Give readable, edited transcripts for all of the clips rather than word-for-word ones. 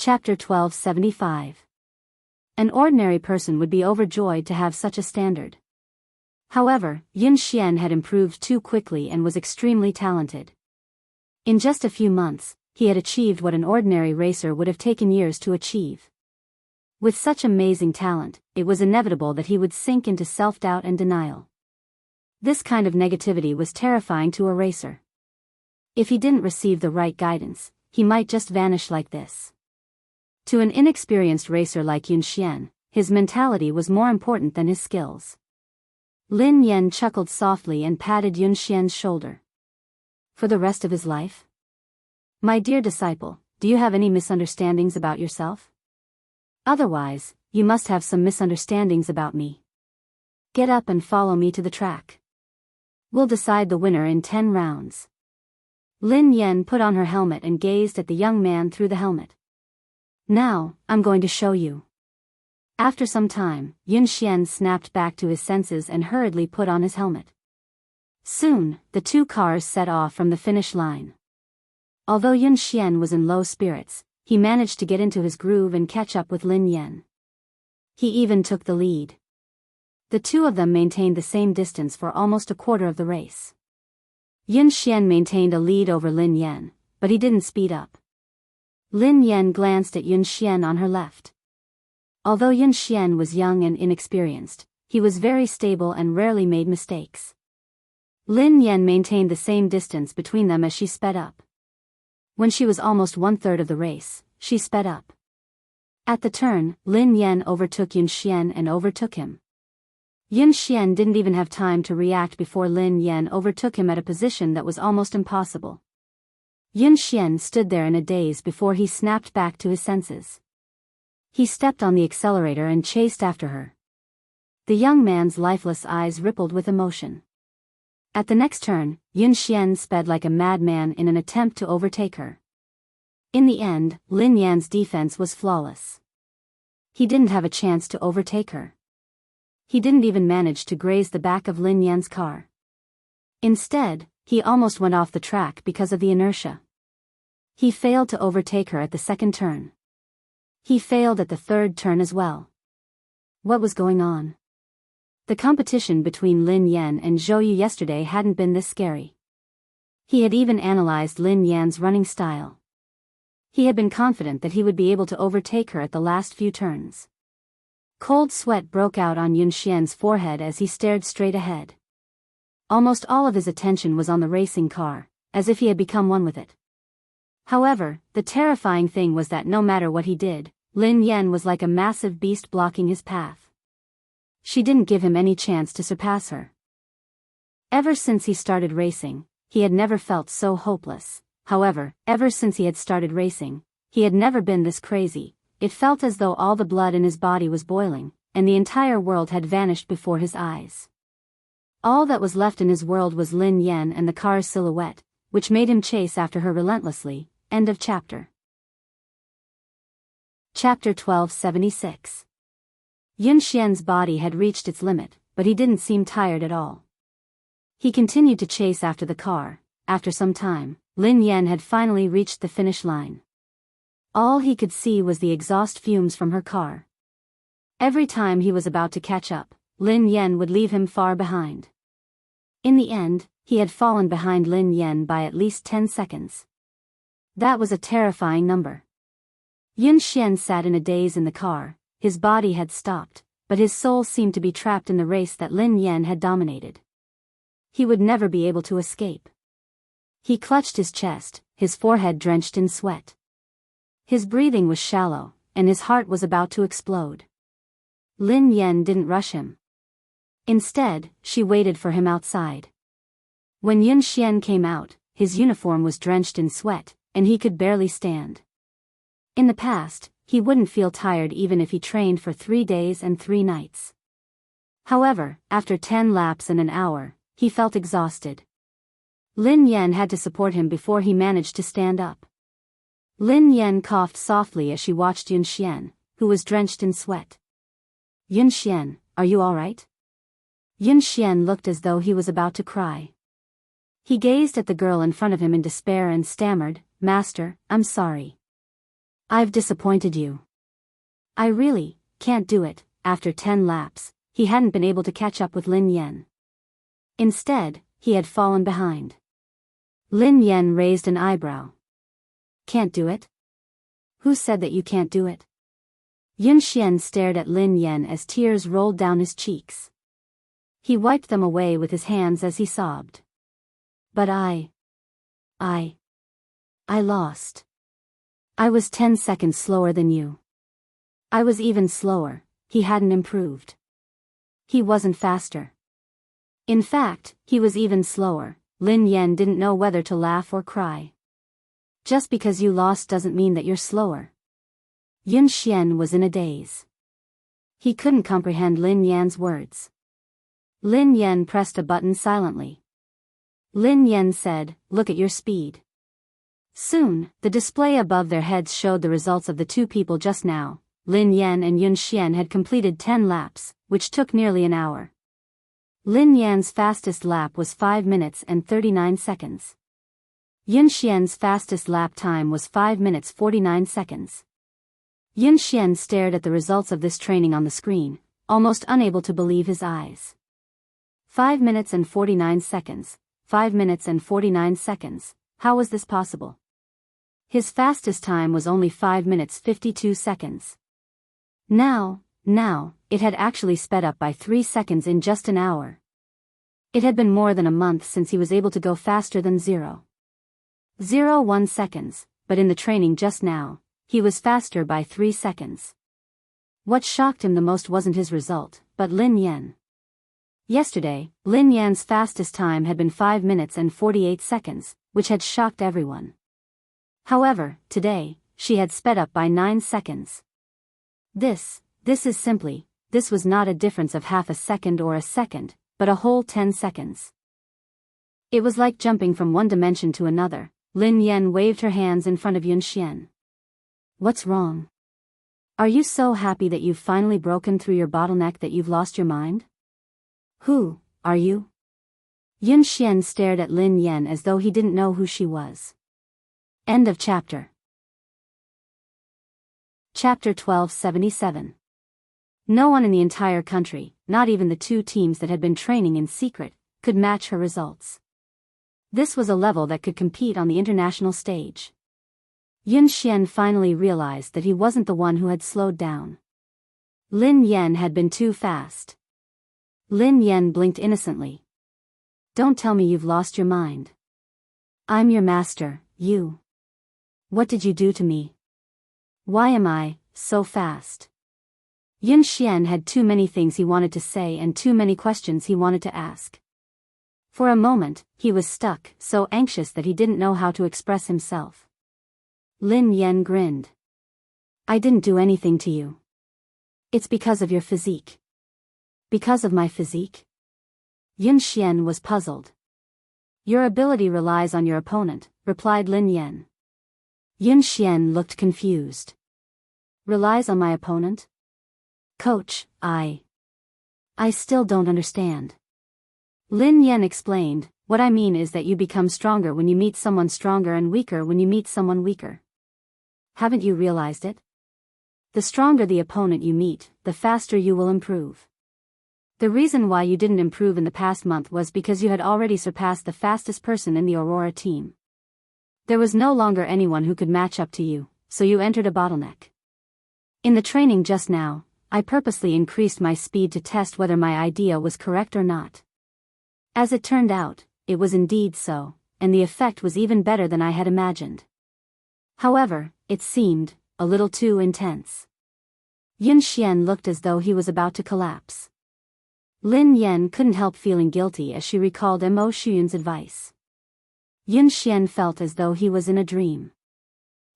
Chapter 1275. An ordinary person would be overjoyed to have such a standard. However, Yun Xian had improved too quickly and was extremely talented. In just a few months, he had achieved what an ordinary racer would have taken years to achieve. With such amazing talent, it was inevitable that he would sink into self-doubt and denial. This kind of negativity was terrifying to a racer. If he didn't receive the right guidance, he might just vanish like this. To an inexperienced racer like Yun Xian, his mentality was more important than his skills. Lin Yan chuckled softly and patted Yun Xian's shoulder. For the rest of his life? My dear disciple, do you have any misunderstandings about yourself? Otherwise, you must have some misunderstandings about me. Get up and follow me to the track. We'll decide the winner in 10 rounds. Lin Yan put on her helmet and gazed at the young man through the helmet. Now, I'm going to show you. After some time, Yun Xian snapped back to his senses and hurriedly put on his helmet. Soon, the two cars set off from the finish line. Although Yun Xian was in low spirits, he managed to get into his groove and catch up with Lin Yan. He even took the lead. The two of them maintained the same distance for almost a quarter of the race. Yun Xian maintained a lead over Lin Yan, but he didn't speed up. Lin Yan glanced at Yun Xian on her left. Although Yun Xian was young and inexperienced, he was very stable and rarely made mistakes. Lin Yan maintained the same distance between them as she sped up. When she was almost 1/3 of the race, she sped up. At the turn, Lin Yan overtook Yun Xian and overtook him. Yun Xian didn't even have time to react before Lin Yan overtook him at a position that was almost impossible. Yun Xian stood there in a daze before he snapped back to his senses. He stepped on the accelerator and chased after her. The young man's lifeless eyes rippled with emotion. At the next turn, Yun Xian sped like a madman in an attempt to overtake her. In the end, Lin Yan's defense was flawless. He didn't have a chance to overtake her. He didn't even manage to graze the back of Lin Yan's car. Instead, he almost went off the track because of the inertia. He failed to overtake her at the second turn. He failed at the third turn as well. What was going on? The competition between Lin Yan and Zhou Yu yesterday hadn't been this scary. He had even analyzed Lin Yan's running style. He had been confident that he would be able to overtake her at the last few turns. Cold sweat broke out on Yun Xian's forehead as he stared straight ahead. Almost all of his attention was on the racing car, as if he had become one with it. However, the terrifying thing was that no matter what he did, Lin Yan was like a massive beast blocking his path. She didn't give him any chance to surpass her. Ever since he started racing, he had never felt so hopeless. However, ever since he had started racing, he had never been this crazy. It felt as though all the blood in his body was boiling, and the entire world had vanished before his eyes. All that was left in his world was Lin Yan and the car's silhouette, which made him chase after her relentlessly. End of chapter. Chapter 1276. Yun Xian's body had reached its limit, but he didn't seem tired at all. He continued to chase after the car. After some time, Lin Yan had finally reached the finish line. All he could see was the exhaust fumes from her car. Every time he was about to catch up, Lin Yan would leave him far behind. In the end, he had fallen behind Lin Yan by at least 10 seconds. That was a terrifying number. Yun Xian sat in a daze in the car. His body had stopped, but his soul seemed to be trapped in the race that Lin Yan had dominated. He would never be able to escape. He clutched his chest, his forehead drenched in sweat. His breathing was shallow, and his heart was about to explode. Lin Yan didn't rush him. Instead, she waited for him outside. When Yun Xian came out, his uniform was drenched in sweat, and he could barely stand. In the past, he wouldn't feel tired even if he trained for 3 days and 3 nights. However, after 10 laps and an hour, he felt exhausted. Lin Yan had to support him before he managed to stand up. Lin Yan coughed softly as she watched Yun Xian, who was drenched in sweat. Yun Xian, are you all right? Yun Xian looked as though he was about to cry. He gazed at the girl in front of him in despair and stammered, "Master, I'm sorry." I've disappointed you. I really can't do it. After 10 laps, he hadn't been able to catch up with Lin Yan. Instead, he had fallen behind. Lin Yan raised an eyebrow. Can't do it? Who said that you can't do it? Yun Xian stared at Lin Yan as tears rolled down his cheeks. He wiped them away with his hands as he sobbed. But I lost. I was 10 seconds slower than you. I was even slower. He hadn't improved. He wasn't faster. In fact, he was even slower. Lin Yan didn't know whether to laugh or cry. Just because you lost doesn't mean that you're slower. Yun Xian was in a daze. He couldn't comprehend Lin Yan's words. Lin Yan pressed a button silently. Lin Yan said, "Look at your speed." Soon, the display above their heads showed the results of the two people just now. Lin Yan and Yun Xian had completed 10 laps, which took nearly an hour. Lin Yan's fastest lap was 5 minutes and 39 seconds. Yun Xian's fastest lap time was 5 minutes 49 seconds. Yun Xian stared at the results of this training on the screen, almost unable to believe his eyes. 5 minutes and 49 seconds, 5 minutes and 49 seconds, how was this possible? His fastest time was only 5 minutes 52 seconds. Now, it had actually sped up by 3 seconds in just an hour. It had been more than a month since he was able to go faster than 0.01 seconds, but in the training just now, he was faster by 3 seconds. What shocked him the most wasn't his result, but Lin Yan. Yesterday, Lin Yan's fastest time had been 5 minutes and 48 seconds, which had shocked everyone. However, today, she had sped up by 9 seconds. This was not a difference of half a second or a second, but a whole 10 seconds. It was like jumping from one dimension to another. Lin Yan waved her hands in front of Yun Xian. What's wrong? Are you so happy that you've finally broken through your bottleneck that you've lost your mind? Who are you? Yun Xian stared at Lin Yan as though he didn't know who she was. End of chapter. Chapter 1277. No one in the entire country, not even the two teams that had been training in secret, could match her results. This was a level that could compete on the international stage. Yun Xian finally realized that he wasn't the one who had slowed down. Lin Yan had been too fast. Lin Yan blinked innocently. Don't tell me you've lost your mind. I'm your master, you. What did you do to me? Why am I so fast? Yun Xian had too many things he wanted to say and too many questions he wanted to ask. For a moment, he was stuck, so anxious that he didn't know how to express himself. Lin Yan grinned. I didn't do anything to you. It's because of your physique. Because of my physique? Yun Xian was puzzled. Your ability relies on your opponent, replied Lin Yan. Yun Xian looked confused. Relies on my opponent? Coach, I still don't understand. Lin Yan explained, what I mean is that you become stronger when you meet someone stronger and weaker when you meet someone weaker. Haven't you realized it? The stronger the opponent you meet, the faster you will improve. The reason why you didn't improve in the past month was because you had already surpassed the fastest person in the Aurora team. There was no longer anyone who could match up to you, so you entered a bottleneck. In the training just now, I purposely increased my speed to test whether my idea was correct or not. As it turned out, it was indeed so, and the effect was even better than I had imagined. However, it seemed a little too intense. Yun Xian looked as though he was about to collapse. Lin Yan couldn't help feeling guilty as she recalled Mo Shuyun's advice. Yun Xian felt as though he was in a dream.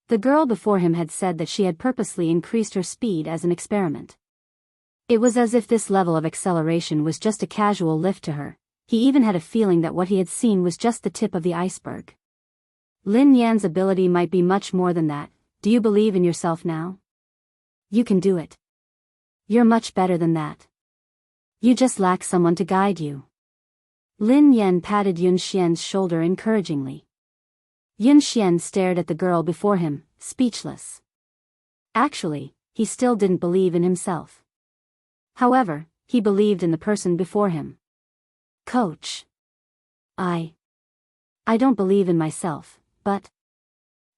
The girl before him had said that she had purposely increased her speed as an experiment. It was as if this level of acceleration was just a casual lift to her. He even had a feeling that what he had seen was just the tip of the iceberg. Lin Yan's ability might be much more than that. Do you believe in yourself now? You can do it. You're much better than that. You just lack someone to guide you. Lin Yan patted Yun Xian's shoulder encouragingly. Yun Xian stared at the girl before him, speechless. Actually, he still didn't believe in himself. However, he believed in the person before him. Coach. I don't believe in myself, but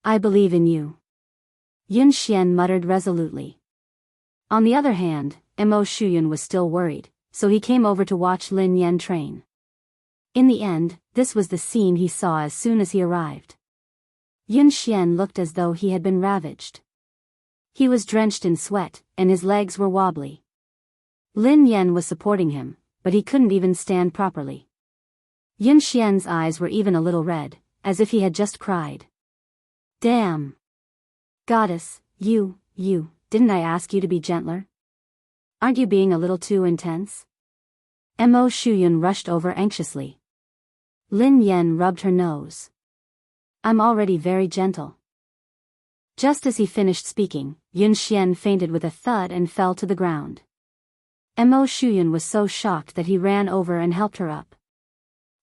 I believe in you. Yun Xian muttered resolutely. On the other hand, Mo Shuyun was still worried, so he came over to watch Lin Yan train. In the end, this was the scene he saw as soon as he arrived. Yun Xian looked as though he had been ravaged. He was drenched in sweat, and his legs were wobbly. Lin Yan was supporting him, but he couldn't even stand properly. Yun Xian's eyes were even a little red, as if he had just cried. Damn! Goddess, you, didn't I ask you to be gentler? Aren't you being a little too intense? Mo Shuyun rushed over anxiously. Lin Yan rubbed her nose. I'm already very gentle. Just as he finished speaking, Yun Xian fainted with a thud and fell to the ground. Mo Shuyun was so shocked that he ran over and helped her up.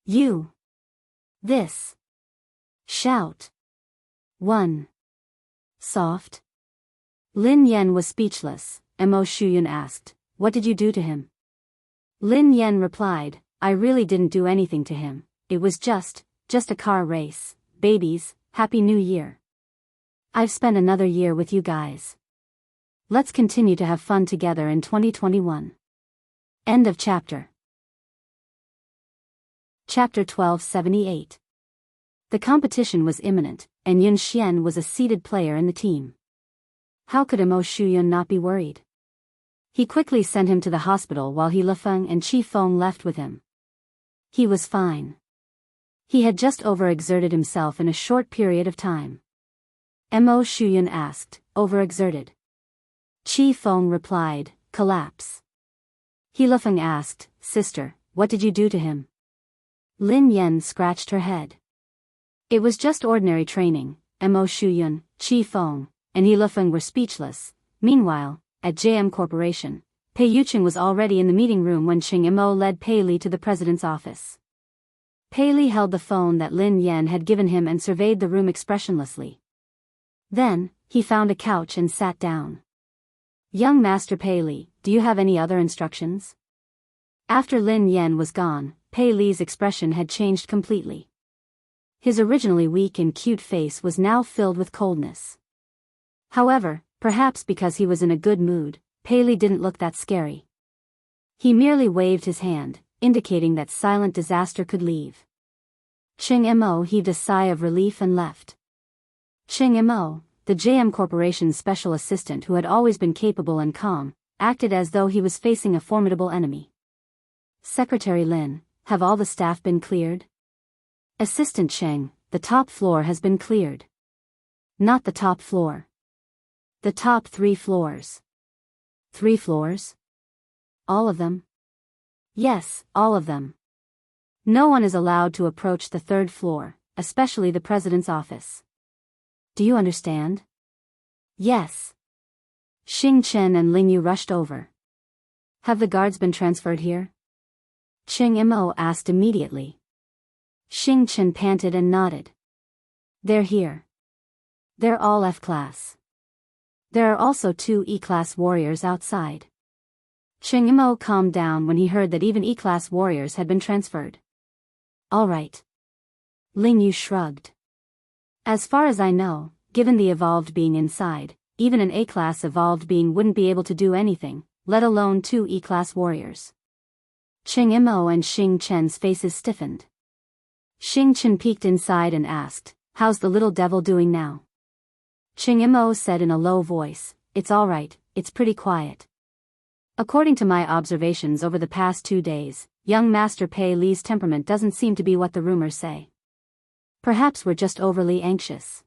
You! This! Shout! 1. Soft? Lin Yan was speechless. Mo Shuyun asked, what did you do to him? Lin Yan replied, I really didn't do anything to him. It was just a car race. Babies, Happy New Year. I've spent another year with you guys. Let's continue to have fun together in 2021. End of chapter. Chapter 1278. The competition was imminent, and Yun Xian was a seeded player in the team. How could Mo Shuyun not be worried? He quickly sent him to the hospital while He Lifeng and Qi Feng left with him. He was fine. He had just overexerted himself in a short period of time. Mo Shuyun asked, overexerted? Qi Feng replied, collapse. He Lifeng asked, sister, what did you do to him? Lin Yan scratched her head. It was just ordinary training. Mo Shuyun, Qi Feng, and He Lifeng were speechless. Meanwhile, at JM Corporation, Pei Yuqing was already in the meeting room when Qing Mo led Pei Li to the president's office. Pei Li held the phone that Lin Yan had given him and surveyed the room expressionlessly. Then, he found a couch and sat down. Young Master Pei Li, do you have any other instructions? After Lin Yan was gone, Pei Li's expression had changed completely. His originally weak and cute face was now filled with coldness. However, perhaps because he was in a good mood, Pei Li didn't look that scary. He merely waved his hand, indicating that silent disaster could leave. Qing Mo heaved a sigh of relief and left. Qing Mo, the JM Corporation's special assistant who had always been capable and calm, acted as though he was facing a formidable enemy. Secretary Lin, have all the staff been cleared? Assistant Cheng, the top floor has been cleared. Not the top floor. The top 3 floors. 3 floors? All of them? Yes, all of them. No one is allowed to approach the 3rd floor, especially the president's office. Do you understand? Yes. Xing Chen and Ling Yu rushed over. Have the guards been transferred here? Qing Mo asked immediately. Xing Chen panted and nodded. They're here. They're all F-class. There are also 2 E-class warriors outside. Qing Mo calmed down when he heard that even E-class warriors had been transferred. All right. Ling Yu shrugged. As far as I know, given the evolved being inside, even an A-class evolved being wouldn't be able to do anything, let alone 2 E-class warriors. Qing Mo and Xing Chen's faces stiffened. Xing Chen peeked inside and asked, how's the little devil doing now? Qing Mo said in a low voice, it's all right, it's pretty quiet. According to my observations over the past 2 days, young Master Pei Li's temperament doesn't seem to be what the rumors say. Perhaps we're just overly anxious.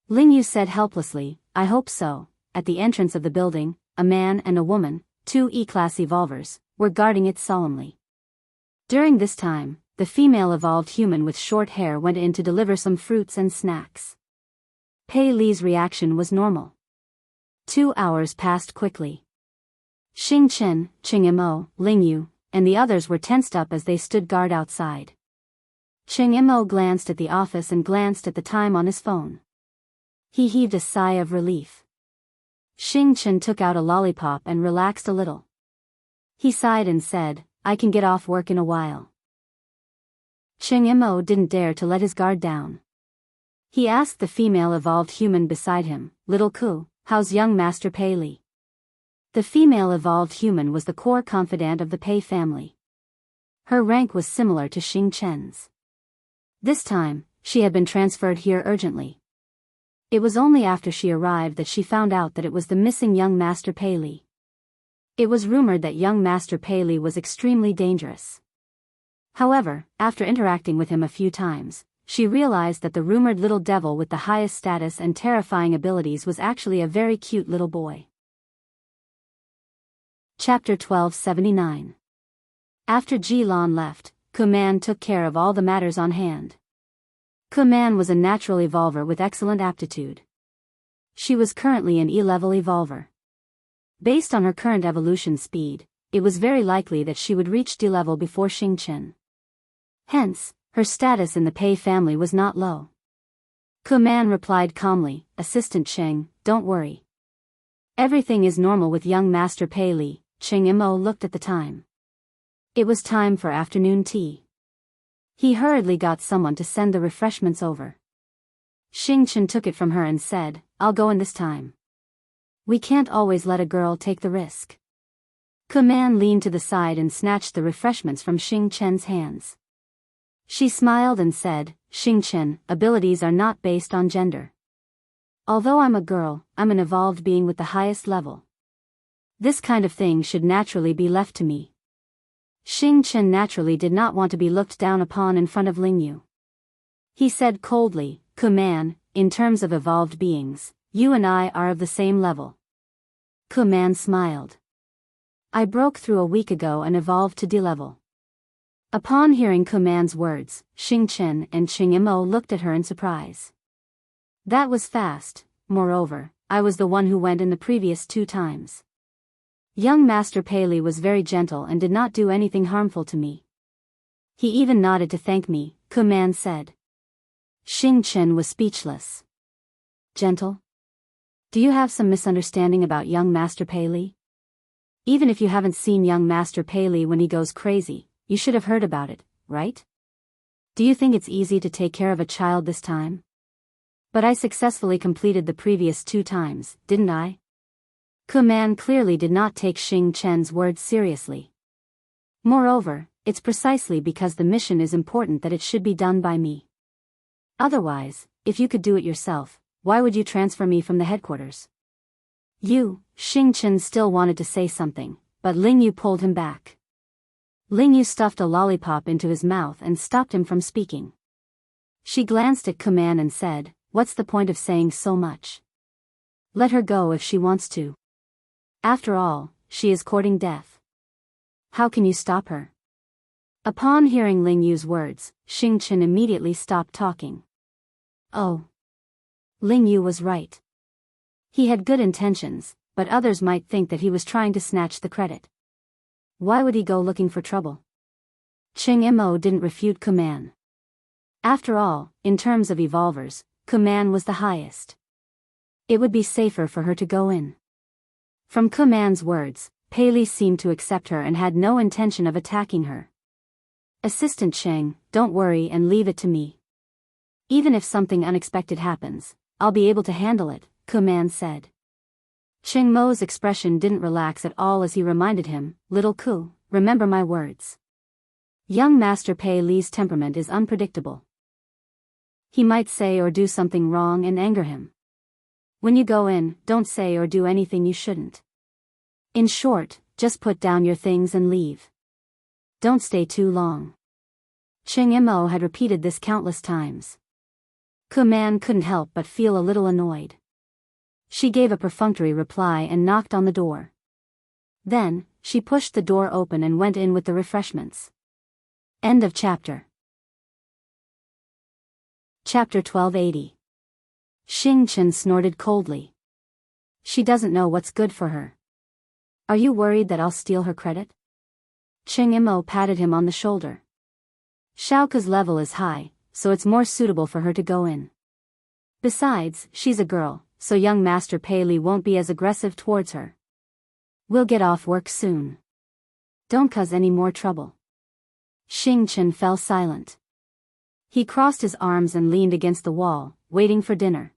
Ling Yu said helplessly, I hope so. At the entrance of the building, a man and a woman, 2 E-class evolvers, were guarding it solemnly. During this time, the female evolved human with short hair went in to deliver some fruits and snacks. Pei Li's reaction was normal. 2 hours passed quickly. Xing Chen, Qing Mo, Ling Yu, and the others were tensed up as they stood guard outside. Qing Mo glanced at the office and glanced at the time on his phone. He heaved a sigh of relief. Xing Chen took out a lollipop and relaxed a little. He sighed and said, I can get off work in a while. Cheng Mo didn't dare to let his guard down. He asked the female evolved human beside him, Little Ku, how's young Master Pei Li? The female evolved human was the core confidant of the Pei family. Her rank was similar to Xing Chen's. This time, she had been transferred here urgently. It was only after she arrived that she found out that it was the missing young Master Pei Li. It was rumored that young Master Pei Li was extremely dangerous. However, after interacting with him a few times, she realized that the rumored little devil with the highest status and terrifying abilities was actually a very cute little boy. Chapter 1279. After Ji Lan left, Kuman took care of all the matters on hand. Kuman was a natural evolver with excellent aptitude. She was currently an E-level evolver. Based on her current evolution speed, it was very likely that she would reach D-level before Xing Chen. Hence, her status in the Pei family was not low. Kuman replied calmly, Assistant Cheng, don't worry. Everything is normal with young Master Pei Li. Cheng Mo looked at the time. It was time for afternoon tea. He hurriedly got someone to send the refreshments over. Xing Chen took it from her and said, I'll go in this time. We can't always let a girl take the risk. Kuman leaned to the side and snatched the refreshments from Xing Chen's hands. She smiled and said, Xing Chen, abilities are not based on gender. Although I'm a girl, I'm an evolved being with the highest level. This kind of thing should naturally be left to me. Xing Chen naturally did not want to be looked down upon in front of Lingyu. He said coldly, Kuman, in terms of evolved beings, you and I are of the same level. Kuman smiled. I broke through a week ago and evolved to D-level. Upon hearing Kuman's words, Xing Chen and Cheng Mo looked at her in surprise. That was fast. Moreover, I was the one who went in the previous 2 times. Young Master Pei Li was very gentle and did not do anything harmful to me. He even nodded to thank me, Kuman said. Xing Chen was speechless. Gentle? Do you have some misunderstanding about young Master Pei Li? Even if you haven't seen young Master Pei Li when he goes crazy, you should have heard about it, right? Do you think it's easy to take care of a child this time? But I successfully completed the previous 2 times, didn't I? Kuman clearly did not take Xing Chen's words seriously. Moreover, it's precisely because the mission is important that it should be done by me. Otherwise, if you could do it yourself, why would you transfer me from the headquarters? Xing Chen still wanted to say something, but Lingyu pulled him back. Lingyu stuffed a lollipop into his mouth and stopped him from speaking. She glanced at Kuman and said, What's the point of saying so much? Let her go if she wants to. After all, she is courting death. How can you stop her? Upon hearing Lingyu's words, Xing Chen immediately stopped talking. Oh. Lingyu was right. He had good intentions, but others might think that he was trying to snatch the credit. Why would he go looking for trouble? Cheng Mo didn't refute Kuman. After all, in terms of evolvers, Kuman was the highest. It would be safer for her to go in. From Kuman's words, Pei Li seemed to accept her and had no intention of attacking her. Assistant Cheng, don't worry and leave it to me. Even if something unexpected happens, I'll be able to handle it, Kuman said. Cheng Mo's expression didn't relax at all as he reminded him, Little Ku, remember my words. Young Master Pei Li's temperament is unpredictable. He might say or do something wrong and anger him. When you go in, don't say or do anything you shouldn't. In short, just put down your things and leave. Don't stay too long. Cheng Mo had repeated this countless times. Kuman couldn't help but feel a little annoyed. She gave a perfunctory reply and knocked on the door. Then, she pushed the door open and went in with the refreshments. End of chapter. Chapter 1280. Xing Chen snorted coldly. She doesn't know what's good for her. Are you worried that I'll steal her credit? Cheng Mo patted him on the shoulder. Xiaoke's level is high, so it's more suitable for her to go in. Besides, she's a girl, so young Master Pei Li won't be as aggressive towards her. We'll get off work soon. Don't cause any more trouble. Xing Chen fell silent. He crossed his arms and leaned against the wall, waiting for dinner.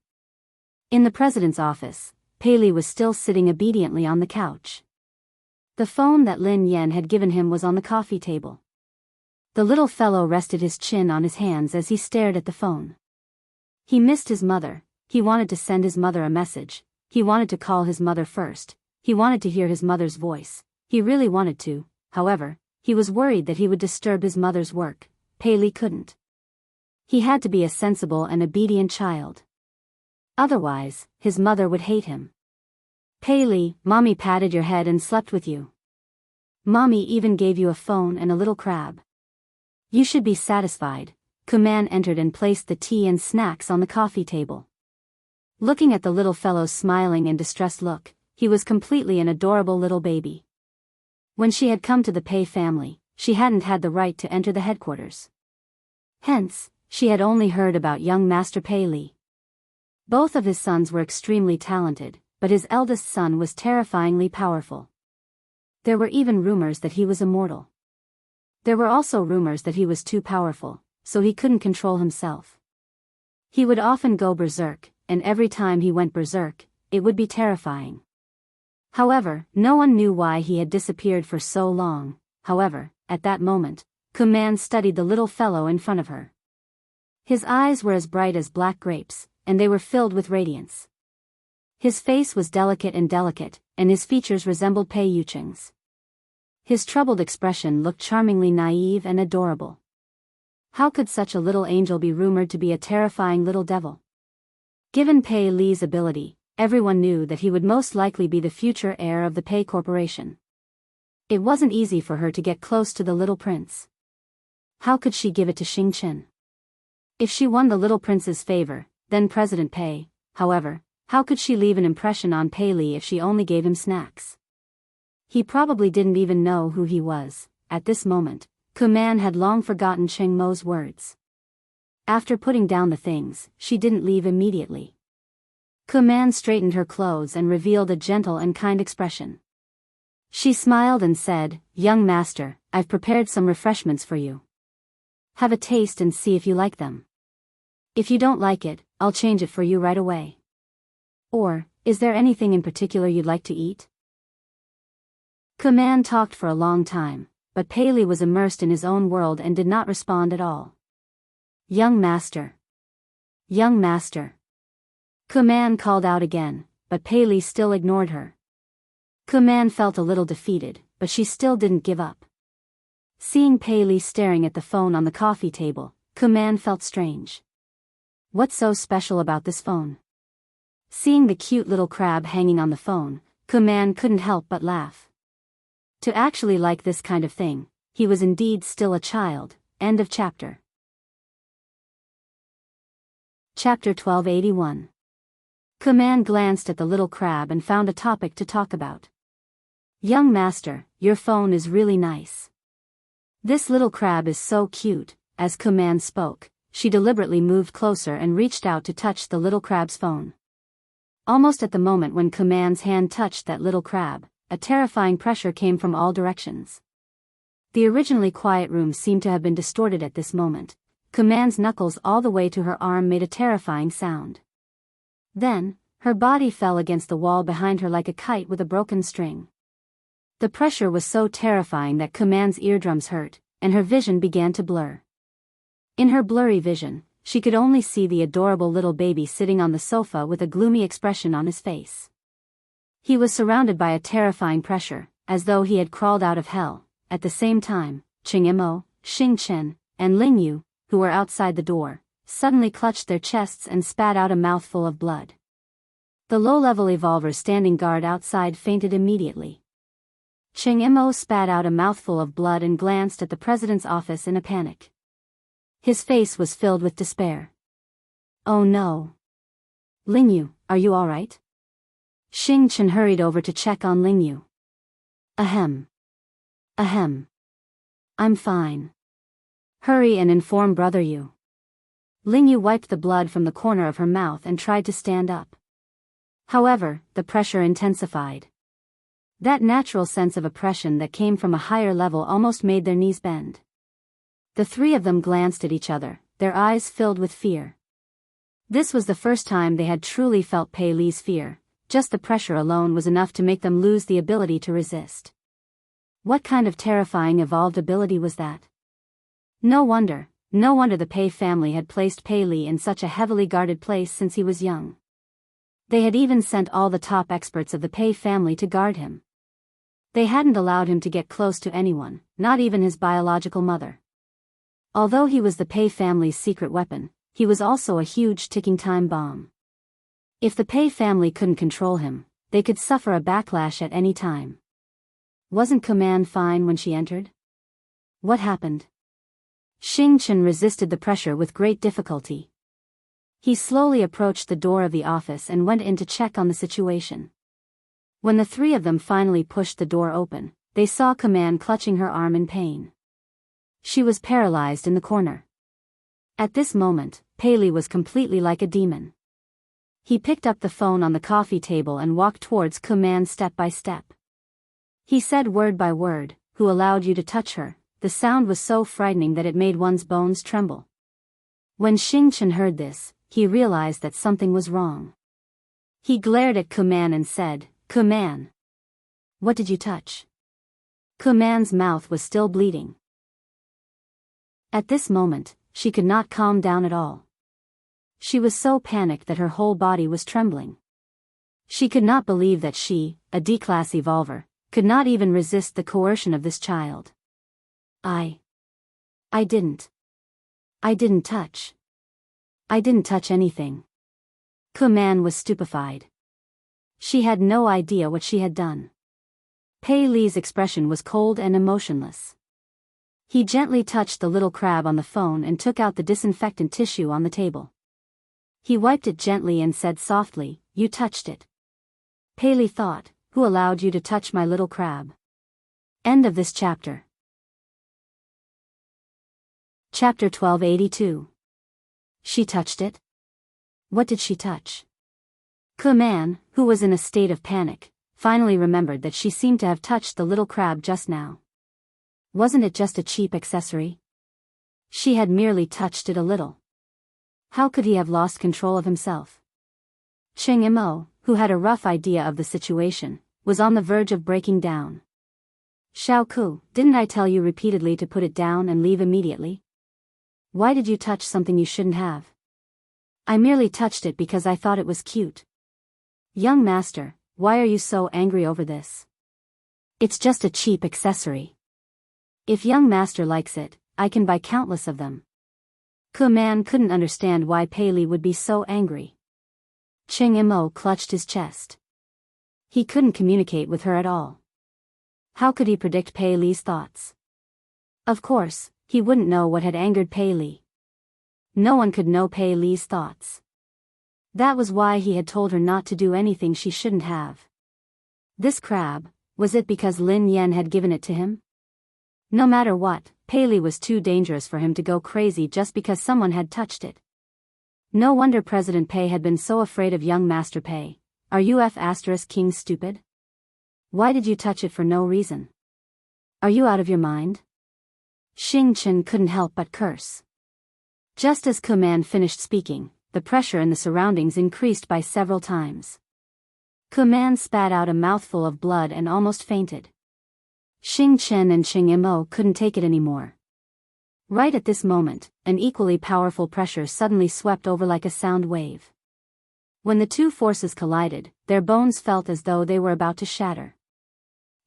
In the president's office, Pei Li was still sitting obediently on the couch. The phone that Lin Yan had given him was on the coffee table. The little fellow rested his chin on his hands as he stared at the phone. He missed his mother, he wanted to send his mother a message, he wanted to call his mother first, he wanted to hear his mother's voice, he really wanted to, however, he was worried that he would disturb his mother's work. Pei Li couldn't. He had to be a sensible and obedient child. Otherwise, his mother would hate him. Pei Li, Mommy patted your head and slept with you. Mommy even gave you a phone and a little crab. You should be satisfied. Kuman entered and placed the tea and snacks on the coffee table. Looking at the little fellow's smiling and distressed look, he was completely an adorable little baby. When she had come to the Pei family, she hadn't had the right to enter the headquarters. Hence, she had only heard about young Master Pei Li. Both of his sons were extremely talented, but his eldest son was terrifyingly powerful. There were even rumors that he was immortal. There were also rumors that he was too powerful, so he couldn't control himself. He would often go berserk, and every time he went berserk, it would be terrifying. However, no one knew why he had disappeared for so long. However, at that moment, Kuman studied the little fellow in front of her. His eyes were as bright as black grapes, and they were filled with radiance. His face was delicate, and his features resembled Pei Yucheng's. His troubled expression looked charmingly naive and adorable. How could such a little angel be rumored to be a terrifying little devil? Given Pei Li's ability, everyone knew that he would most likely be the future heir of the Pei Corporation. It wasn't easy for her to get close to the little prince. How could she give it to Xing Chen? If she won the little prince's favor, then President Pei, however, how could she leave an impression on Pei Li if she only gave him snacks? He probably didn't even know who he was. At this moment, Kuman had long forgotten Cheng Mo's words. After putting down the things, she didn't leave immediately. Kuman straightened her clothes and revealed a gentle and kind expression. She smiled and said, "Young master, I've prepared some refreshments for you. Have a taste and see if you like them. If you don't like it, I'll change it for you right away. Or, is there anything in particular you'd like to eat?" Kuman talked for a long time, but Pei Li was immersed in his own world and did not respond at all. "Young master. Young master." Kuman called out again, but Pei Li still ignored her. Kuman felt a little defeated, but she still didn't give up. Seeing Pei Li staring at the phone on the coffee table, Kuman felt strange. What's so special about this phone? Seeing the cute little crab hanging on the phone, Kuman couldn't help but laugh. To actually like this kind of thing, he was indeed still a child. End of chapter. Chapter 1281. Kuman glanced at the little crab and found a topic to talk about. "Young master, your phone is really nice. This little crab is so cute." As Kuman spoke, she deliberately moved closer and reached out to touch the little crab's phone. Almost at the moment when Kuman's hand touched that little crab, a terrifying pressure came from all directions. The originally quiet room seemed to have been distorted at this moment. Kuman's knuckles all the way to her arm made a terrifying sound. Then, her body fell against the wall behind her like a kite with a broken string. The pressure was so terrifying that Kuman's eardrums hurt, and her vision began to blur. In her blurry vision, she could only see the adorable little baby sitting on the sofa with a gloomy expression on his face. He was surrounded by a terrifying pressure, as though he had crawled out of hell. At the same time, Cheng Mo, Xing Chen, and Ling Yu, who were outside the door, suddenly clutched their chests and spat out a mouthful of blood. The low-level evolver standing guard outside fainted immediately. Cheng Mo spat out a mouthful of blood and glanced at the president's office in a panic. His face was filled with despair. "Oh no. Ling Yu, are you all right?" Xing Chen hurried over to check on Ling Yu. Ahem. Ahem. I'm fine. Hurry and inform Brother Yu." Ling Yu wiped the blood from the corner of her mouth and tried to stand up. However, the pressure intensified. That natural sense of oppression that came from a higher level almost made their knees bend. The three of them glanced at each other, their eyes filled with fear. This was the first time they had truly felt Pei Li's fear. Just the pressure alone was enough to make them lose the ability to resist. What kind of terrifying evolved ability was that? No wonder the Pei family had placed Pei Li in such a heavily guarded place since he was young. They had even sent all the top experts of the Pei family to guard him. They hadn't allowed him to get close to anyone, not even his biological mother. Although he was the Pei family's secret weapon, he was also a huge ticking time bomb. If the Pei family couldn't control him, they could suffer a backlash at any time. Wasn't Command fine when she entered? What happened? Xing Chen resisted the pressure with great difficulty. He slowly approached the door of the office and went in to check on the situation. When the three of them finally pushed the door open, they saw Command clutching her arm in pain. She was paralyzed in the corner. At this moment, Pei Li was completely like a demon. He picked up the phone on the coffee table and walked towards Command step by step. He said word by word, "Who allowed you to touch her?" The sound was so frightening that it made one's bones tremble. When Xing Chen heard this, he realized that something was wrong. He glared at Command and said, "Command, what did you touch?" Command's mouth was still bleeding. At this moment, she could not calm down at all. She was so panicked that her whole body was trembling. She could not believe that she, a D-class evolver, could not even resist the coercion of this child. I didn't touch. I didn't touch anything." Command was stupefied. She had no idea what she had done. Pei Li's expression was cold and emotionless. He gently touched the little crab on the phone and took out the disinfectant tissue on the table. He wiped it gently and said softly, "You touched it." Pei Li thought, "Who allowed you to touch my little crab?" End of this chapter. Chapter 1282. She touched it? What did she touch? Command, who was in a state of panic, finally remembered that she seemed to have touched the little crab just now. Wasn't it just a cheap accessory? She had merely touched it a little. How could he have lost control of himself? Cheng Imo, who had a rough idea of the situation, was on the verge of breaking down. "Xiao Ku, didn't I tell you repeatedly to put it down and leave immediately? Why did you touch something you shouldn't have?" "I merely touched it because I thought it was cute." "Young master, why are you so angry over this? It's just a cheap accessory. If young master likes it, I can buy countless of them." Command couldn't understand why Pei Li would be so angry. Cheng Imo clutched his chest. He couldn't communicate with her at all. How could he predict Pei Li's thoughts? Of course, he wouldn't know what had angered Pei Li. No one could know Pei Li's thoughts. That was why he had told her not to do anything she shouldn't have. This crab, was it because Lin Yan had given it to him? No matter what, Pei Li was too dangerous for him to go crazy just because someone had touched it. No wonder President Pei had been so afraid of young Master Pei. Are you King stupid? Why did you touch it for no reason? Are you out of your mind? Xing Chen couldn't help but curse. Just as Command finished speaking, the pressure in the surroundings increased by several times. Command spat out a mouthful of blood and almost fainted. Xing Chen and Cheng Imo couldn't take it anymore. Right at this moment, an equally powerful pressure suddenly swept over like a sound wave. When the two forces collided, their bones felt as though they were about to shatter.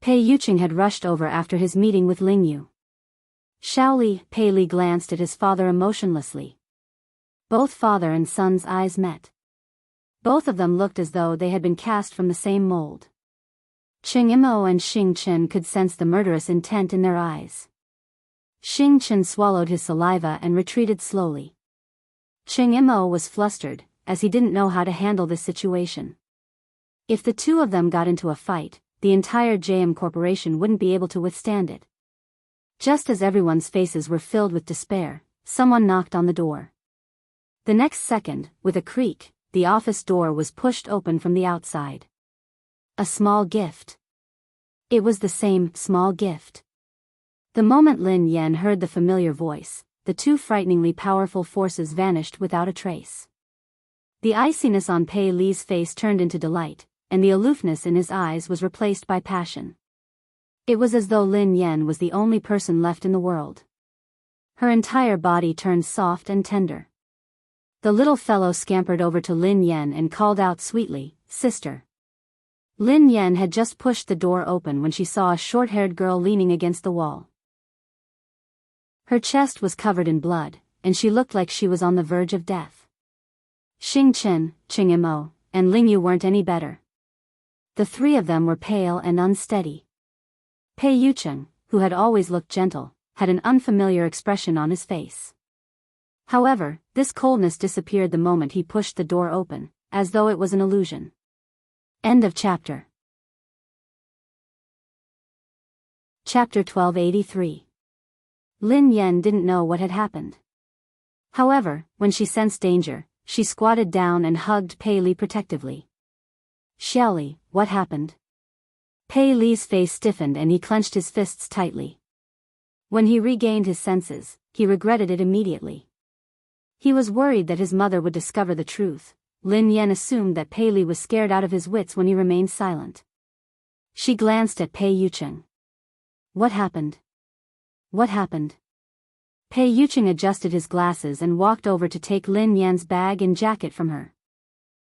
Pei Yuqing had rushed over after his meeting with Ling Yu. Shaoli, Pei Li glanced at his father emotionlessly. Both father and son's eyes met. Both of them looked as though they had been cast from the same mold. Cheng Imo and Xing Chen could sense the murderous intent in their eyes. Xing Chen swallowed his saliva and retreated slowly. Cheng Imo was flustered, as he didn't know how to handle this situation. If the two of them got into a fight, the entire JM Corporation wouldn't be able to withstand it. Just as everyone's faces were filled with despair, someone knocked on the door. The next second, with a creak, the office door was pushed open from the outside. A small gift. It was the same small gift. The moment Lin Yan heard the familiar voice, the two frighteningly powerful forces vanished without a trace. The iciness on Pei Li's face turned into delight, and the aloofness in his eyes was replaced by passion. It was as though Lin Yan was the only person left in the world. Her entire body turned soft and tender. The little fellow scampered over to Lin Yan and called out sweetly, "Sister." Lin Yan had just pushed the door open when she saw a short-haired girl leaning against the wall. Her chest was covered in blood, and she looked like she was on the verge of death. Xing Chen, Ching Imo, and Ling Yu weren't any better. The three of them were pale and unsteady. Pei Yucheng, who had always looked gentle, had an unfamiliar expression on his face. However, this coldness disappeared the moment he pushed the door open, as though it was an illusion. End of chapter. Chapter 1283. Lin Yan didn't know what had happened. However, when she sensed danger, she squatted down and hugged Pei Li protectively. "Xiaoli, what happened?" Pei Li's face stiffened and he clenched his fists tightly. When he regained his senses, he regretted it immediately. He was worried that his mother would discover the truth. Lin Yan assumed that Pei Li was scared out of his wits when he remained silent. She glanced at Pei Yucheng. "What happened? What happened?" Pei Yucheng adjusted his glasses and walked over to take Lin Yan's bag and jacket from her.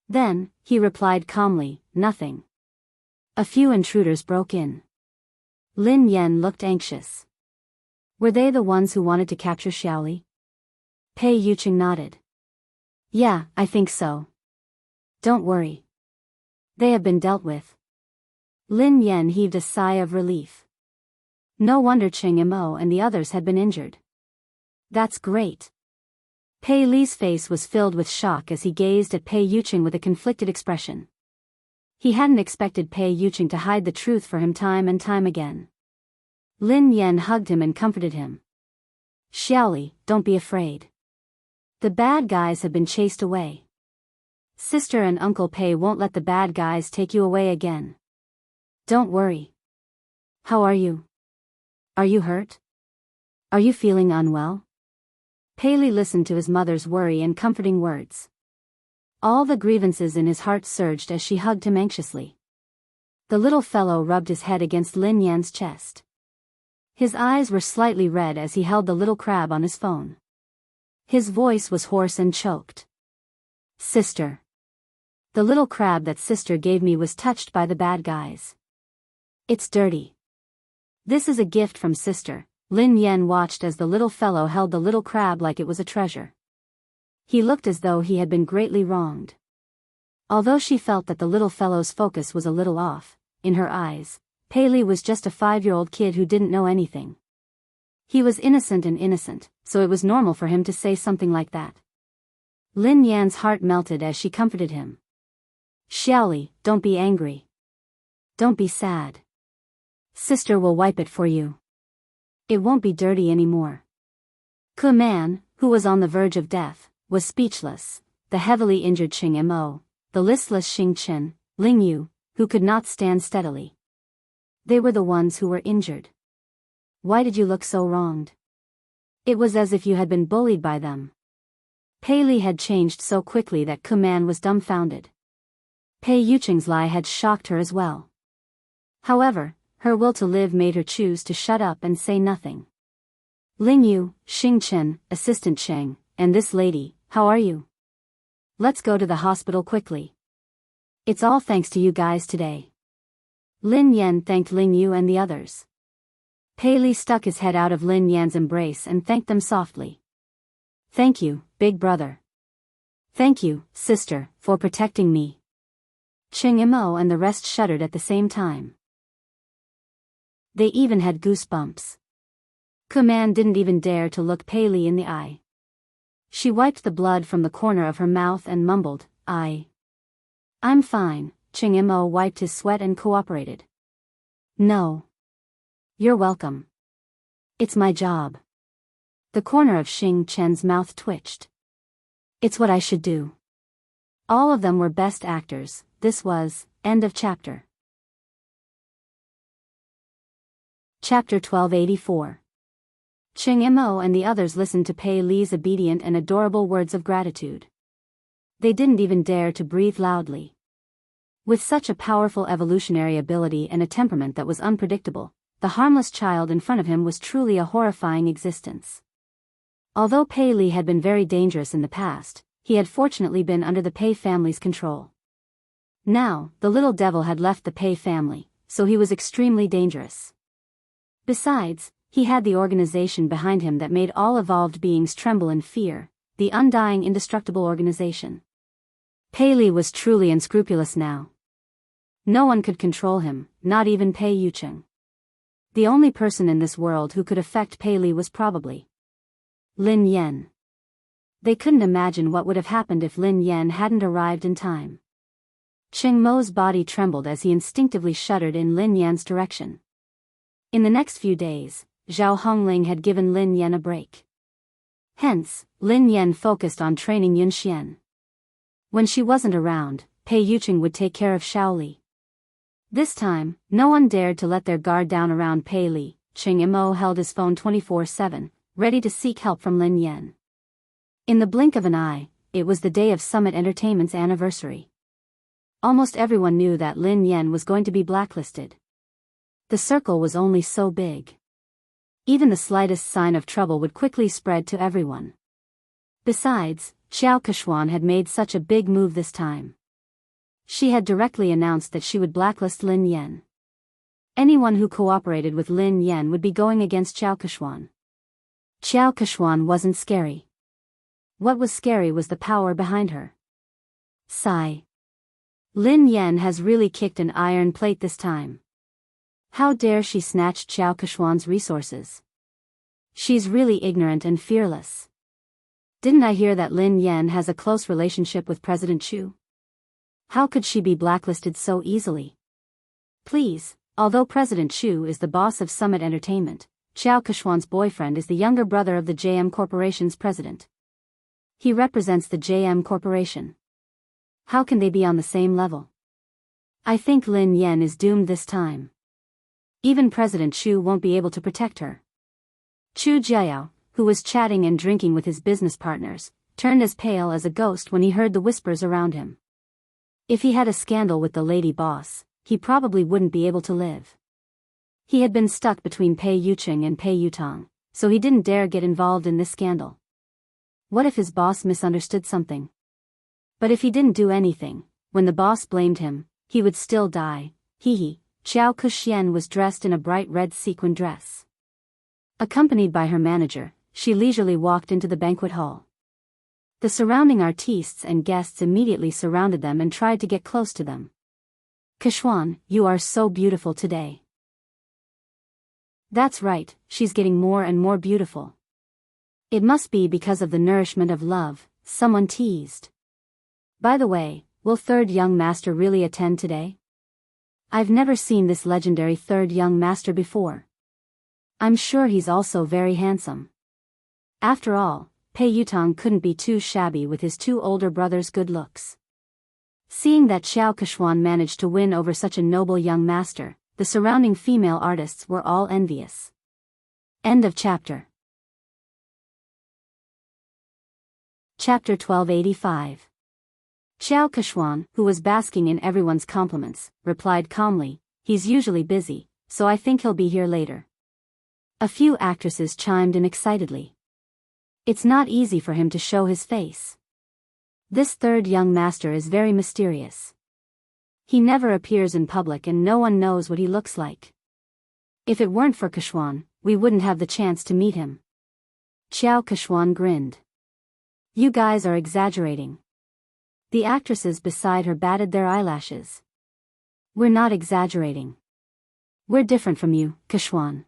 Then, he replied calmly, "Nothing. A few intruders broke in." Lin Yan looked anxious. "Were they the ones who wanted to capture Xiaoli?" Pei Yucheng nodded. "Yeah, I think so. Don't worry. They have been dealt with." Lin Yan heaved a sigh of relief. No wonder Ching Imo and the others had been injured. "That's great." Pei Li's face was filled with shock as he gazed at Pei Yucheng with a conflicted expression. He hadn't expected Pei Yucheng to hide the truth for him time and time again. Lin Yan hugged him and comforted him. "Xiaoli, don't be afraid. The bad guys have been chased away. Sister and Uncle Pei won't let the bad guys take you away again. Don't worry. How are you? Are you hurt? Are you feeling unwell?" Pei Li listened to his mother's worry and comforting words. All the grievances in his heart surged as she hugged him anxiously. The little fellow rubbed his head against Lin Yan's chest. His eyes were slightly red as he held the little crab on his phone. His voice was hoarse and choked. "Sister. The little crab that sister gave me was touched by the bad guys. It's dirty. This is a gift from sister." Lin Yan watched as the little fellow held the little crab like it was a treasure. He looked as though he had been greatly wronged. Although she felt that the little fellow's focus was a little off, in her eyes, Pei Li was just a 5-year-old kid who didn't know anything. He was innocent, so it was normal for him to say something like that. Lin Yan's heart melted as she comforted him. "Xiaoli, don't be angry. Don't be sad. Sister will wipe it for you. It won't be dirty anymore." Ke Man, who was on the verge of death, was speechless. The heavily injured Ching Imo, the listless Xing Chen, Ling Yu, who could not stand steadily. They were the ones who were injured. "Why did you look so wronged? It was as if you had been bullied by them." Pei Li had changed so quickly that Ke Man was dumbfounded. Pei Yucheng's lie had shocked her as well. However, her will to live made her choose to shut up and say nothing. "Ling Yu, Xing Chen, Assistant Cheng, and this lady, how are you? Let's go to the hospital quickly. It's all thanks to you guys today." Lin Yan thanked Ling Yu and the others. Pei Li stuck his head out of Lin Yan's embrace and thanked them softly. "Thank you, big brother. Thank you, sister, for protecting me." Ching Imo and the rest shuddered at the same time. They even had goosebumps. Ke Man didn't even dare to look Pei Li in the eye. She wiped the blood from the corner of her mouth and mumbled, I'm fine." Ching Imo wiped his sweat and cooperated. "No. You're welcome. It's my job." The corner of Xing Chen's mouth twitched. "It's what I should do." All of them were best actors. This was, end of chapter. Chapter 1284. Ching Mo and the others listened to Pei Li's obedient and adorable words of gratitude. They didn't even dare to breathe loudly. With such a powerful evolutionary ability and a temperament that was unpredictable, the harmless child in front of him was truly a horrifying existence. Although Pei Li had been very dangerous in the past, he had fortunately been under the Pei family's control. Now, the little devil had left the Pei family, so he was extremely dangerous. Besides, he had the organization behind him that made all evolved beings tremble in fear, the undying indestructible organization. Pei Li was truly unscrupulous now. No one could control him, not even Pei Yucheng. The only person in this world who could affect Pei Li was probably Lin Yan. They couldn't imagine what would have happened if Lin Yan hadn't arrived in time. Ching Mo's body trembled as he instinctively shuddered in Lin Yan's direction. In the next few days, Zhao Hongling had given Lin Yan a break. Hence, Lin Yan focused on training Yun Xian. When she wasn't around, Pei Yucheng would take care of Shaoli. This time, no one dared to let their guard down around Pei Li. Ching Mo held his phone 24/7, ready to seek help from Lin Yan. In the blink of an eye, it was the day of Summit Entertainment's anniversary. Almost everyone knew that Lin Yan was going to be blacklisted. The circle was only so big. Even the slightest sign of trouble would quickly spread to everyone. Besides, Xiao Kechuan had made such a big move this time. She had directly announced that she would blacklist Lin Yan. Anyone who cooperated with Lin Yan would be going against Xiao Kechuan. Xiao Kechuan wasn't scary. What was scary was the power behind her. Sigh. Lin Yan has really kicked an iron plate this time. How dare she snatch Xiao Kechuan's resources? She's really ignorant and fearless. Didn't I hear that Lin Yan has a close relationship with President Chu? How could she be blacklisted so easily? Please, although President Chu is the boss of Summit Entertainment, Xiao Kechuan's boyfriend is the younger brother of the JM Corporation's president. He represents the JM Corporation. How can they be on the same level? I think Lin Yan is doomed this time. Even President Chu won't be able to protect her. Chu Jiao, who was chatting and drinking with his business partners, turned as pale as a ghost when he heard the whispers around him. If he had a scandal with the lady boss, he probably wouldn't be able to live. He had been stuck between Pei Yucheng and Pei Yutong, so he didn't dare get involved in this scandal. What if his boss misunderstood something? But if he didn't do anything, when the boss blamed him, he would still die. Hee. Xiao Kexian was dressed in a bright red sequin dress. Accompanied by her manager, she leisurely walked into the banquet hall. The surrounding artistes and guests immediately surrounded them and tried to get close to them. Kechuan, you are so beautiful today. That's right, she's getting more and more beautiful. It must be because of the nourishment of love, someone teased. By the way, will third young master really attend today? I've never seen this legendary third young master before. I'm sure he's also very handsome. After all, Pei Yutong couldn't be too shabby with his two older brothers' good looks. Seeing that Xiao Kechuan managed to win over such a noble young master, the surrounding female artists were all envious. End of chapter. Chapter 1285. Xiao Kechuan, who was basking in everyone's compliments, replied calmly, "He's usually busy, so I think he'll be here later." A few actresses chimed in excitedly. It's not easy for him to show his face. This third young master is very mysterious. He never appears in public and no one knows what he looks like. If it weren't for Kechuan, we wouldn't have the chance to meet him. Xiao Kechuan grinned. You guys are exaggerating. The actresses beside her batted their eyelashes. We're not exaggerating. We're different from you, Kechuan.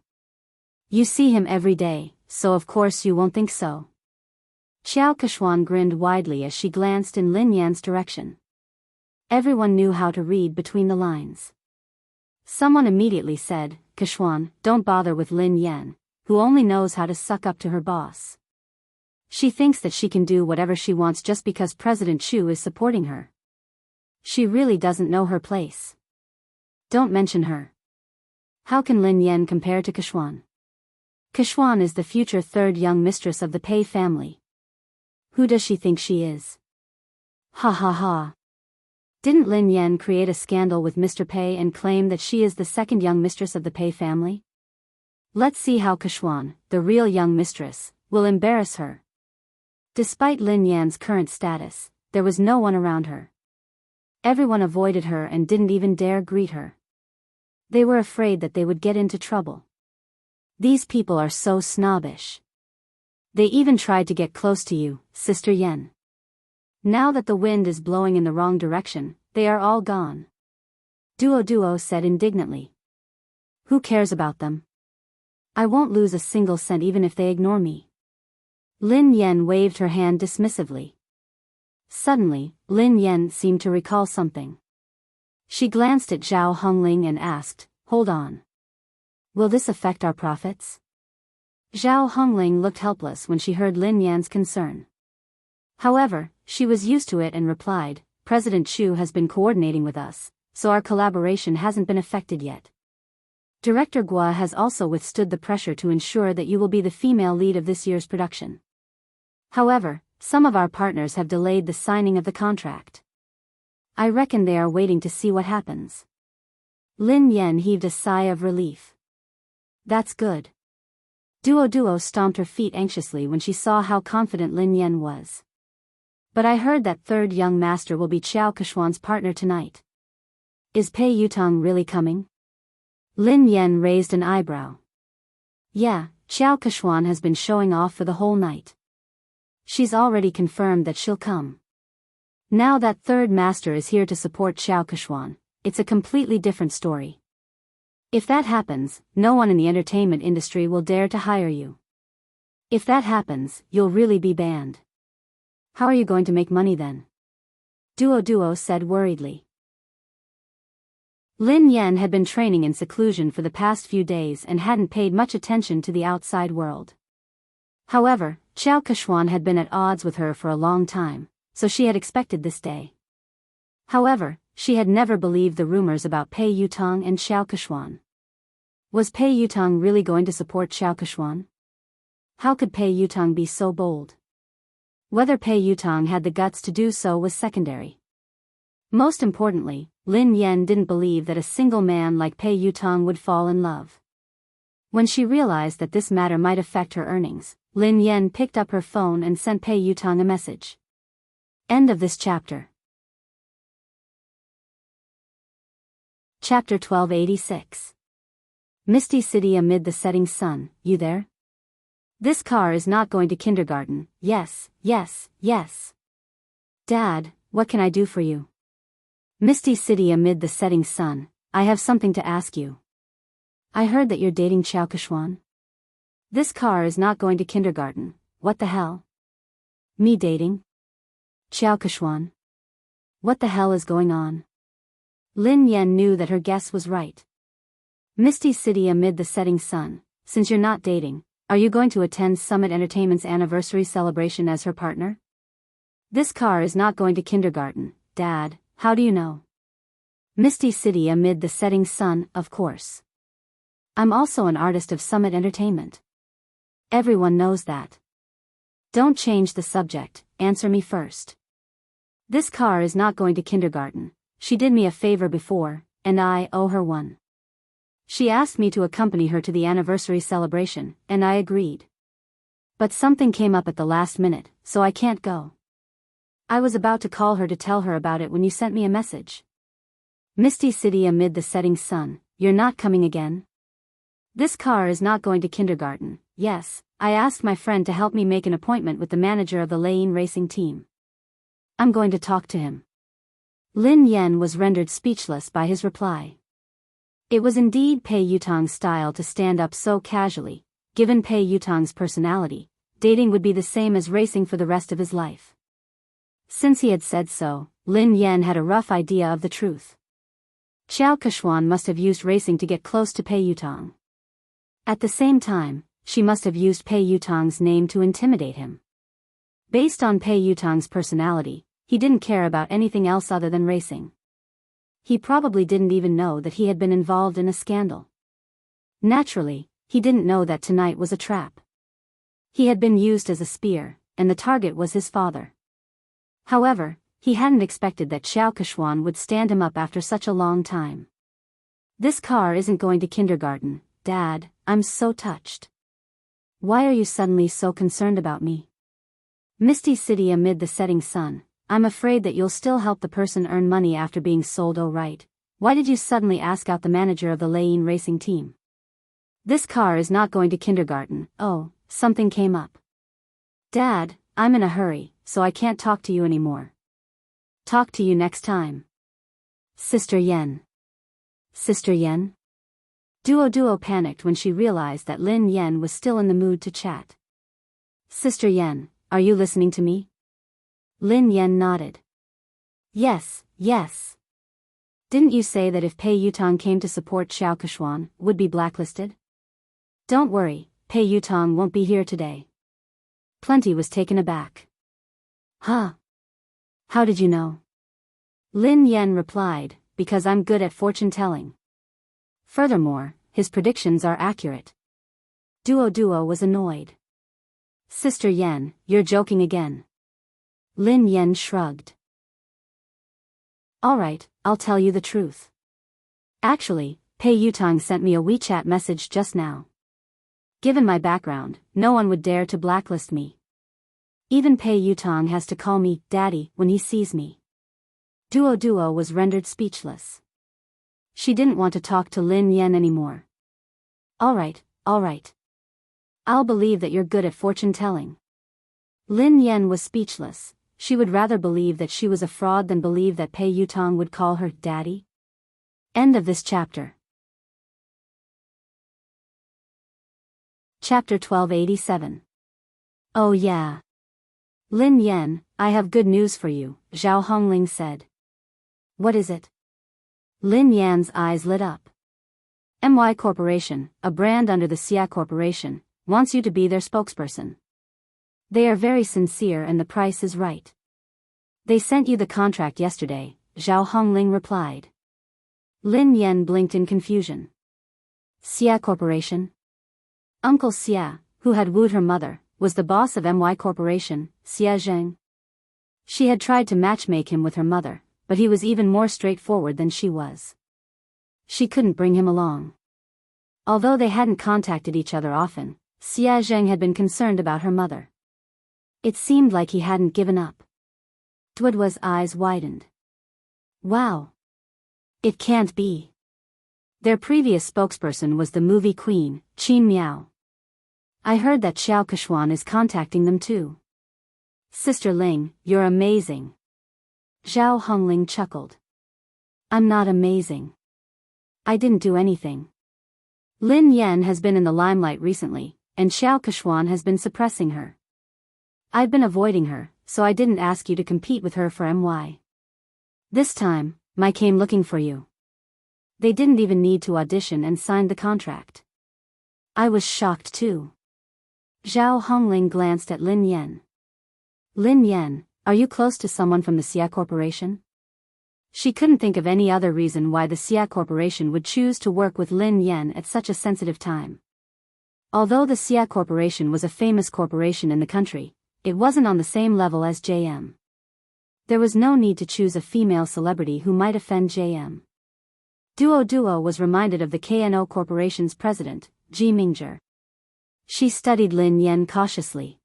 You see him every day, so of course you won't think so. Xiao Kechuan grinned widely as she glanced in Lin Yan's direction. Everyone knew how to read between the lines. Someone immediately said, Kechuan, don't bother with Lin Yan, who only knows how to suck up to her boss. She thinks that she can do whatever she wants just because President Chu is supporting her. She really doesn't know her place. Don't mention her. How can Lin Yan compare to Kexuan? Kexuan is the future third young mistress of the Pei family. Who does she think she is? Ha ha ha. Didn't Lin Yan create a scandal with Mr. Pei and claim that she is the second young mistress of the Pei family? Let's see how Kexuan, the real young mistress, will embarrass her. Despite Lin Yan's current status, there was no one around her. Everyone avoided her and didn't even dare greet her. They were afraid that they would get into trouble. These people are so snobbish. They even tried to get close to you, Sister Yen. Now that the wind is blowing in the wrong direction, they are all gone. Duo said indignantly. Who cares about them? I won't lose a single cent even if they ignore me. Lin Yan waved her hand dismissively. Suddenly, Lin Yan seemed to recall something. She glanced at Zhao Hongling and asked, "Hold on. Will this affect our profits?" Zhao Hongling looked helpless when she heard Lin Yan's concern. However, she was used to it and replied, "President Chu has been coordinating with us, so our collaboration hasn't been affected yet. Director Gua has also withstood the pressure to ensure that you will be the female lead of this year's production. However, some of our partners have delayed the signing of the contract. I reckon they are waiting to see what happens." Lin Yan heaved a sigh of relief. That's good. Duo stomped her feet anxiously when she saw how confident Lin Yan was. But I heard that third young master will be Qiao Kexuan's partner tonight. Is Pei Yutong really coming? Lin Yan raised an eyebrow. Yeah, Qiao Kexuan has been showing off for the whole night. She's already confirmed that she'll come. Now that third master is here to support Qiao Kexuan, it's a completely different story. If that happens, no one in the entertainment industry will dare to hire you. If that happens, you'll really be banned. How are you going to make money then? Duo said worriedly. Lin Yan had been training in seclusion for the past few days and hadn't paid much attention to the outside world. However, Qiao Kexuan had been at odds with her for a long time, so she had expected this day. However, she had never believed the rumors about Pei Yutong and Qiao Kexuan. Was Pei Yutong really going to support Qiao Kexuan? How could Pei Yutong be so bold? Whether Pei Yutong had the guts to do so was secondary. Most importantly, Lin Yan didn't believe that a single man like Pei Yutong would fall in love. When she realized that this matter might affect her earnings, Lin Yan picked up her phone and sent Pei Yutong a message. End of this chapter. Chapter 1286. Misty City amid the setting sun, you there? This car is not going to kindergarten, yes. Dad, what can I do for you? Misty City amid the setting sun, I have something to ask you. I heard that you're dating Qiao Kexuan. This car is not going to kindergarten, what the hell? Me dating? Qiao Kexuan? What the hell is going on? Lin Yan knew that her guess was right. Misty City amid the setting sun, since you're not dating, are you going to attend Summit Entertainment's anniversary celebration as her partner? This car is not going to kindergarten, Dad, how do you know? Misty City amid the setting sun, of course. I'm also an artist of Summit Entertainment. Everyone knows that. Don't change the subject, answer me first. This car is not going to kindergarten. She did me a favor before, and I owe her one. She asked me to accompany her to the anniversary celebration, and I agreed. But something came up at the last minute, so I can't go. I was about to call her to tell her about it when you sent me a message. Misty City amid the setting sun, you're not coming again? This car is not going to kindergarten, yes, I asked my friend to help me make an appointment with the manager of the Lane racing team. I'm going to talk to him. Lin Yan was rendered speechless by his reply. It was indeed Pei Yutong's style to stand up so casually. Given Pei Yutong's personality, dating would be the same as racing for the rest of his life. Since he had said so, Lin Yan had a rough idea of the truth. Qiao Kexuan must have used racing to get close to Pei Yutong. At the same time, she must have used Pei Yutong's name to intimidate him. Based on Pei Yutong's personality, he didn't care about anything else other than racing. He probably didn't even know that he had been involved in a scandal. Naturally, he didn't know that tonight was a trap. He had been used as a spear, and the target was his father. However, he hadn't expected that Xiao Keshuan would stand him up after such a long time. This car isn't going to kindergarten, Dad, I'm so touched. Why are you suddenly so concerned about me? Misty City amid the setting sun, I'm afraid that you'll still help the person earn money after being sold. Oh right, why did you suddenly ask out the manager of the Lane racing team? This car is not going to kindergarten. Oh, something came up. Dad, I'm in a hurry, so I can't talk to you anymore. Talk to you next time. Sister Yen. Sister Yen? Duo panicked when she realized that Lin Yen was still in the mood to chat. Sister Yen, are you listening to me? Lin Yen nodded. Yes. Didn't you say that if Pei Yutong came to support Xiao Keshuan, would be blacklisted? Don't worry, Pei Yutong won't be here today. Plenty was taken aback. Huh? How did you know? Lin Yen replied, because I'm good at fortune-telling. Furthermore, his predictions are accurate. Duo was annoyed. Sister Yen, you're joking again. Lin Yen shrugged. Alright, I'll tell you the truth. Actually, Pei Yutong sent me a WeChat message just now. Given my background, no one would dare to blacklist me. Even Pei Yutong has to call me Daddy when he sees me. Duo was rendered speechless. She didn't want to talk to Lin Yen anymore. Alright. I'll believe that you're good at fortune-telling. Lin Yen was speechless. She would rather believe that she was a fraud than believe that Pei Yutong would call her Daddy. End of this chapter. Chapter 1287. Oh yeah. Lin Yen, I have good news for you, Zhao Hongling said. What is it? Lin Yan's eyes lit up. MY Corporation, a brand under the Xia Corporation, wants you to be their spokesperson. They are very sincere and the price is right. They sent you the contract yesterday, Zhao Hongling replied. Lin Yen blinked in confusion. Xia Corporation? Uncle Xia, who had wooed her mother, was the boss of MY Corporation, Xia Zheng. She had tried to matchmake him with her mother, but he was even more straightforward than she was. She couldn't bring him along. Although they hadn't contacted each other often, Xia Zheng had been concerned about her mother. It seemed like he hadn't given up. Duoduo's eyes widened. Wow. It can't be. Their previous spokesperson was the movie queen, Qin Miao. I heard that Xiao Keshuan is contacting them too. Sister Ling, you're amazing. Zhao Hongling chuckled. I'm not amazing. I didn't do anything. Lin Yen has been in the limelight recently, and Xiao Keshuan has been suppressing her. I've been avoiding her, so I didn't ask you to compete with her for MY. This time, I came looking for you. They didn't even need to audition and sign the contract. I was shocked too. Zhao Hongling glanced at Lin Yen. Lin Yen, are you close to someone from the Xia Corporation? She couldn't think of any other reason why the Xia Corporation would choose to work with Lin Yen at such a sensitive time. Although the Xia Corporation was a famous corporation in the country, it wasn't on the same level as JM. There was no need to choose a female celebrity who might offend JM. Duo was reminded of the KNO Corporation's president, Ji Mingzhi. She studied Lin Yen cautiously.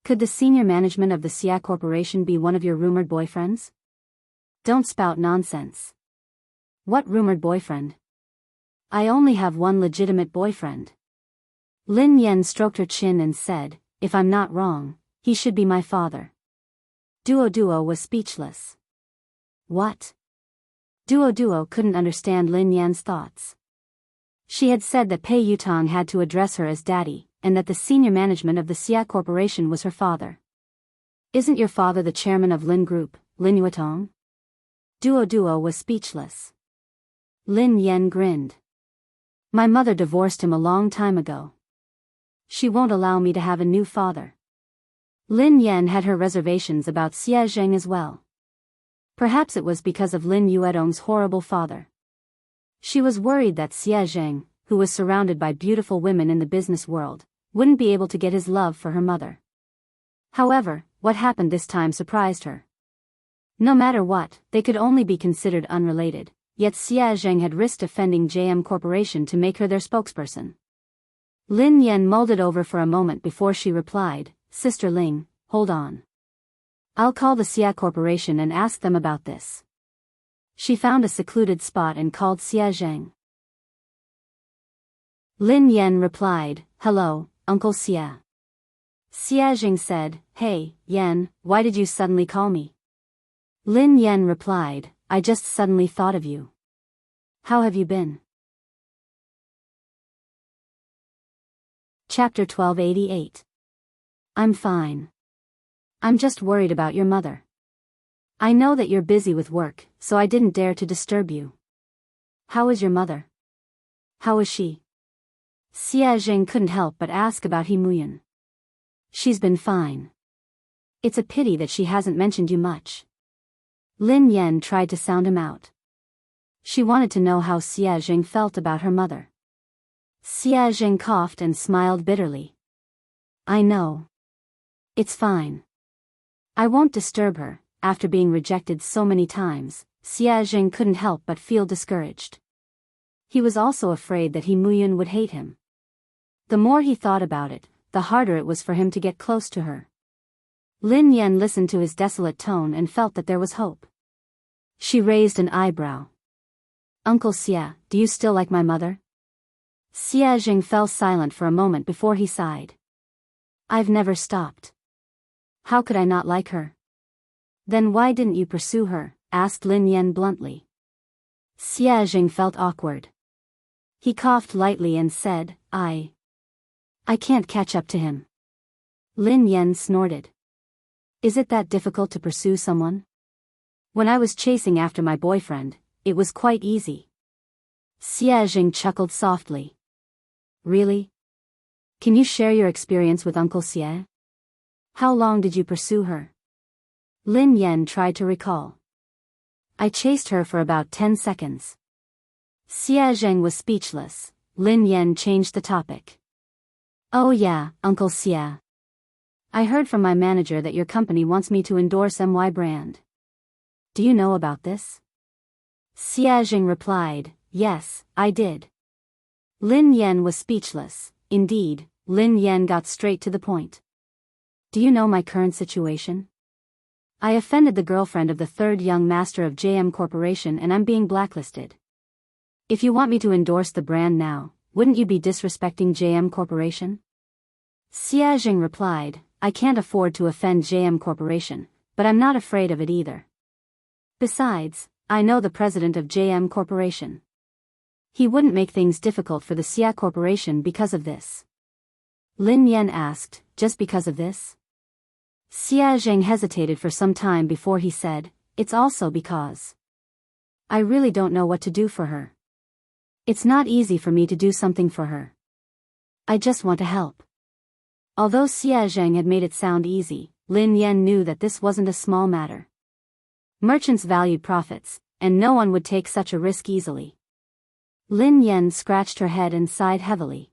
Could the senior management of the Xia Corporation be one of your rumored boyfriends? Don't spout nonsense. What rumored boyfriend? I only have one legitimate boyfriend. Lin Yen stroked her chin and said, if I'm not wrong, he should be my father. Duo was speechless. What? Duo couldn't understand Lin Yan's thoughts. She had said that Pei Yutong had to address her as daddy, and that the senior management of the Xia Corporation was her father. Isn't your father the chairman of Lin Group, Lin Yuetong? Duo was speechless. Lin Yen grinned. My mother divorced him a long time ago. She won't allow me to have a new father. Lin Yan had her reservations about Xie Zheng as well. Perhaps it was because of Lin Yuedong's horrible father. She was worried that Xie Zheng, who was surrounded by beautiful women in the business world, wouldn't be able to get his love for her mother. However, what happened this time surprised her. No matter what, they could only be considered unrelated, yet Xie Zheng had risked offending JM Corporation to make her their spokesperson. Lin Yan mulled it over for a moment before she replied, "Sister Ling, hold on. I'll call the Xia Corporation and ask them about this." She found a secluded spot and called Xie Zheng. Lin Yan replied, "Hello, Uncle Xie." Xie Zheng said, "Hey, Yan, why did you suddenly call me?" Lin Yan replied, "I just suddenly thought of you. How have you been?" Chapter 1288. I'm fine. I'm just worried about your mother. I know that you're busy with work, so I didn't dare to disturb you. How is your mother? How is she? Xie Zheng couldn't help but ask about He Muyan. She's been fine. It's a pity that she hasn't mentioned you much. Lin Yan tried to sound him out. She wanted to know how Xie Zheng felt about her mother. Xie Zheng coughed and smiled bitterly. I know. It's fine. I won't disturb her. After being rejected so many times, Xie Zheng couldn't help but feel discouraged. He was also afraid that He Muyan would hate him. The more he thought about it, the harder it was for him to get close to her. Lin Yan listened to his desolate tone and felt that there was hope. She raised an eyebrow. Uncle Xie, do you still like my mother? Xie Zheng fell silent for a moment before he sighed. I've never stopped. How could I not like her? Then why didn't you pursue her? Asked Lin Yan bluntly. Xie Zheng felt awkward. He coughed lightly and said, I can't catch up to him. Lin Yan snorted. Is it that difficult to pursue someone? When I was chasing after my boyfriend, it was quite easy. Xie Zheng chuckled softly. Really? Can you share your experience with Uncle Xie? How long did you pursue her? Lin Yan tried to recall. I chased her for about 10 seconds. Xie Zheng was speechless. Lin Yan changed the topic. Oh yeah, Uncle Xie. I heard from my manager that your company wants me to endorse MY brand. Do you know about this? Xie Zheng replied, yes, I did. Lin Yan was speechless. Indeed, Lin Yan got straight to the point. Do you know my current situation? I offended the girlfriend of the third young master of JM Corporation and I'm being blacklisted. If you want me to endorse the brand now, wouldn't you be disrespecting JM Corporation? Xie Zheng replied, I can't afford to offend JM Corporation, but I'm not afraid of it either. Besides, I know the president of JM Corporation. He wouldn't make things difficult for the Xia Corporation because of this. Lin Yan asked, just because of this? Xie Zheng hesitated for some time before he said, it's also because. I really don't know what to do for her. It's not easy for me to do something for her. I just want to help. Although Xie Zheng had made it sound easy, Lin Yan knew that this wasn't a small matter. Merchants valued profits, and no one would take such a risk easily. Lin Yan scratched her head and sighed heavily.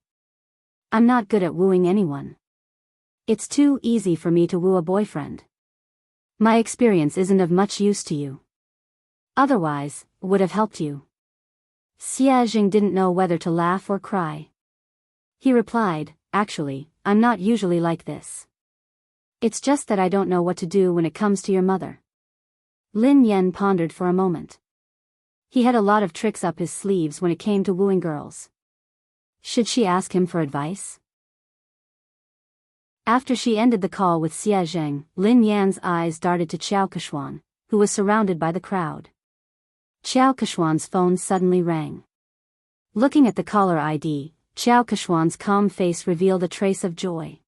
I'm not good at wooing anyone. It's too easy for me to woo a boyfriend. My experience isn't of much use to you. Otherwise, would have helped you. Xie Zheng didn't know whether to laugh or cry. He replied, actually, I'm not usually like this. It's just that I don't know what to do when it comes to your mother. Lin Yan pondered for a moment. He had a lot of tricks up his sleeves when it came to wooing girls. Should she ask him for advice? After she ended the call with Xie Zheng, Lin Yan's eyes darted to Qiao Keshuan, who was surrounded by the crowd. Qiao Keshuan's phone suddenly rang. Looking at the caller ID, Qiao Keshuan's calm face revealed a trace of joy.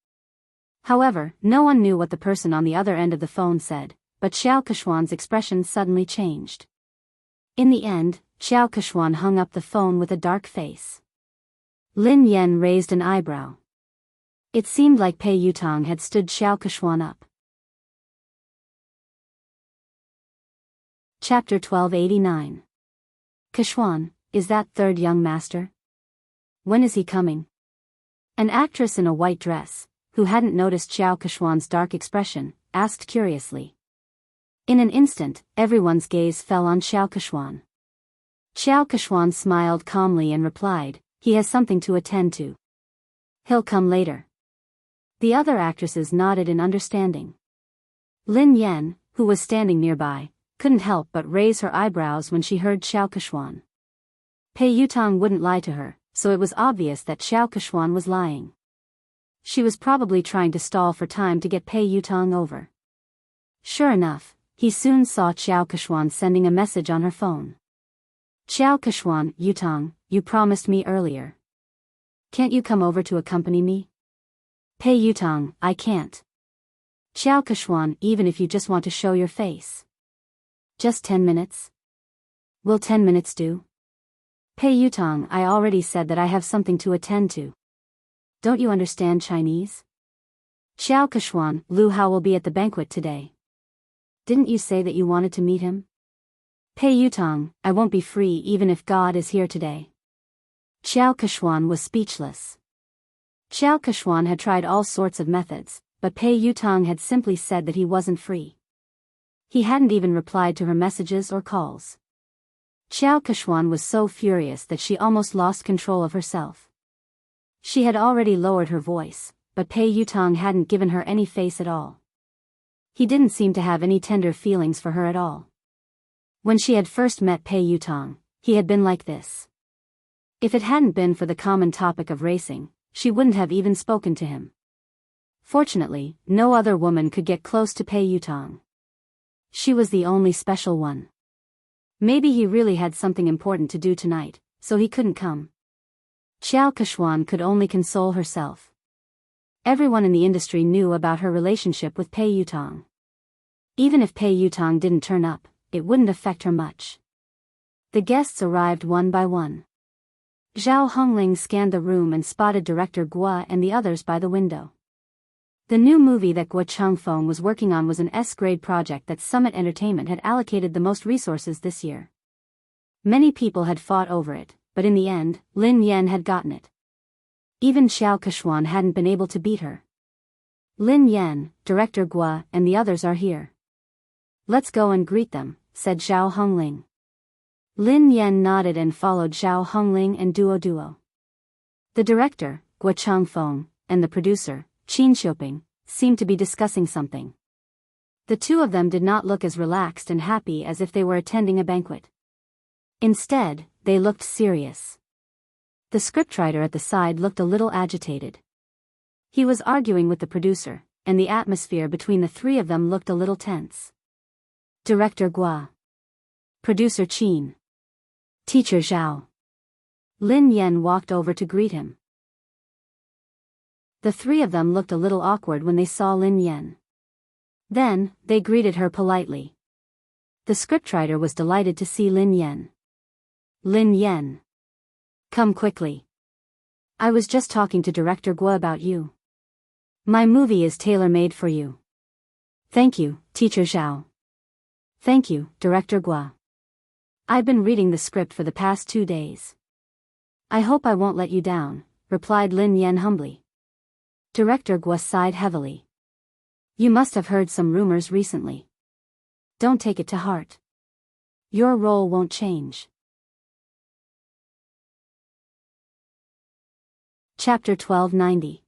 However, no one knew what the person on the other end of the phone said, but Qiao Keshuan's expression suddenly changed. In the end, Qiao Keshuan hung up the phone with a dark face. Lin Yan raised an eyebrow. It seemed like Pei Yutong had stood Xiao Keshuan up. Chapter 1289. Keshuan, is that third young master? When is he coming? An actress in a white dress, who hadn't noticed Xiao Keshuan's dark expression, asked curiously. In an instant, everyone's gaze fell on Xiao Keshuan. Xiao Keshuan smiled calmly and replied, he has something to attend to. He'll come later. The other actresses nodded in understanding. Lin Yan, who was standing nearby, couldn't help but raise her eyebrows when she heard Xiao Keshuan. Pei Yutong wouldn't lie to her, so it was obvious that Xiao Keshuan was lying. She was probably trying to stall for time to get Pei Yutong over. Sure enough, he soon saw Xiao Keshuan sending a message on her phone. Xiao Keshuan, Yutong, you promised me earlier. Can't you come over to accompany me? Pei Yutong, I can't. Xiao Keshuan, even if you just want to show your face. Just 10 minutes? Will 10 minutes do? Pei Yutong, I already said that I have something to attend to. Don't you understand Chinese? Xiao Keshuan, Lu Hao will be at the banquet today. Didn't you say that you wanted to meet him? Pei Yutong, I won't be free even if God is here today. Xiao Keshuan was speechless. Xiao Keshuan had tried all sorts of methods, but Pei Yutong had simply said that he wasn't free. He hadn't even replied to her messages or calls. Xiao Keshuan was so furious that she almost lost control of herself. She had already lowered her voice, but Pei Yutong hadn't given her any face at all. He didn't seem to have any tender feelings for her at all. When she had first met Pei Yutong, he had been like this. If it hadn't been for the common topic of racing, she wouldn't have even spoken to him. Fortunately, no other woman could get close to Pei Yutong. She was the only special one. Maybe he really had something important to do tonight, so he couldn't come. Xiao Keshuan could only console herself. Everyone in the industry knew about her relationship with Pei Yutong. Even if Pei Yutong didn't turn up, it wouldn't affect her much. The guests arrived one by one. Zhao Hongling scanned the room and spotted director Guo and the others by the window. The new movie that Guo Changfeng was working on was an S-grade project that Summit Entertainment had allocated the most resources this year. Many people had fought over it, but in the end, Lin Yan had gotten it. Even Xiao Keshuan hadn't been able to beat her. Lin Yan, director Guo, and the others are here. Let's go and greet them, said Zhao Hongling. Lin Yan nodded and followed Zhao Hongling and Duo. The director, Guo Changfeng, and the producer, Qin Xiuping, seemed to be discussing something. The two of them did not look as relaxed and happy as if they were attending a banquet. Instead, they looked serious. The scriptwriter at the side looked a little agitated. He was arguing with the producer, and the atmosphere between the three of them looked a little tense. Director Guo. Producer Qin. Teacher Zhao. Lin Yan walked over to greet him. The three of them looked a little awkward when they saw Lin Yan. Then, they greeted her politely. The scriptwriter was delighted to see Lin Yan. Lin Yan. Come quickly. I was just talking to Director Guo about you. My movie is tailor-made for you. Thank you, Teacher Zhao. Thank you, Director Guo. I've been reading the script for the past 2 days. I hope I won't let you down, replied Lin Yan humbly. Director Guo sighed heavily. You must have heard some rumors recently. Don't take it to heart. Your role won't change. Chapter 1290.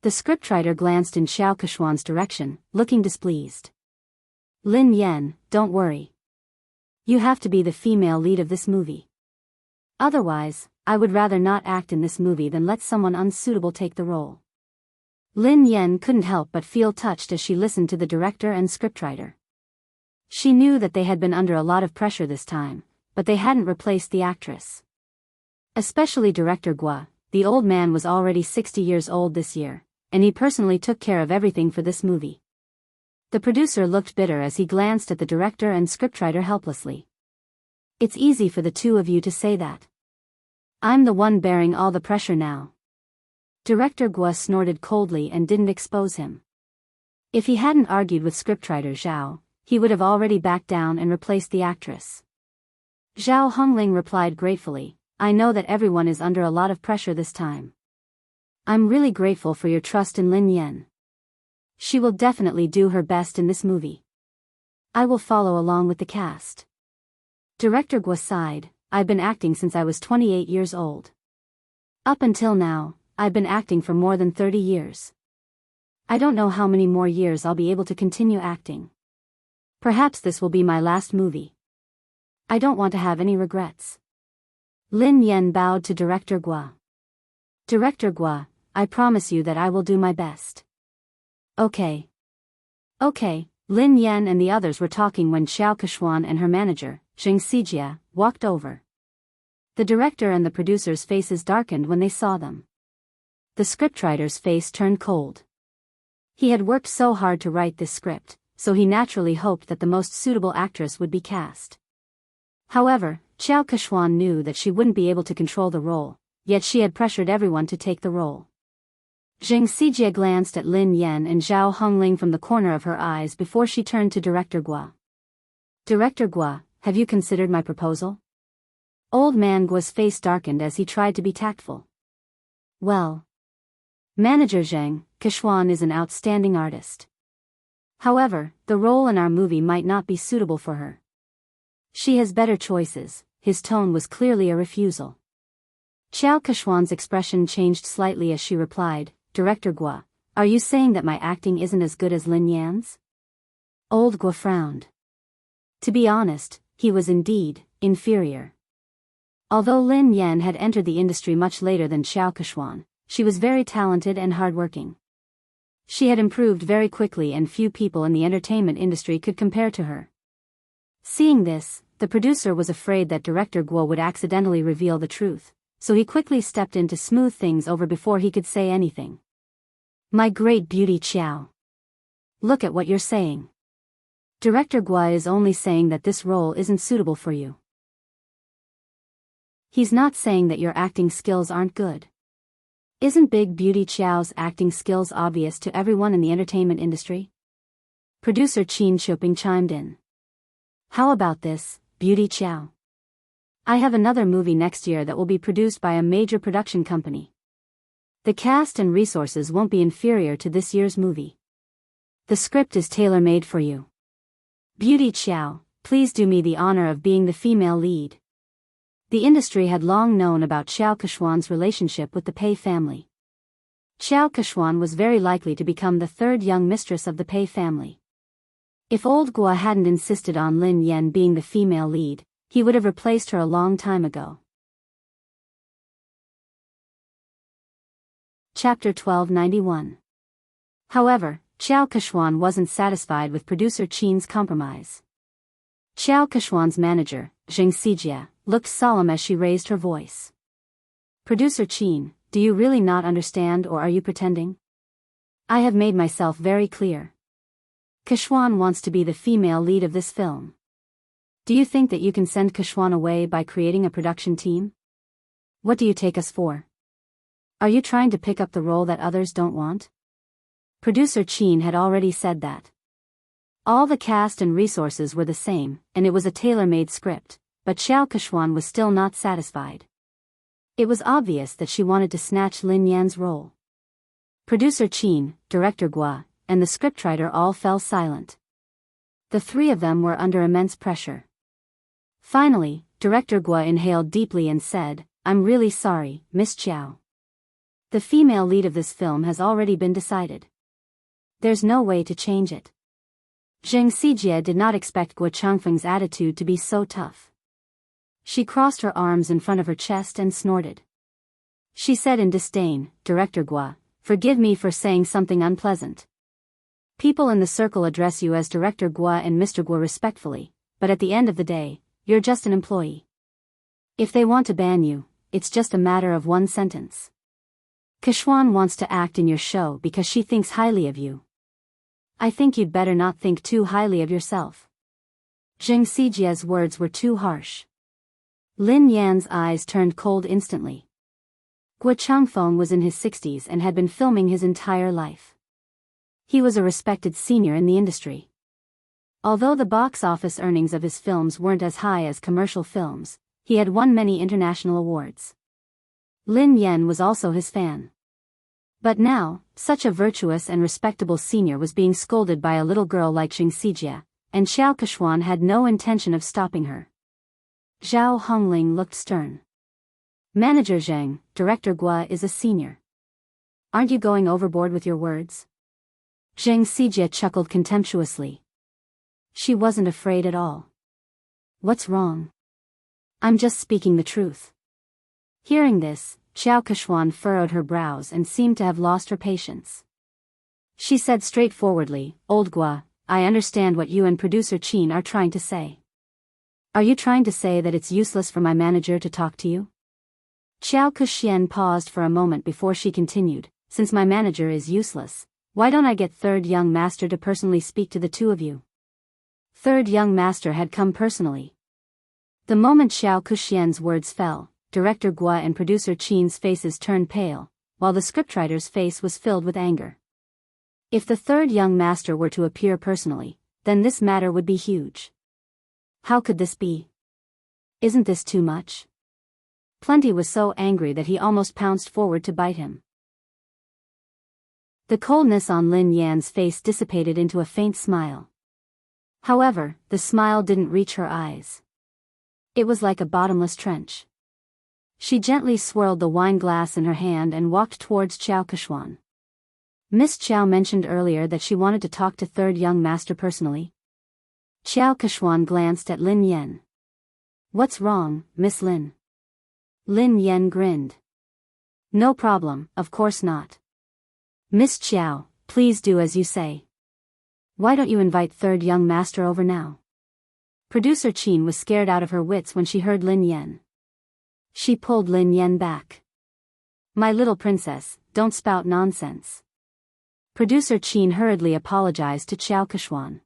The scriptwriter glanced in Xiao Keshuan's direction, looking displeased. Lin Yan, don't worry. You have to be the female lead of this movie. Otherwise, I would rather not act in this movie than let someone unsuitable take the role. Lin Yan couldn't help but feel touched as she listened to the director and scriptwriter. She knew that they had been under a lot of pressure this time, but they hadn't replaced the actress. Especially Director Guo, the old man was already 60 years old this year, and he personally took care of everything for this movie. The producer looked bitter as he glanced at the director and scriptwriter helplessly. It's easy for the two of you to say that. I'm the one bearing all the pressure now. Director Guo snorted coldly and didn't expose him. If he hadn't argued with scriptwriter Zhao, he would have already backed down and replaced the actress. Zhao Hongling replied gratefully, I know that everyone is under a lot of pressure this time. I'm really grateful for your trust in Lin Yan. She will definitely do her best in this movie. I will follow along with the cast. Director Guo sighed, I've been acting since I was 28 years old. Up until now, I've been acting for more than 30 years. I don't know how many more years I'll be able to continue acting. Perhaps this will be my last movie. I don't want to have any regrets. Lin Yan bowed to Director Guo. Director Guo, I promise you that I will do my best. Okay. Okay, Lin Yan and the others were talking when Xiao Kechuan and her manager, Zheng Xijia, walked over. The director and the producer's faces darkened when they saw them. The scriptwriter's face turned cold. He had worked so hard to write this script, so he naturally hoped that the most suitable actress would be cast. However, Xiao Kechuan knew that she wouldn't be able to control the role, yet she had pressured everyone to take the role. Zheng Xijia glanced at Lin Yan and Zhao Hongling from the corner of her eyes before she turned to Director Guo. Director Guo, have you considered my proposal? Old man Guo's face darkened as he tried to be tactful. Well. Manager Zheng, Kechuan is an outstanding artist. However, the role in our movie might not be suitable for her. She has better choices. His tone was clearly a refusal. Xiao Kechuan's expression changed slightly as she replied, Director Guo, are you saying that my acting isn't as good as Lin Yan's? Old Guo frowned. To be honest, he was indeed inferior. Although Lin Yan had entered the industry much later than Xiao Kechuan, she was very talented and hardworking. She had improved very quickly and few people in the entertainment industry could compare to her. Seeing this, the producer was afraid that Director Guo would accidentally reveal the truth, so he quickly stepped in to smooth things over before he could say anything. My great beauty Xiao. Look at what you're saying. Director Guo is only saying that this role isn't suitable for you. He's not saying that your acting skills aren't good. Isn't Big Beauty Xiao's acting skills obvious to everyone in the entertainment industry? Producer Qin Shuping chimed in. How about this, Beauty Xiao? I have another movie next year that will be produced by a major production company. The cast and resources won't be inferior to this year's movie. The script is tailor-made for you. Beauty Xiao, please do me the honor of being the female lead. The industry had long known about Xiao Kechuan's relationship with the Pei family. Xiao Kechuan was very likely to become the third young mistress of the Pei family. If old Guo hadn't insisted on Lin Yan being the female lead, he would have replaced her a long time ago. Chapter 1291. However, Xiao Kechuan wasn't satisfied with producer Qin's compromise. Xiao Kechuan's manager, Zheng Xijia, looked solemn as she raised her voice. Producer Qin, do you really not understand or are you pretending? I have made myself very clear. Kechuan wants to be the female lead of this film. Do you think that you can send Kechuan away by creating a production team? What do you take us for? Are you trying to pick up the role that others don't want? Producer Qin had already said that. All the cast and resources were the same, and it was a tailor-made script, but Xiao Kechuan was still not satisfied. It was obvious that she wanted to snatch Lin Yan's role. Producer Qin, Director Guo, and the scriptwriter all fell silent. The three of them were under immense pressure. Finally, Director Guo inhaled deeply and said, I'm really sorry, Miss Xiao. The female lead of this film has already been decided. There's no way to change it. Zheng Xijia did not expect Guo Changfeng's attitude to be so tough. She crossed her arms in front of her chest and snorted. She said in disdain, Director Guo, forgive me for saying something unpleasant. People in the circle address you as Director Guo and Mr. Guo respectfully, but at the end of the day, you're just an employee. If they want to ban you, it's just a matter of one sentence. Kechuan wants to act in your show because she thinks highly of you. I think you'd better not think too highly of yourself. Zheng Xijia's words were too harsh. Lin Yan's eyes turned cold instantly. Guo Changfeng was in his 60s and had been filming his entire life. He was a respected senior in the industry. Although the box office earnings of his films weren't as high as commercial films, he had won many international awards. Lin Yan was also his fan. But now, such a virtuous and respectable senior was being scolded by a little girl like Xing Xijie, and Xiao Keshuan had no intention of stopping her. Zhao Hongling looked stern. Manager Zheng, Director Guo is a senior. Aren't you going overboard with your words? Xing Xijie chuckled contemptuously. She wasn't afraid at all. What's wrong? I'm just speaking the truth. Hearing this, Xiao Keshuan furrowed her brows and seemed to have lost her patience. She said straightforwardly, Old Guo, I understand what you and producer Qin are trying to say. Are you trying to say that it's useless for my manager to talk to you? Xiao Kexian paused for a moment before she continued, since my manager is useless, why don't I get Third Young Master to personally speak to the two of you? Third Young Master had come personally. The moment Xiao Kexian's words fell, Director Guo and producer Qin's faces turned pale, while the scriptwriter's face was filled with anger. If the Third Young Master were to appear personally, then this matter would be huge. How could this be? Isn't this too much? Plenty was so angry that he almost pounced forward to bite him. The coldness on Lin Yan's face dissipated into a faint smile. However, the smile didn't reach her eyes. It was like a bottomless trench. She gently swirled the wine glass in her hand and walked towards Xiao Keshuan. Miss Qiao mentioned earlier that she wanted to talk to Third Young Master personally. Xiao Keshuan glanced at Lin Yan. What's wrong, Miss Lin? Lin Yan grinned. No problem, of course not. Miss Qiao, please do as you say. Why don't you invite Third Young Master over now? Producer Qin was scared out of her wits when she heard Lin Yan. She pulled Lin Yan back. My little princess, don't spout nonsense. Producer Qin hurriedly apologized to Xiao Keshuan.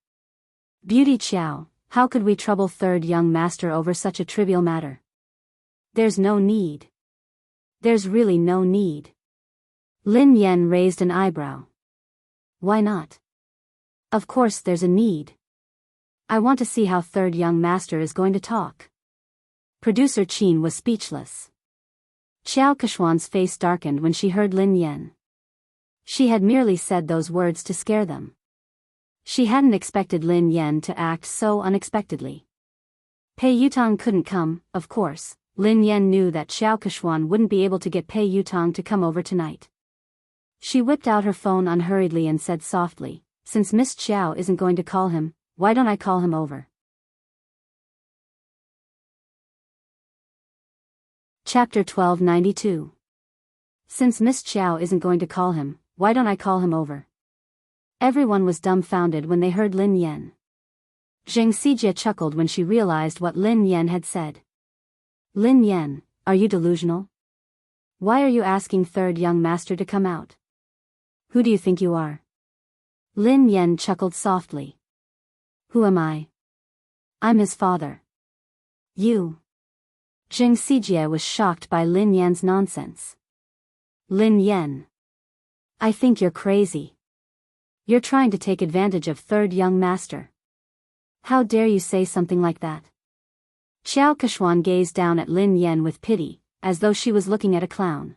Beauty Qiao, how could we trouble Third Young Master over such a trivial matter? There's no need. There's really no need. Lin Yan raised an eyebrow. Why not? Of course there's a need. I want to see how Third Young Master is going to talk. Producer Qin was speechless. Xiao Keshuan's face darkened when she heard Lin Yan. She had merely said those words to scare them. She hadn't expected Lin Yan to act so unexpectedly. Pei Yutong couldn't come, of course. Lin Yan knew that Xiao Keshuan wouldn't be able to get Pei Yutong to come over tonight. She whipped out her phone unhurriedly and said softly, since Miss Qiao isn't going to call him, why don't I call him over? Chapter 1292. Since Miss Qiao isn't going to call him, why don't I call him over? Everyone was dumbfounded when they heard Lin Yan. Zheng Xijie chuckled when she realized what Lin Yan had said. Lin Yan, are you delusional? Why are you asking Third Young Master to come out? Who do you think you are? Lin Yan chuckled softly. Who am I? I'm his father. You. Zheng Xijie was shocked by Lin Yan's nonsense. Lin Yan. I think you're crazy. You're trying to take advantage of Third Young Master. How dare you say something like that? Xiao Keshuan gazed down at Lin Yan with pity, as though she was looking at a clown.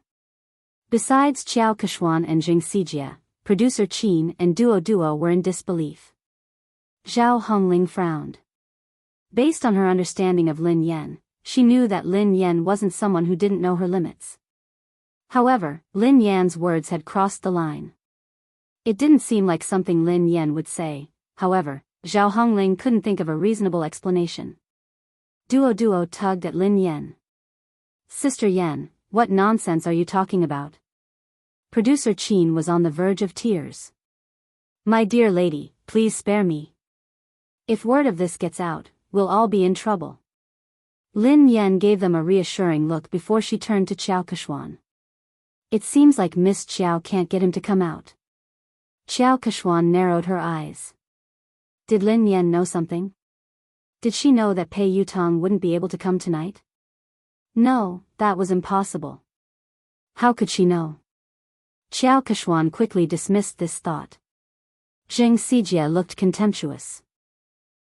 Besides Xiao Keshuan and Zheng Xijie, producer Qin and Duo were in disbelief. Zhao Hongling frowned. Based on her understanding of Lin Yan, she knew that Lin Yan wasn't someone who didn't know her limits. However, Lin Yan's words had crossed the line. It didn't seem like something Lin Yan would say. However, Zhao Hongling couldn't think of a reasonable explanation. Duo tugged at Lin Yan. Sister Yan, what nonsense are you talking about? Producer Qin was on the verge of tears. My dear lady, please spare me. If word of this gets out, we'll all be in trouble. Lin Yan gave them a reassuring look before she turned to Xiao Keshuan. It seems like Miss Qiao can't get him to come out. Xiao Keshuan narrowed her eyes. Did Lin Yan know something? Did she know that Pei Yutong wouldn't be able to come tonight? No, that was impossible. How could she know? Xiao Keshuan quickly dismissed this thought. Zheng Sijie looked contemptuous.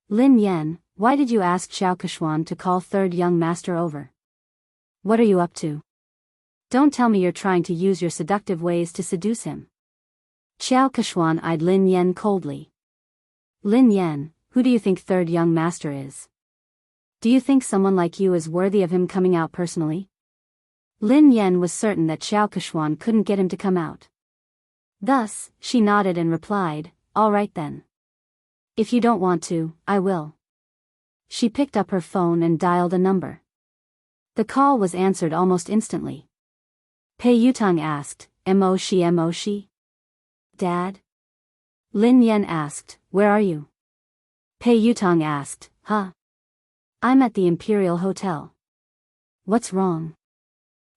Lin Yan, why did you ask Xiao Keshuan to call third young master over? What are you up to? Don't tell me you're trying to use your seductive ways to seduce him. Xiao Keshuan eyed Lin Yan coldly. Lin Yan, who do you think third young master is? Do you think someone like you is worthy of him coming out personally? Lin Yan was certain that Xiao Keshuan couldn't get him to come out. Thus, she nodded and replied, all right then. If you don't want to, I will. She picked up her phone and dialed a number. The call was answered almost instantly. Pei Yutang asked, Mo shi? Dad? Lin Yan asked, where are you? Pei Yutang asked, huh? I'm at the Imperial Hotel. What's wrong?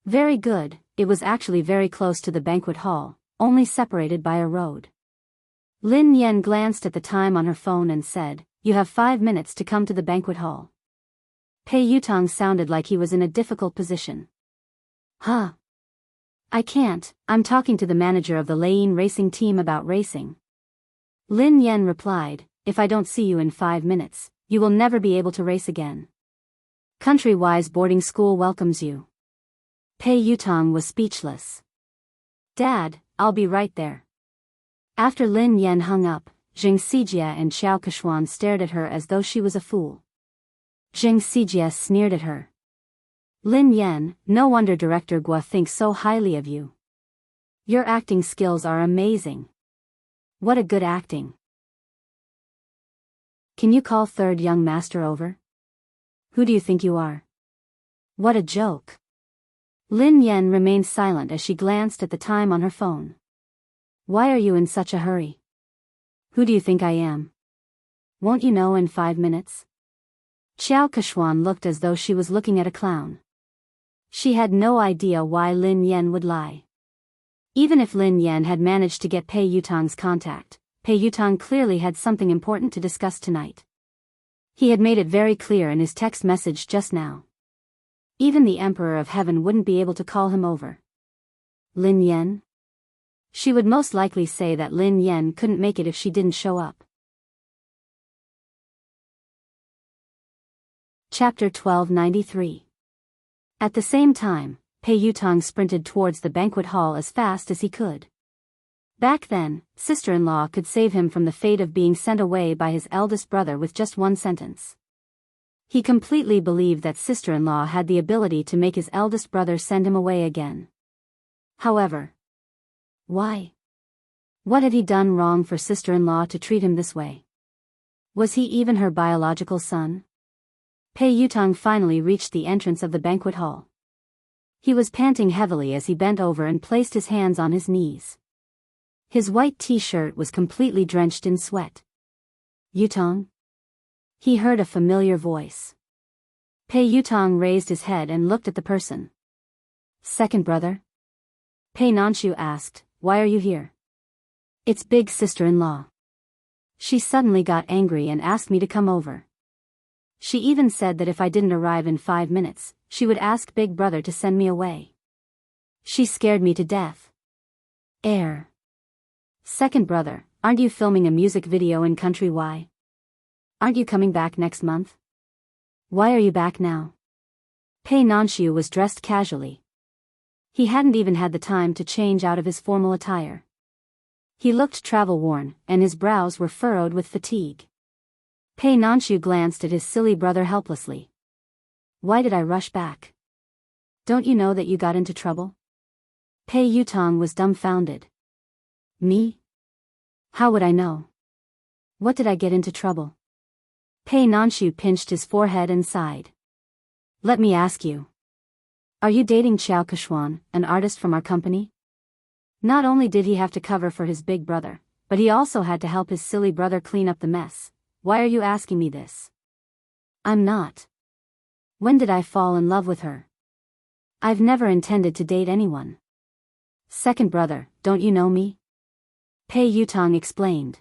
Very good, it was actually very close to the banquet hall, only separated by a road. Lin Yan glanced at the time on her phone and said, you have 5 minutes to come to the banquet hall. Pei Yutang sounded like he was in a difficult position. Huh? I can't, I'm talking to the manager of the Lane racing team about racing. Lin Yan replied, if I don't see you in 5 minutes, you will never be able to race again. Country-wise boarding school welcomes you. Pei Yutang was speechless. Dad, I'll be right there. After Lin Yan hung up, Zheng Sijie and Xiao Keshuan stared at her as though she was a fool. Zheng Sijie sneered at her. Lin Yan, no wonder Director Guo thinks so highly of you. Your acting skills are amazing. What a good acting. Can you call third young master over? Who do you think you are? What a joke. Lin Yan remained silent as she glanced at the time on her phone. Why are you in such a hurry? Who do you think I am? Won't you know in 5 minutes? Xiao Keshuan looked as though she was looking at a clown. She had no idea why Lin Yan would lie. Even if Lin Yan had managed to get Pei Yutang's contact, Pei Yutang clearly had something important to discuss tonight. He had made it very clear in his text message just now. Even the Emperor of Heaven wouldn't be able to call him over. Lin Yan? She would most likely say that Lin Yan couldn't make it if she didn't show up. Chapter 1293. At the same time, Pei Yutang sprinted towards the banquet hall as fast as he could. Back then, sister-in-law could save him from the fate of being sent away by his eldest brother with just one sentence. He completely believed that sister-in-law had the ability to make his eldest brother send him away again. However, why? What had he done wrong for sister-in-law to treat him this way? Was he even her biological son? Pei Yutang finally reached the entrance of the banquet hall. He was panting heavily as he bent over and placed his hands on his knees. His white t-shirt was completely drenched in sweat. Yutang? He heard a familiar voice. Pei Yutang raised his head and looked at the person. Second brother? Pei Nanshu asked, why are you here? It's big sister-in-law. She suddenly got angry and asked me to come over. She even said that if I didn't arrive in 5 minutes, she would ask big brother to send me away. She scared me to death. Second brother, aren't you filming a music video in Country Y? Aren't you coming back next month? Why are you back now? Pei Nanshu was dressed casually. He hadn't even had the time to change out of his formal attire. He looked travel-worn, and his brows were furrowed with fatigue. Pei Nanshu glanced at his silly brother helplessly. Why did I rush back? Don't you know that you got into trouble? Pei Yutang was dumbfounded. Me? How would I know? What did I get into trouble? Pei Nanshu pinched his forehead and sighed. Let me ask you. Are you dating Xiao Keshuan, an artist from our company? Not only did he have to cover for his big brother, but he also had to help his silly brother clean up the mess. Why are you asking me this? I'm not. When did I fall in love with her? I've never intended to date anyone. Second brother, don't you know me? Pei Yutang explained.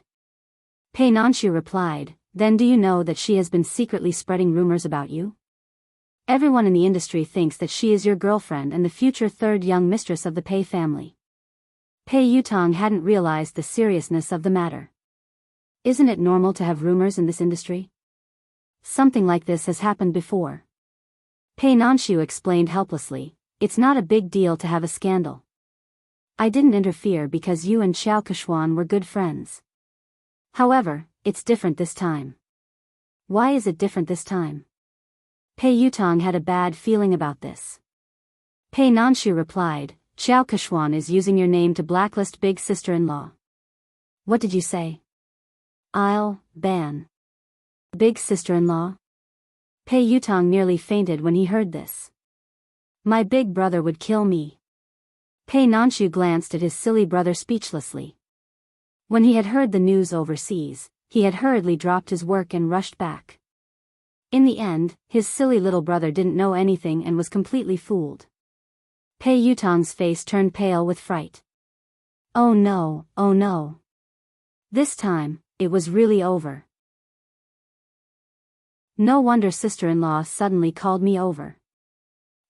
Pei Nanshu replied, then do you know that she has been secretly spreading rumors about you? Everyone in the industry thinks that she is your girlfriend and the future third young mistress of the Pei family. Pei Yutong hadn't realized the seriousness of the matter. Isn't it normal to have rumors in this industry? Something like this has happened before. Pei Nanshu explained helplessly, it's not a big deal to have a scandal. I didn't interfere because you and Xiao Keshuan were good friends. However, it's different this time. Why is it different this time? Pei Yutong had a bad feeling about this. Pei Nanshu replied, Xiao Keshuan is using your name to blacklist big sister-in-law. What did you say? I'll ban big sister-in-law? Pei Yutong nearly fainted when he heard this. My big brother would kill me. Pei Nanshu glanced at his silly brother speechlessly. When he had heard the news overseas, he had hurriedly dropped his work and rushed back. In the end, his silly little brother didn't know anything and was completely fooled. Pei Yutong's face turned pale with fright. Oh no, oh no. This time, it was really over. No wonder sister-in-law suddenly called me over.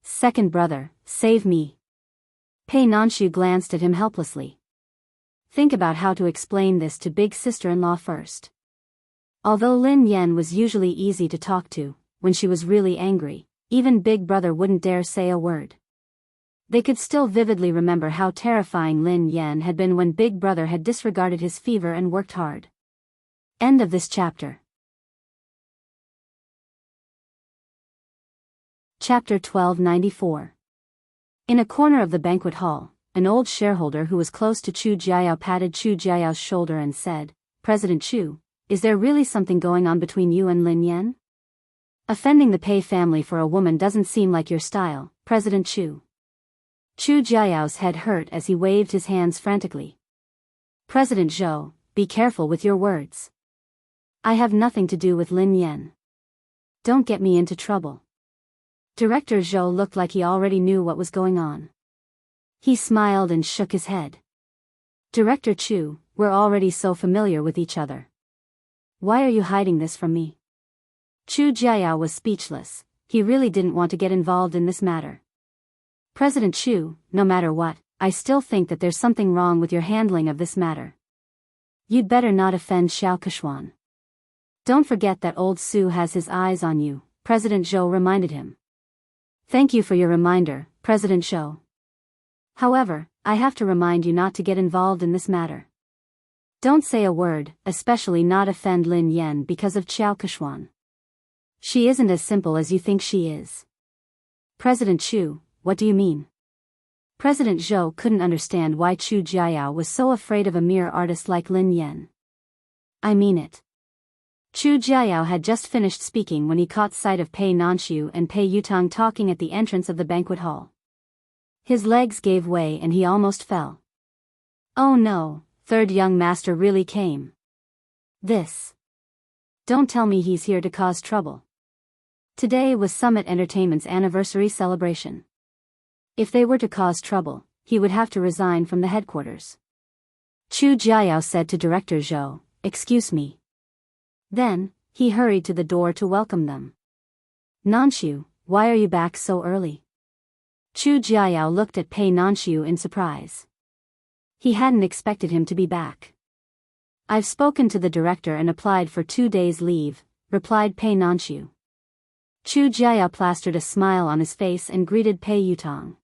Second brother, save me. Pei Nanshu glanced at him helplessly. Think about how to explain this to big sister-in-law first. Although Lin Yan was usually easy to talk to, when she was really angry, even big brother wouldn't dare say a word. They could still vividly remember how terrifying Lin Yan had been when big brother had disregarded his fever and worked hard. End of this chapter. Chapter 1294. In a corner of the banquet hall, an old shareholder who was close to Chu Jiayao patted Chu Jiayao's shoulder and said, President Chu, is there really something going on between you and Lin Yan? Offending the Pei family for a woman doesn't seem like your style, President Chu. Chu Jiayao's head hurt as he waved his hands frantically. President Zhou, be careful with your words. I have nothing to do with Lin Yan. Don't get me into trouble. Director Zhou looked like he already knew what was going on. He smiled and shook his head. Director Chu, we're already so familiar with each other. Why are you hiding this from me? Chu Jiayao was speechless. He really didn't want to get involved in this matter. President Chu, no matter what, I still think that there's something wrong with your handling of this matter. You'd better not offend Xiao Keshuan. Don't forget that old Su has his eyes on you, President Zhou reminded him. Thank you for your reminder, President Zhou. However, I have to remind you not to get involved in this matter. Don't say a word, especially not offend Lin Yan because of Xiao Keshuan. She isn't as simple as you think she is. President Chu, what do you mean? President Zhou couldn't understand why Chu Jiayao was so afraid of a mere artist like Lin Yan. I mean it. Chu Jiayao had just finished speaking when he caught sight of Pei Nanshu and Pei Yutong talking at the entrance of the banquet hall. His legs gave way and he almost fell. Oh no, third young master really came. This. Don't tell me he's here to cause trouble. Today was Summit Entertainment's anniversary celebration. If they were to cause trouble, he would have to resign from the headquarters. Chu Jiayao said to Director Zhou, Excuse me. Then, he hurried to the door to welcome them. Nanshu, why are you back so early? Chu Jiayao looked at Pei Nanshu in surprise. He hadn't expected him to be back. I've spoken to the director and applied for 2 days leave, replied Pei Nanshu. Chu Jiayao plastered a smile on his face and greeted Pei Yutong.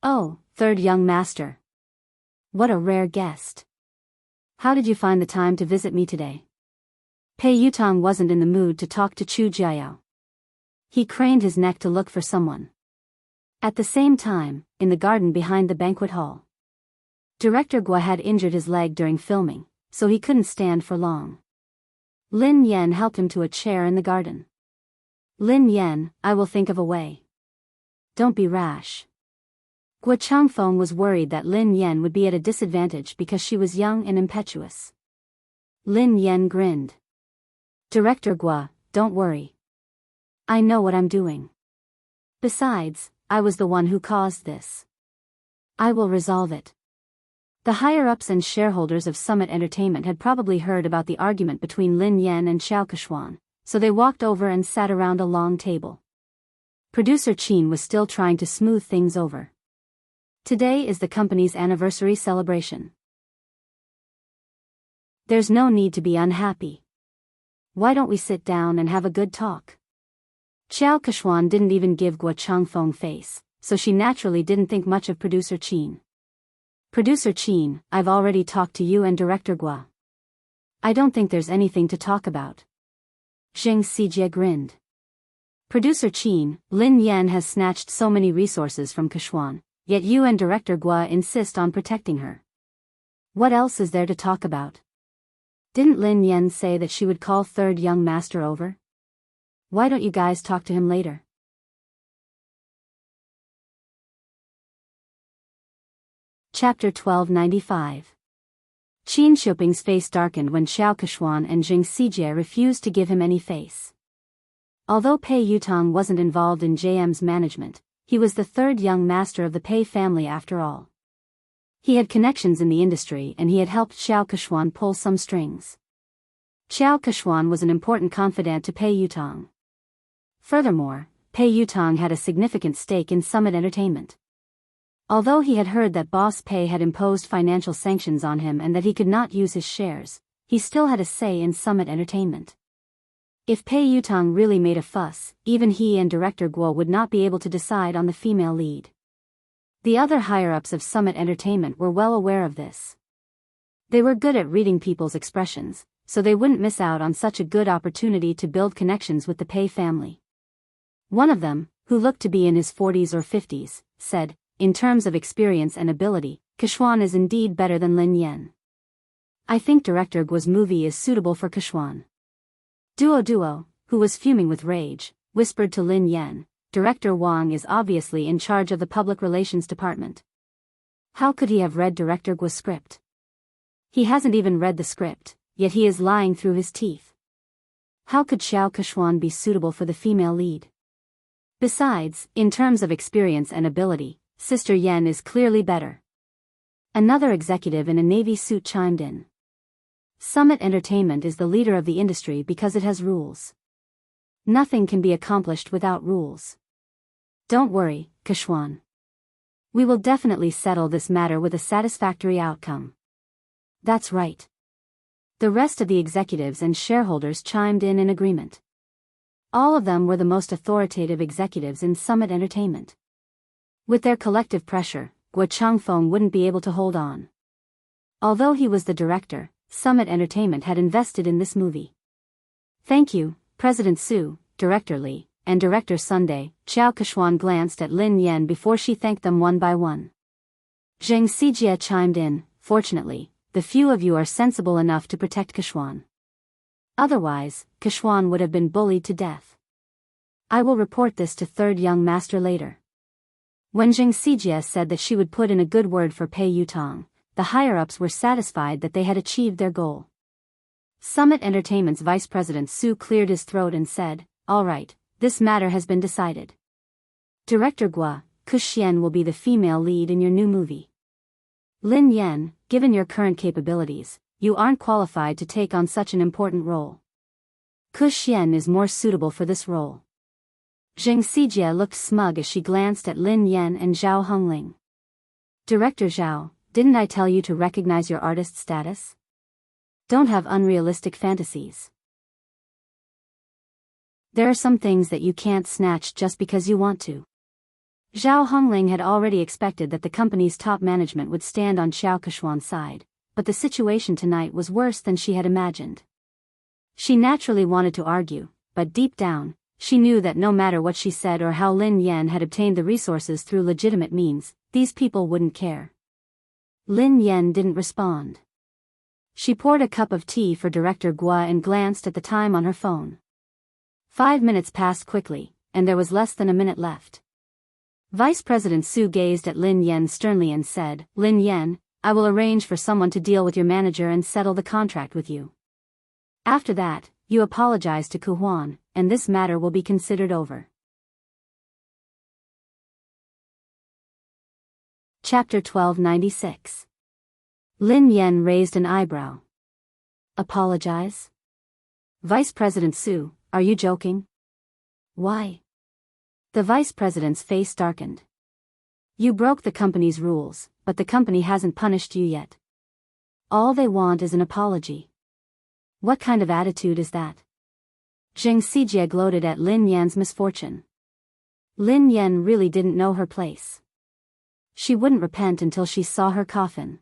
Oh, third young master. What a rare guest. How did you find the time to visit me today? Pei Yutong wasn't in the mood to talk to Chu Jiayao. He craned his neck to look for someone. At the same time, in the garden behind the banquet hall, Director Gua had injured his leg during filming, so he couldn't stand for long. Lin Yan helped him to a chair in the garden. Lin Yan, I will think of a way. Don't be rash. Gua Changfeng was worried that Lin Yan would be at a disadvantage because she was young and impetuous. Lin Yan grinned. Director Gua, don't worry. I know what I'm doing. Besides, I was the one who caused this. I will resolve it. The higher-ups and shareholders of Summit Entertainment had probably heard about the argument between Lin Yan and Xiao Keshuan, so they walked over and sat around a long table. Producer Qin was still trying to smooth things over. Today is the company's anniversary celebration. There's no need to be unhappy. Why don't we sit down and have a good talk? Xiao Keshuan didn't even give Guo Changfeng face, so she naturally didn't think much of Producer Qin. Producer Qin, I've already talked to you and Director Guo. I don't think there's anything to talk about. Zheng Xijie grinned. Producer Qin, Lin Yan has snatched so many resources from Keshuan, yet you and Director Guo insist on protecting her. What else is there to talk about? Didn't Lin Yan say that she would call third young master over? Why don't you guys talk to him later? Chapter 1295. Qin Shuping's face darkened when Xiao Keshuan and Zheng Xijie refused to give him any face. Although Pei Yutong wasn't involved in JM's management, he was the third young master of the Pei family after all. He had connections in the industry and he had helped Xiao Keshuan pull some strings. Xiao Keshuan was an important confidant to Pei Yutong. Furthermore, Pei Yutong had a significant stake in Summit Entertainment. Although he had heard that Boss Pei had imposed financial sanctions on him and that he could not use his shares, he still had a say in Summit Entertainment. If Pei Yutong really made a fuss, even he and Director Guo would not be able to decide on the female lead. The other higher-ups of Summit Entertainment were well aware of this. They were good at reading people's expressions, so they wouldn't miss out on such a good opportunity to build connections with the Pei family. One of them, who looked to be in his 40s or 50s, said, in terms of experience and ability, Keshuan is indeed better than Lin Yan. I think Director Guo's movie is suitable for Keshuan. Duo, who was fuming with rage, whispered to Lin Yan, Director Wang is obviously in charge of the public relations department. How could he have read Director Guo's script? He hasn't even read the script, yet he is lying through his teeth. How could Xiao Keshuan be suitable for the female lead? Besides, in terms of experience and ability, Sister Yen is clearly better. Another executive in a navy suit chimed in. Summit Entertainment is the leader of the industry because it has rules. Nothing can be accomplished without rules. Don't worry, Keshuan. We will definitely settle this matter with a satisfactory outcome. That's right. The rest of the executives and shareholders chimed in agreement. All of them were the most authoritative executives in Summit Entertainment. With their collective pressure, Guo Changfeng wouldn't be able to hold on. Although he was the director, Summit Entertainment had invested in this movie. Thank you, President Su, Director Li, and Director Sunday. Xiao Keshuan glanced at Lin Yan before she thanked them one by one. Zheng Xijie chimed in, fortunately, the few of you are sensible enough to protect Keshuan. Otherwise, Keshuan would have been bullied to death. I will report this to third young master later. When Zheng Xijie said that she would put in a good word for Pei Yutong, the higher-ups were satisfied that they had achieved their goal. Summit Entertainment's Vice President Su cleared his throat and said, all right, this matter has been decided. Director Guo, Kuxian will be the female lead in your new movie. Lin Yan, given your current capabilities, you aren't qualified to take on such an important role. Kuxian is more suitable for this role. Zheng Xijie looked smug as she glanced at Lin Yan and Zhao Hongling. Director Zhao, didn't I tell you to recognize your artist status? Don't have unrealistic fantasies. There are some things that you can't snatch just because you want to. Zhao Hongling had already expected that the company's top management would stand on Xiao Keshuan's side, but the situation tonight was worse than she had imagined. She naturally wanted to argue, but deep down, she knew that no matter what she said or how Lin Yan had obtained the resources through legitimate means, these people wouldn't care. Lin Yan didn't respond. She poured a cup of tea for Director Guo and glanced at the time on her phone. 5 minutes passed quickly, and there was less than a minute left. Vice President Su gazed at Lin Yan sternly and said, Lin Yan, I will arrange for someone to deal with your manager and settle the contract with you. After that, you apologize to Ku Huan, and this matter will be considered over. Chapter 1296. Lin Yan raised an eyebrow. Apologize? Vice President Su, are you joking? Why? The vice president's face darkened. You broke the company's rules, but the company hasn't punished you yet. All they want is an apology. What kind of attitude is that? Zheng Xijie gloated at Lin Yan's misfortune. Lin Yan really didn't know her place. She wouldn't repent until she saw her coffin.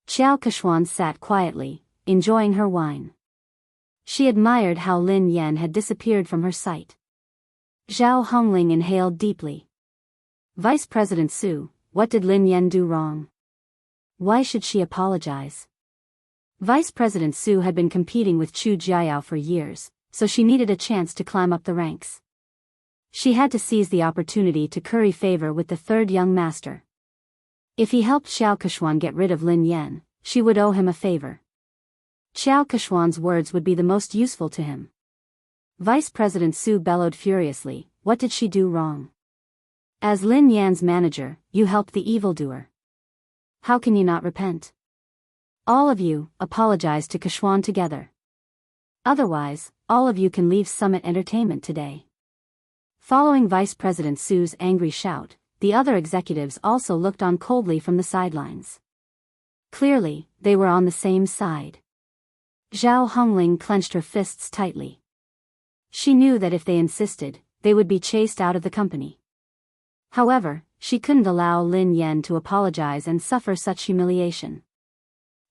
Xiao Kechuan sat quietly, enjoying her wine. She admired how Lin Yan had disappeared from her sight. Zhao Hongling inhaled deeply. Vice President Su, what did Lin Yan do wrong? Why should she apologize? Vice President Su had been competing with Chu Jiayao for years, so she needed a chance to climb up the ranks. She had to seize the opportunity to curry favor with the third young master. If he helped Xiao Kechuan get rid of Lin Yan, she would owe him a favor. Xiao Kechuan's words would be the most useful to him. Vice President Su bellowed furiously, what did she do wrong? As Lin Yan's manager, you helped the evildoer. How can you not repent? All of you, apologize to Kechuan together. Otherwise, all of you can leave Summit Entertainment today. Following Vice President Su's angry shout, the other executives also looked on coldly from the sidelines. Clearly, they were on the same side. Zhao Hongling clenched her fists tightly. She knew that if they insisted, they would be chased out of the company. However, she couldn't allow Lin Yan to apologize and suffer such humiliation.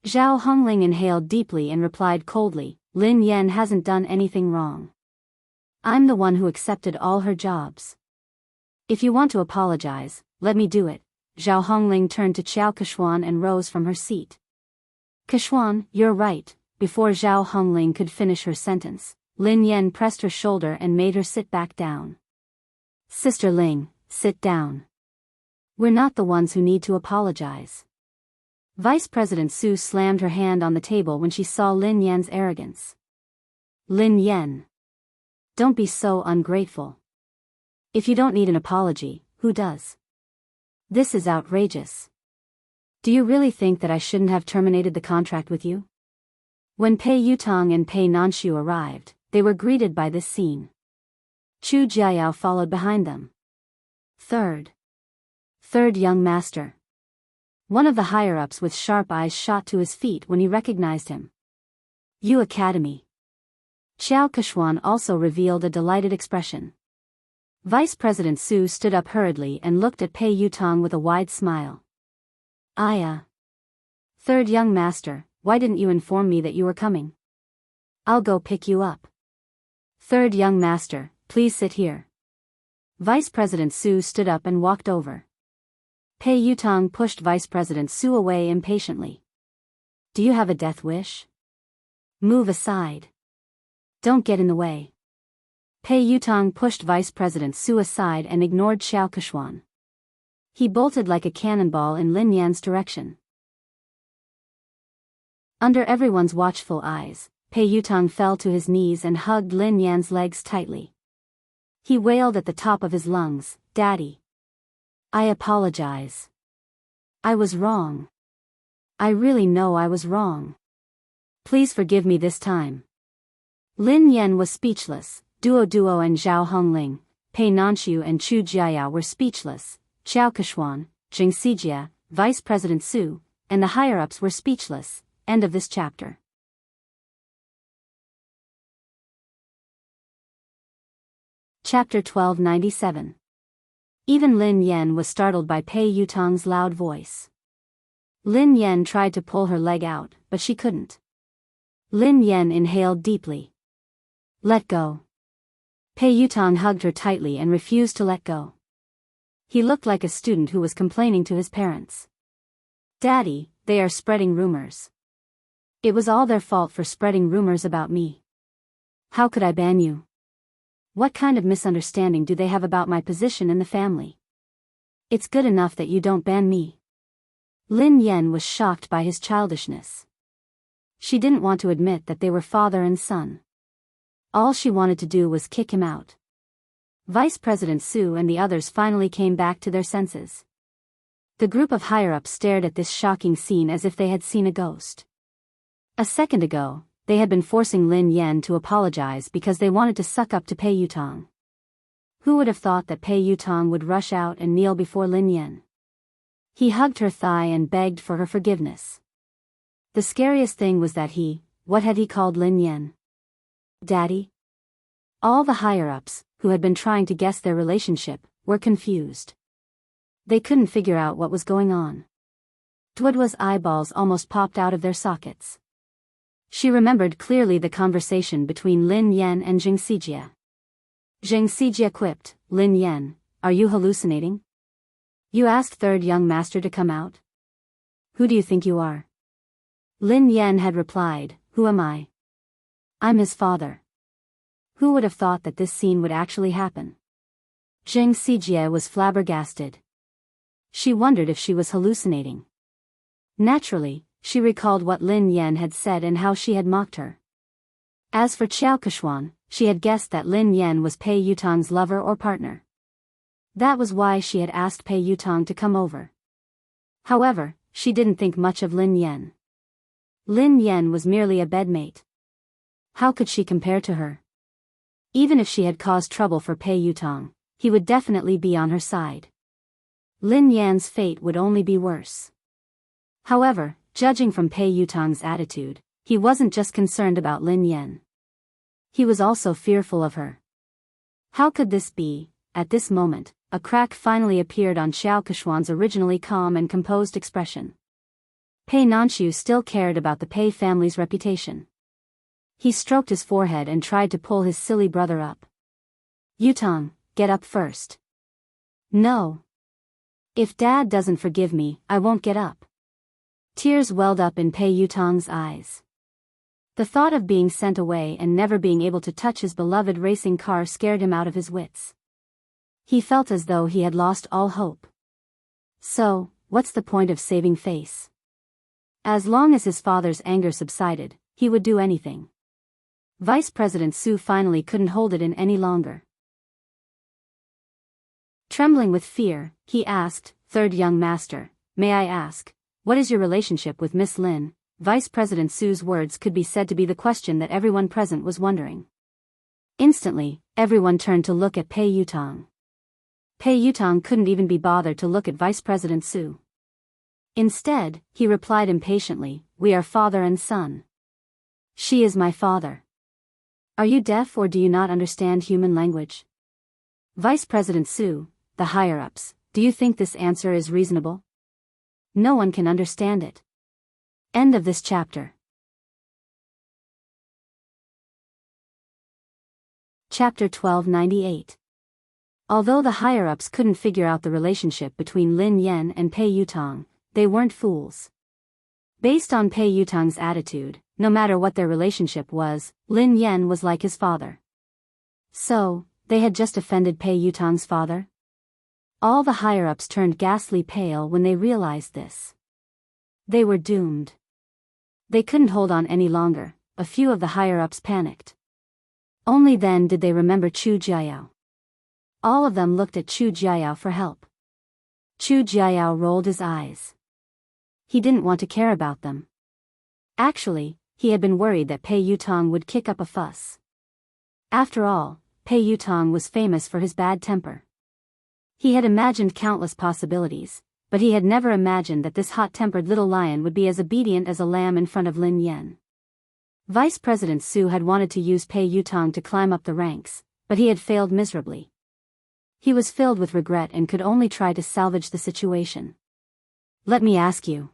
Zhao Hongling inhaled deeply and replied coldly, Lin Yan hasn't done anything wrong. I'm the one who accepted all her jobs. If you want to apologize, let me do it. Zhao Hongling turned to Xiao Kechuan and rose from her seat. Kechuan, you're right. Before Zhao Hongling could finish her sentence, Lin Yan pressed her shoulder and made her sit back down. Sister Ling, sit down. We're not the ones who need to apologize. Vice President Su slammed her hand on the table when she saw Lin Yan's arrogance. Lin Yan. Don't be so ungrateful. If you don't need an apology, who does? This is outrageous. Do you really think that I shouldn't have terminated the contract with you? When Pei Yutong and Pei Nanshu arrived, they were greeted by this scene. Chu Jiayao followed behind them. Third young master. One of the higher-ups with sharp eyes shot to his feet when he recognized him. Yu Academy. Xiao Kechuan also revealed a delighted expression. Vice President Su stood up hurriedly and looked at Pei Yutong with a wide smile. Third young master, why didn't you inform me that you were coming? I'll go pick you up. Third young master, please sit here. Vice President Su stood up and walked over. Pei Yutong pushed Vice President Su away impatiently. Do you have a death wish? Move aside. Don't get in the way. Pei Yutong pushed Vice President Su aside and ignored Xiao Kechuan. He bolted like a cannonball in Lin Yan's direction. Under everyone's watchful eyes, Pei Yutong fell to his knees and hugged Lin Yan's legs tightly. He wailed at the top of his lungs, Daddy. I apologize. I was wrong. I really know I was wrong. Please forgive me this time. Lin Yan was speechless. Duo and Zhao Hongling, Pei Nanshu and Chu Jiayao were speechless. Xiao Kechuan, Zheng Xijie, Vice President Su, and the higher-ups were speechless. End of this chapter. Chapter 1297. Even Lin Yan was startled by Pei Yutong's loud voice. Lin Yan tried to pull her leg out, but she couldn't. Lin Yan inhaled deeply. Let go. Pei Yutong hugged her tightly and refused to let go. He looked like a student who was complaining to his parents. Daddy, they are spreading rumors. It was all their fault for spreading rumors about me. How could I ban you? What kind of misunderstanding do they have about my position in the family? It's good enough that you don't ban me. Lin Yan was shocked by his childishness. She didn't want to admit that they were father and son. All she wanted to do was kick him out. Vice President Su and the others finally came back to their senses. The group of higher-ups stared at this shocking scene as if they had seen a ghost. A second ago, they had been forcing Lin Yan to apologize because they wanted to suck up to Pei Yutong. Who would have thought that Pei Yutong would rush out and kneel before Lin Yan? He hugged her thigh and begged for her forgiveness. The scariest thing was that what had he called Lin Yan? Daddy? All the higher-ups, who had been trying to guess their relationship, were confused. They couldn't figure out what was going on. Duoduo's eyeballs almost popped out of their sockets. She remembered clearly the conversation between Lin Yan and Jing Sijie. Jing Sijie quipped, "Lin Yan, are you hallucinating? You asked third young master to come out? Who do you think you are?" Lin Yan had replied, "Who am I? I'm his father." Who would have thought that this scene would actually happen? Jing Sijie was flabbergasted. She wondered if she was hallucinating. Naturally, she recalled what Lin Yan had said and how she had mocked her. As for Xiao Keshuan, she had guessed that Lin Yan was Pei Yutong's lover or partner. That was why she had asked Pei Yutong to come over. However, she didn't think much of Lin Yan. Lin Yan was merely a bedmate. How could she compare to her? Even if she had caused trouble for Pei Yutong, he would definitely be on her side. Lin Yan's fate would only be worse. However, judging from Pei Yutong's attitude, he wasn't just concerned about Lin Yan. He was also fearful of her. How could this be? At this moment, a crack finally appeared on Xiao Keshuan's originally calm and composed expression. Pei Nanxiu still cared about the Pei family's reputation. He stroked his forehead and tried to pull his silly brother up. "Yutong, get up first." "No. If Dad doesn't forgive me, I won't get up." Tears welled up in Pei Yutong's eyes. The thought of being sent away and never being able to touch his beloved racing car scared him out of his wits. He felt as though he had lost all hope. So, what's the point of saving face? As long as his father's anger subsided, he would do anything. Vice President Su finally couldn't hold it in any longer. Trembling with fear, he asked, "Third young master, may I ask, what is your relationship with Miss Lin?" Vice President Su's words could be said to be the question that everyone present was wondering. Instantly, everyone turned to look at Pei Yutong. Pei Yutong couldn't even be bothered to look at Vice President Su. Instead, he replied impatiently, "We are father and son. She is my father. Are you deaf or do you not understand human language?" Vice President Su, the higher-ups, do you think this answer is reasonable? No one can understand it. End of this chapter. Chapter 1298. Although the higher-ups couldn't figure out the relationship between Lin Yan and Pei Yutong, they weren't fools. Based on Pei Yutong's attitude, no matter what their relationship was, Lin Yan was like his father. So, they had just offended Pei Yutong's father? All the higher-ups turned ghastly pale when they realized this. They were doomed. They couldn't hold on any longer. A few of the higher-ups panicked. Only then did they remember Chu Jiayao. All of them looked at Chu Jiayao for help. Chu Jiayao rolled his eyes. He didn't want to care about them. Actually, he had been worried that Pei Yutong would kick up a fuss. After all, Pei Yutong was famous for his bad temper. He had imagined countless possibilities, but he had never imagined that this hot-tempered little lion would be as obedient as a lamb in front of Lin Yan. Vice President Su had wanted to use Pei Yutong to climb up the ranks, but he had failed miserably. He was filled with regret and could only try to salvage the situation. "Let me ask you.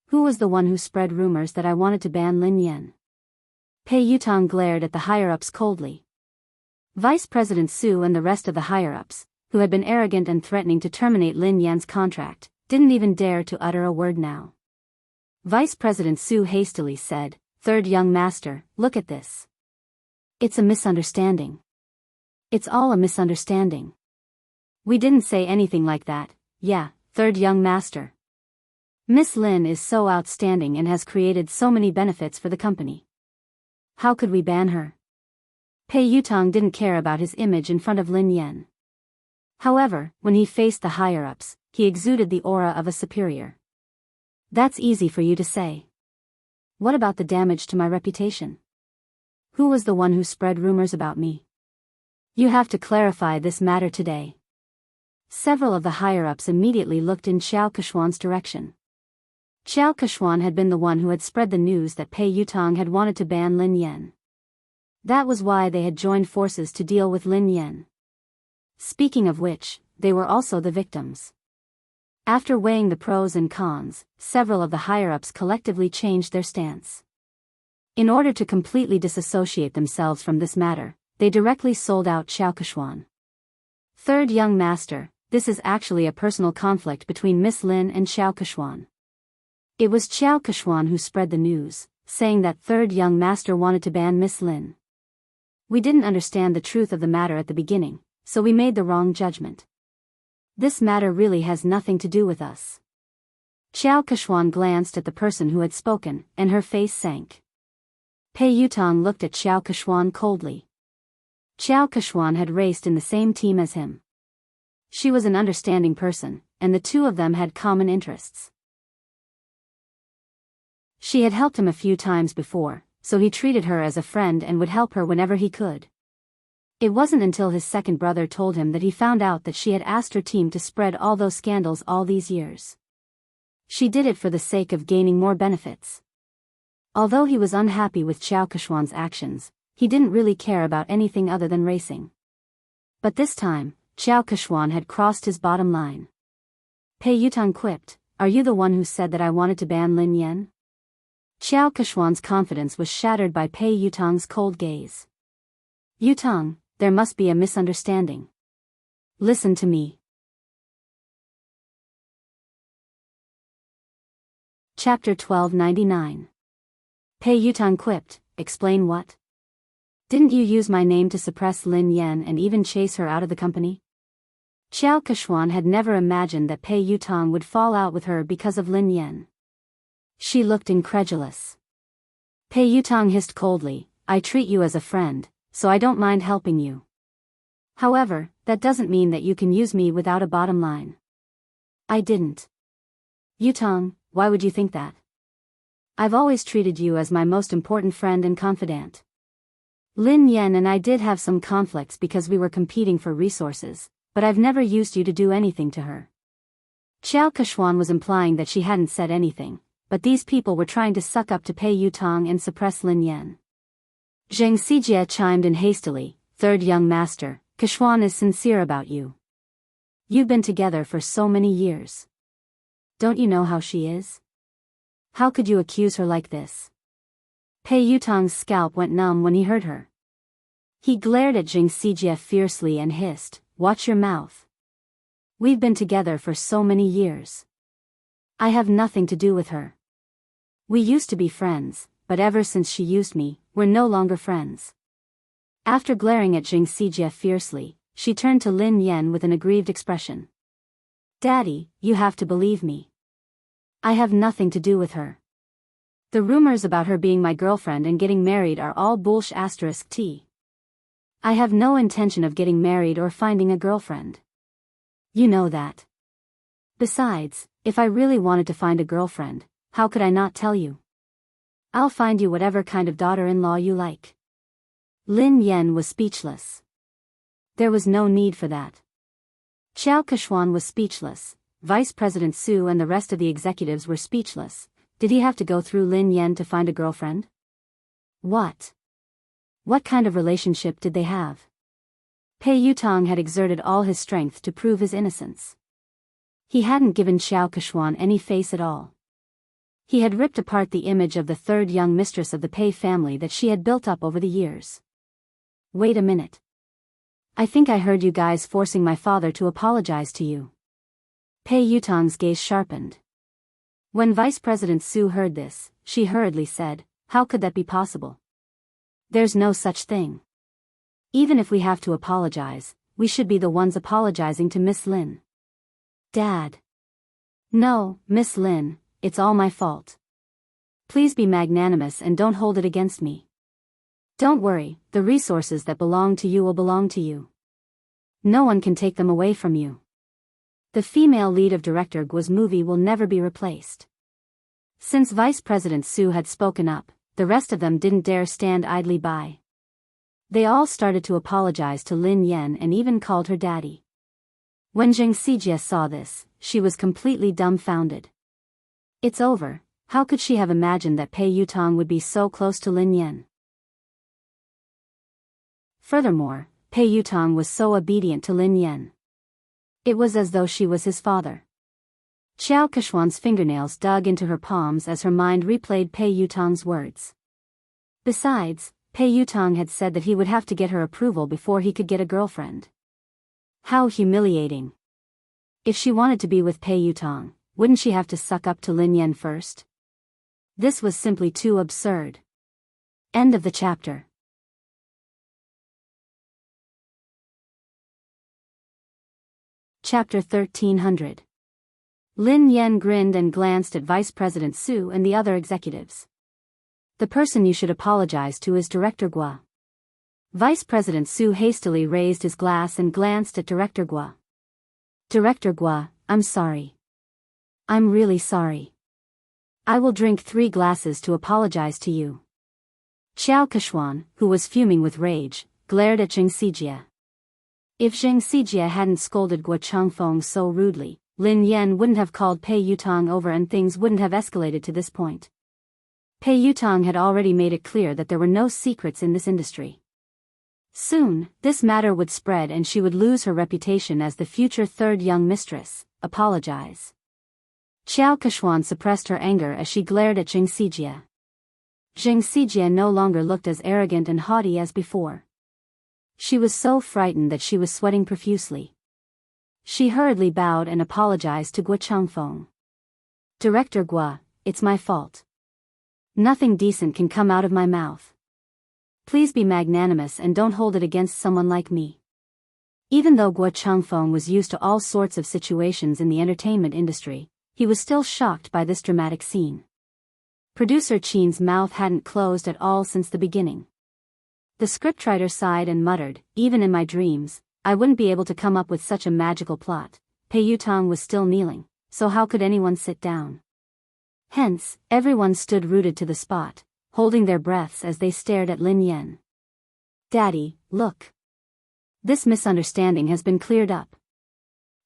Who was the one who spread rumors that I wanted to ban Lin Yan?" Pei Yutong glared at the higher-ups coldly. Vice President Su and the rest of the higher-ups, who had been arrogant and threatening to terminate Lin Yan's contract, didn't even dare to utter a word now. Vice President Su hastily said, "Third young master, look at this. It's a misunderstanding. It's all a misunderstanding. We didn't say anything like that, yeah, third young master. Miss Lin is so outstanding and has created so many benefits for the company. How could we ban her?" Pei Yutong didn't care about his image in front of Lin Yan. However, when he faced the higher-ups, he exuded the aura of a superior. "That's easy for you to say. What about the damage to my reputation? Who was the one who spread rumors about me?" You have to clarify this matter today. Several of the higher-ups immediately looked in Xiao Keshuan's direction. Xiao Keshuan had been the one who had spread the news that Pei Yutong had wanted to ban Lin Yan. That was why they had joined forces to deal with Lin Yan. Speaking of which, they were also the victims. After weighing the pros and cons, several of the higher-ups collectively changed their stance. In order to completely disassociate themselves from this matter, they directly sold out Xiao Keshuan. Third young master, this is actually a personal conflict between Miss Lin and Xiao Keshuan. It was Xiao Keshuan who spread the news, saying that third young master wanted to ban Miss Lin. We didn't understand the truth of the matter at the beginning, so we made the wrong judgment. This matter really has nothing to do with us. Xiao Keshuan glanced at the person who had spoken, and her face sank. Pei Yutong looked at Xiao Keshuan coldly. Xiao Keshuan had raced in the same team as him. She was an understanding person, and the two of them had common interests. She had helped him a few times before, so he treated her as a friend and would help her whenever he could. It wasn't until his second brother told him that he found out that she had asked her team to spread all those scandals all these years. She did it for the sake of gaining more benefits. Although he was unhappy with Xiao Keshuan's actions, he didn't really care about anything other than racing. But this time, Xiao Keshuan had crossed his bottom line. Pei Yutong quipped, "Are you the one who said that I wanted to ban Lin Yan?" Xiao Keshuan's confidence was shattered by Pei Yutong's cold gaze. "Yutong, there must be a misunderstanding. Listen to me." Chapter 1299. Pei Yutong quipped, "Explain what? Didn't you use my name to suppress Lin Yan and even chase her out of the company?" Xiao Keshuan had never imagined that Pei Yutong would fall out with her because of Lin Yan. She looked incredulous. Pei Yutong hissed coldly, "I treat you as a friend, so I don't mind helping you. However, that doesn't mean that you can use me without a bottom line." "I didn't." "Yutong, why would you think that? I've always treated you as my most important friend and confidant. Lin Yan and I did have some conflicts because we were competing for resources, but I've never used you to do anything to her." Xiao Keshuan was implying that she hadn't said anything, but these people were trying to suck up to Pei Yutong and suppress Lin Yan. Zheng Xijie chimed in hastily, "Third young master, Keshuan is sincere about you. You've been together for so many years. Don't you know how she is? How could you accuse her like this?" Pei Yutong's scalp went numb when he heard her. He glared at Zheng Xijie fiercely and hissed, "Watch your mouth. We've been together for so many years. I have nothing to do with her. We used to be friends, but ever since she used me, we're no longer friends." After glaring at Zheng Xijie fiercely, she turned to Lin Yan with an aggrieved expression. "Daddy, you have to believe me. I have nothing to do with her. The rumors about her being my girlfriend and getting married are all bullsh*t. I have no intention of getting married or finding a girlfriend. You know that. Besides, if I really wanted to find a girlfriend, how could I not tell you? I'll find you whatever kind of daughter-in-law you like." Lin Yan was speechless. There was no need for that. Xiao Keshuan was speechless, Vice President Su and the rest of the executives were speechless. Did he have to go through Lin Yan to find a girlfriend? What kind of relationship did they have? Pei Yutong had exerted all his strength to prove his innocence. He hadn't given Xiao Keshuan any face at all. He had ripped apart the image of the third young mistress of the Pei family that she had built up over the years. "Wait a minute. I think I heard you guys forcing my father to apologize to you." Pei Yutong's gaze sharpened. When Vice President Su heard this, she hurriedly said, "How could that be possible? There's no such thing. Even if we have to apologize, we should be the ones apologizing to Miss Lin." "Dad." "No, Miss Lin, it's all my fault. Please be magnanimous and don't hold it against me. Don't worry, the resources that belong to you will belong to you. No one can take them away from you. The female lead of Director Guo's movie will never be replaced." Since Vice President Su had spoken up, the rest of them didn't dare stand idly by. They all started to apologize to Lin Yan and even called her daddy. When Zheng Xijie saw this, she was completely dumbfounded. It's over. How could she have imagined that Pei Yutong would be so close to Lin Yan? Furthermore, Pei Yutong was so obedient to Lin Yan. It was as though she was his father. Xiao Keshuan's fingernails dug into her palms as her mind replayed Pei Yutong's words. Besides, Pei Yutong had said that he would have to get her approval before he could get a girlfriend. How humiliating. If she wanted to be with Pei Yutong, wouldn't she have to suck up to Lin Yan first? This was simply too absurd. End of the chapter. Chapter 1300. Lin Yan grinned and glanced at Vice President Su and the other executives. The person you should apologize to is Director Gua. Vice President Su hastily raised his glass and glanced at Director Gua. Director Gua, I'm sorry. I'm really sorry. I will drink 3 glasses to apologize to you. Xiao Keshuan, who was fuming with rage, glared at Zheng Xijie. If Zheng Xijie hadn't scolded Guo Changfeng so rudely, Lin Yan wouldn't have called Pei Yutong over and things wouldn't have escalated to this point. Pei Yutong had already made it clear that there were no secrets in this industry. Soon, this matter would spread and she would lose her reputation as the future third young mistress. Apologize. Xiao Keshuan suppressed her anger as she glared at Zheng Xijie. Zheng Xijie no longer looked as arrogant and haughty as before. She was so frightened that she was sweating profusely. She hurriedly bowed and apologized to Guo Changfeng. Director Gua, it's my fault. Nothing decent can come out of my mouth. Please be magnanimous and don't hold it against someone like me. Even though Guo Changfeng was used to all sorts of situations in the entertainment industry, he was still shocked by this dramatic scene. Producer Qin's mouth hadn't closed at all since the beginning. The scriptwriter sighed and muttered, even in my dreams, I wouldn't be able to come up with such a magical plot. Pei Yutong was still kneeling, so how could anyone sit down? Hence, everyone stood rooted to the spot, holding their breaths as they stared at Lin Yan. Daddy, look. This misunderstanding has been cleared up.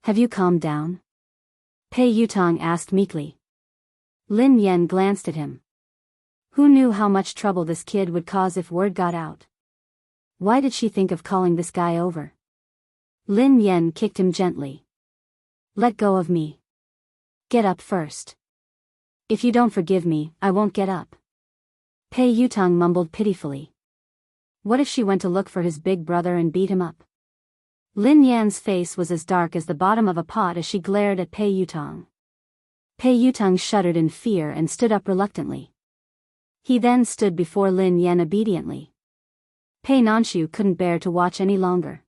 Have you calmed down? Pei Yutong asked meekly. Lin Yan glanced at him. Who knew how much trouble this kid would cause if word got out? Why did she think of calling this guy over? Lin Yan kicked him gently. Let go of me. Get up first. If you don't forgive me, I won't get up. Pei Yutong mumbled pitifully. What if she went to look for his big brother and beat him up? Lin Yan's face was as dark as the bottom of a pot as she glared at Pei Yutong. Pei Yutong shuddered in fear and stood up reluctantly. He then stood before Lin Yan obediently. Pei Nanshu couldn't bear to watch any longer.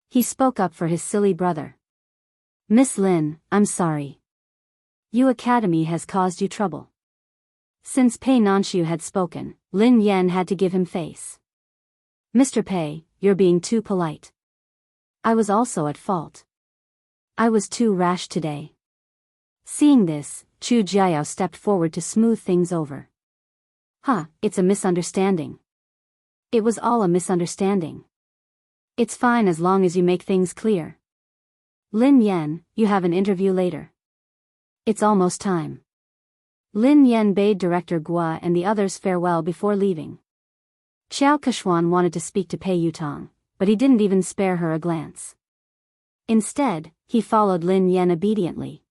He spoke up for his silly brother. Miss Lin, I'm sorry. Yu Academy has caused you trouble. Since Pei Nanshu had spoken, Lin Yan had to give him face. Mr. Pei, you're being too polite. I was also at fault. I was too rash today. Seeing this, Chu Jiao stepped forward to smooth things over. It's a misunderstanding. It was all a misunderstanding. It's fine as long as you make things clear. Lin Yan, you have an interview later. It's almost time. Lin Yan bade Director Gua and the others farewell before leaving. Xiao Keshuan wanted to speak to Pei Yutong, but he didn't even spare her a glance. Instead, he followed Lin Yan obediently.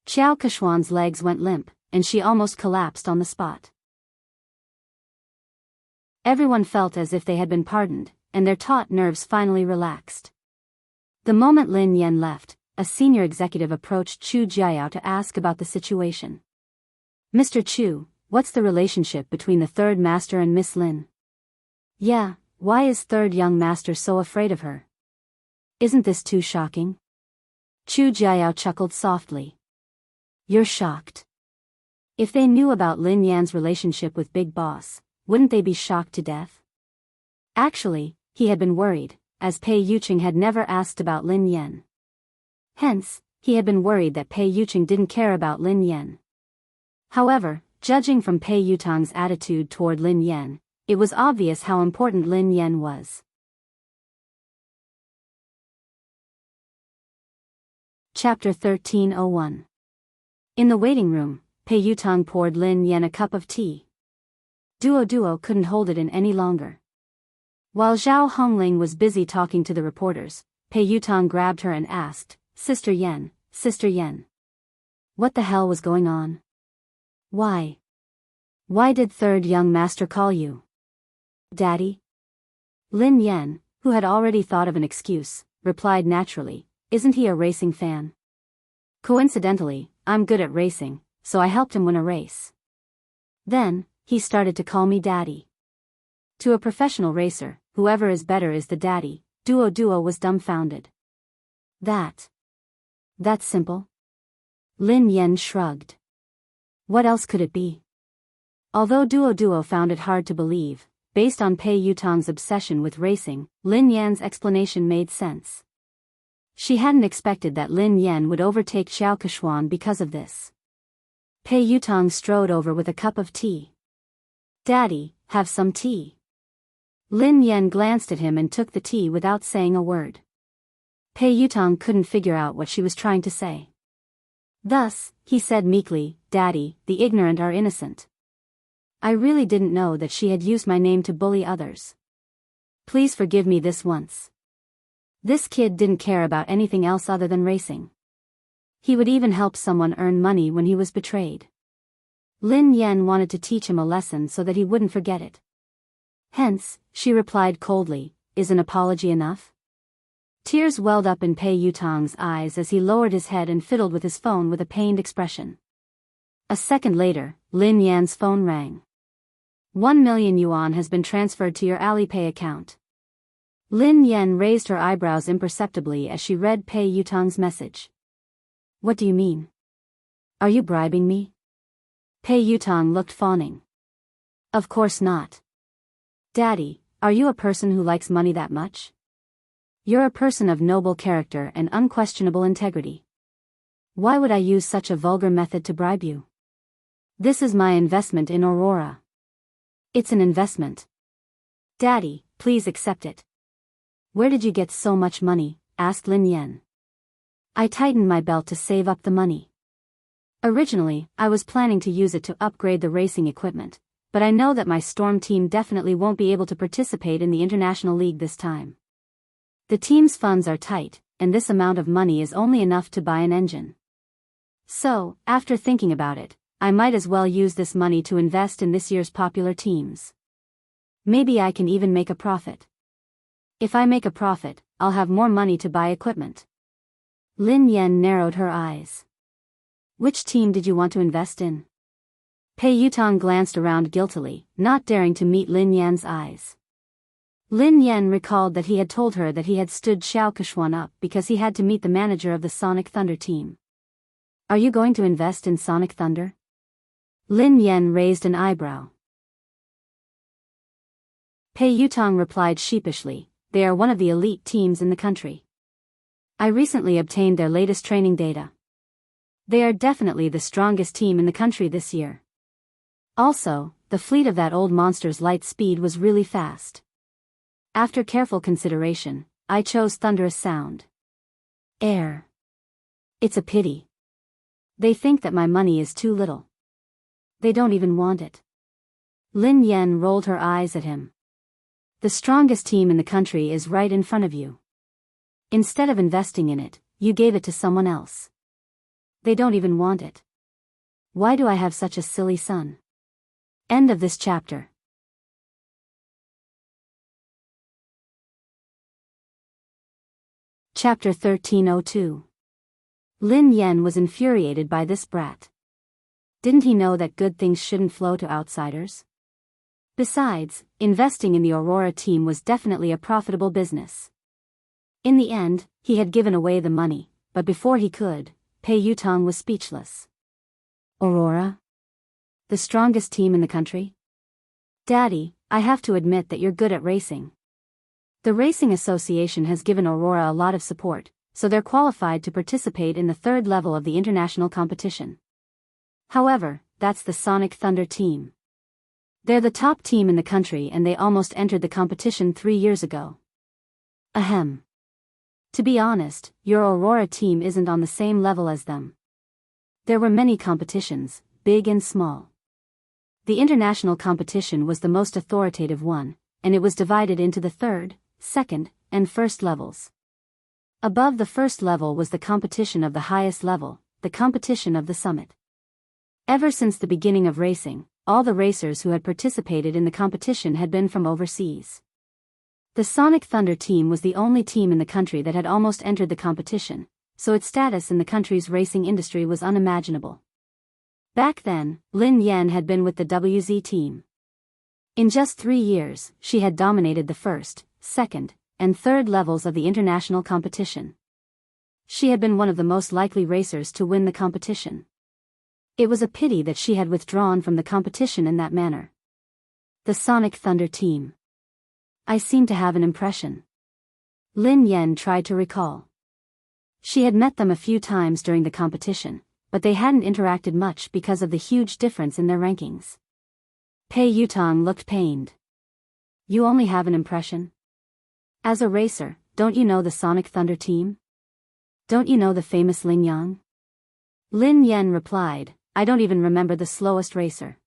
Xiao Keshuan's legs went limp, and she almost collapsed on the spot. Everyone felt as if they had been pardoned, and their taut nerves finally relaxed. The moment Lin Yan left, a senior executive approached Chu Jiao to ask about the situation. Mr. Chu, what's the relationship between the third master and Miss Lin? Yeah, why is third young master so afraid of her? Isn't this too shocking? Chu Jiao chuckled softly. You're shocked. If they knew about Lin Yan's relationship with Big Boss, wouldn't they be shocked to death? Actually, he had been worried, as Pei Yuqing had never asked about Lin Yan. Hence, he had been worried that Pei Yuqing didn't care about Lin Yan. However, judging from Pei Yutong's attitude toward Lin Yan, it was obvious how important Lin Yan was. Chapter 1301. In the waiting room, Pei Yutang poured Lin Yan a cup of tea. Duo couldn't hold it in any longer. While Zhao Hongling was busy talking to the reporters, Pei Yutang grabbed her and asked, Sister Yan. What the hell was going on? Why did third young master call you? Daddy? Lin Yan, who had already thought of an excuse, replied naturally, isn't he a racing fan? Coincidentally, I'm good at racing, so I helped him win a race. Then, he started to call me daddy. To a professional racer, whoever is better is the daddy. Duo was dumbfounded. That's simple? Lin Yan shrugged. What else could it be? Although Duo found it hard to believe, based on Pei Yutang's obsession with racing, Lin Yan's explanation made sense. She hadn't expected that Lin Yan would overtake Xiao Keshuan because of this. Pei Yutang strode over with a cup of tea. Daddy, have some tea. Lin Yan glanced at him and took the tea without saying a word. Pei Yutang couldn't figure out what she was trying to say. Thus, he said meekly, Daddy, the ignorant are innocent. I really didn't know that she had used my name to bully others. Please forgive me this once. This kid didn't care about anything else other than racing. He would even help someone earn money when he was betrayed. Lin Yan wanted to teach him a lesson so that he wouldn't forget it. Hence, she replied coldly, is an apology enough? Tears welled up in Pei Yutang's eyes as he lowered his head and fiddled with his phone with a pained expression. A second later, Lin Yan's phone rang. 1 million yuan has been transferred to your Alipay account. Lin Yan raised her eyebrows imperceptibly as she read Pei Yutang's message. What do you mean? Are you bribing me? Pei Yutang looked fawning. Of course not. Daddy, are you a person who likes money that much? You're a person of noble character and unquestionable integrity. Why would I use such a vulgar method to bribe you? This is my investment in Aurora. It's an investment. Daddy, please accept it. Where did you get so much money? Asked Lin Yan. I tightened my belt to save up the money. Originally, I was planning to use it to upgrade the racing equipment, but I know that my Storm team definitely won't be able to participate in the International League this time. The team's funds are tight, and this amount of money is only enough to buy an engine. So, after thinking about it, I might as well use this money to invest in this year's popular teams. Maybe I can even make a profit. If I make a profit, I'll have more money to buy equipment. Lin Yan narrowed her eyes. Which team did you want to invest in? Pei Yutang glanced around guiltily, not daring to meet Lin Yan's eyes. Lin Yan recalled that he had told her that he had stood Xiao Keshuan up because he had to meet the manager of the Sonic Thunder team. Are you going to invest in Sonic Thunder? Lin Yan raised an eyebrow. Pei Yutang replied sheepishly, they are one of the elite teams in the country. I recently obtained their latest training data. They are definitely the strongest team in the country this year. Also, the fleet of that old monster's light speed was really fast. After careful consideration, I chose Thunderous Sound. Air. It's a pity. They think that my money is too little. They don't even want it. Lin Yan rolled her eyes at him. The strongest team in the country is right in front of you. Instead of investing in it, you gave it to someone else. They don't even want it. Why do I have such a silly son? End of this chapter. Chapter 1302. Lin Yan was infuriated by this brat. Didn't he know that good things shouldn't flow to outsiders? Besides, investing in the Aurora team was definitely a profitable business. In the end, he had given away the money, but before he could, Pei Yutang was speechless. Aurora? The strongest team in the country? Daddy, I have to admit that you're good at racing. The Racing Association has given Aurora a lot of support, so they're qualified to participate in the third level of the international competition. However, that's the Sonic Thunder team. They're the top team in the country and they almost entered the competition 3 years ago. Ahem. To be honest, your Aurora team isn't on the same level as them. There were many competitions, big and small. The international competition was the most authoritative one, and it was divided into the third, second, and first levels. Above the first level was the competition of the highest level, the competition of the summit. Ever since the beginning of racing, all the racers who had participated in the competition had been from overseas. The Sonic Thunder team was the only team in the country that had almost entered the competition, so its status in the country's racing industry was unimaginable. Back then, Lin Yan had been with the WZ team. In just 3 years, she had dominated the first, second, and third levels of the international competition. She had been one of the most likely racers to win the competition. It was a pity that she had withdrawn from the competition in that manner. The Sonic Thunder team. I seem to have an impression. Lin Yan tried to recall. She had met them a few times during the competition, but they hadn't interacted much because of the huge difference in their rankings. Pei Yutong looked pained. You only have an impression? As a racer, don't you know the Sonic Thunder team? Don't you know the famous Lin Yang? Lin Yan replied, I don't even remember the slowest racer.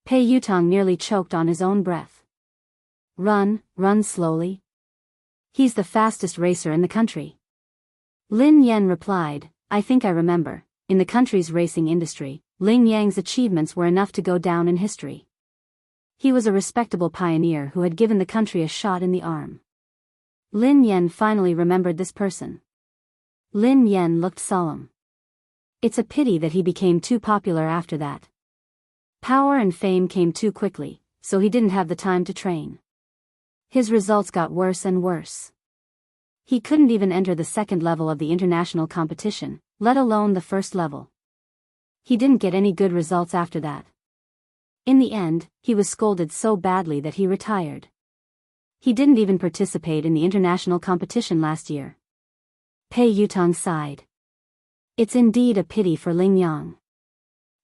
Pei Yutong nearly choked on his own breath. Run slowly. He's the fastest racer in the country. Lin Yan replied, I think I remember, in the country's racing industry, Lin Yang's achievements were enough to go down in history. He was a respectable pioneer who had given the country a shot in the arm. Lin Yan finally remembered this person. Lin Yan looked solemn. It's a pity that he became too popular after that. Power and fame came too quickly, so he didn't have the time to train. His results got worse and worse. He couldn't even enter the second level of the international competition, let alone the first level. He didn't get any good results after that. In the end, he was scolded so badly that he retired. He didn't even participate in the international competition last year. Pei Yutong sighed. It's indeed a pity for Lin Yang.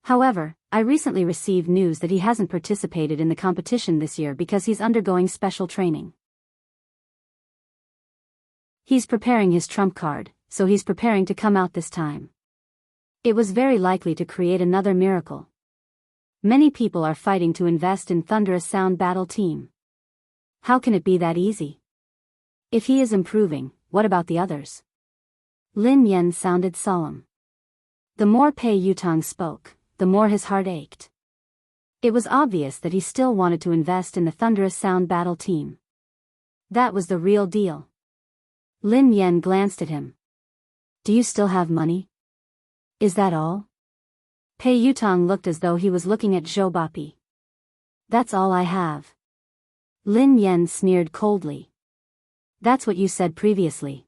However, I recently received news that he hasn't participated in the competition this year because he's undergoing special training. He's preparing his trump card, so he's preparing to come out this time. It was very likely to create another miracle. Many people are fighting to invest in Thunderous Sound Battle Team. How can it be that easy? If he is improving, what about the others? Lin Yan sounded solemn. The more Pei Yutong spoke, the more his heart ached. It was obvious that he still wanted to invest in the Thunderous Sound Battle Team. That was the real deal. Lin Yan glanced at him. Do you still have money? Is that all? Pei Yutong looked as though he was looking at Zhou Bapi. That's all I have. Lin Yan sneered coldly. That's what you said previously.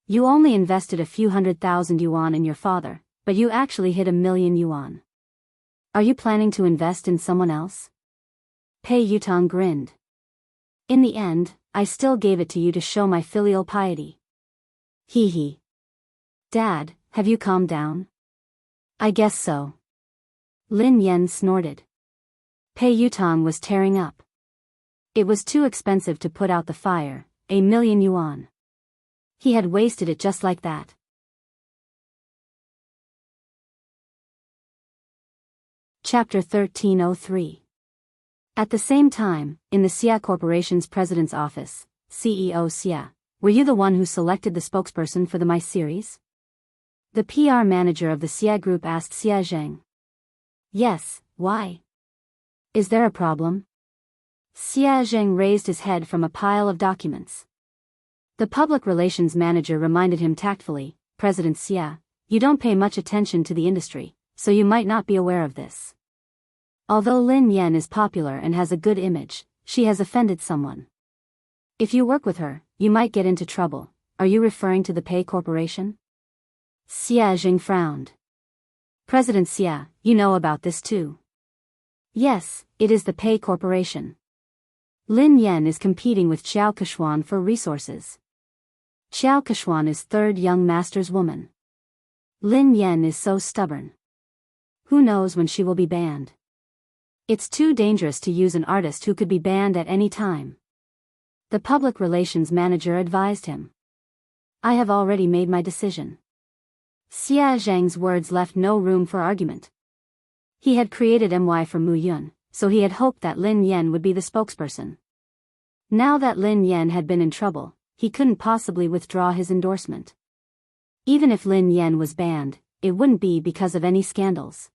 You only invested a few 100,000 yuan in your father, but you actually hit 1,000,000 yuan. Are you planning to invest in someone else? Pei Yutong grinned. In the end, I still gave it to you to show my filial piety. Hee hee. Dad, have you calmed down? I guess so. Lin Yan snorted. Pei Yutong was tearing up. It was too expensive to put out the fire, 1,000,000 yuan. He had wasted it just like that. Chapter 1303. At the same time, in the Xia Corporation's president's office, CEO Xia, were you the one who selected the spokesperson for the My series? The PR manager of the Xia Group asked Xia Zheng. Yes, why? Is there a problem? Xia Zheng raised his head from a pile of documents. The public relations manager reminded him tactfully, President Xia, you don't pay much attention to the industry, so you might not be aware of this. Although Lin Yan is popular and has a good image, she has offended someone. If you work with her, you might get into trouble. Are you referring to the Pei Corporation? Xia Jing frowned. President Xia, you know about this too. Yes, it is the Pei Corporation. Lin Yan is competing with Xiao Keshuan for resources. Xiao Keshuan is third young master's woman. Lin Yan is so stubborn. Who knows when she will be banned? It's too dangerous to use an artist who could be banned at any time. The public relations manager advised him. I have already made my decision. Xia Zhang's words left no room for argument. He had created MY for Mu Yun, so he had hoped that Lin Yan would be the spokesperson. Now that Lin Yan had been in trouble, he couldn't possibly withdraw his endorsement. Even if Lin Yan was banned, it wouldn't be because of any scandals.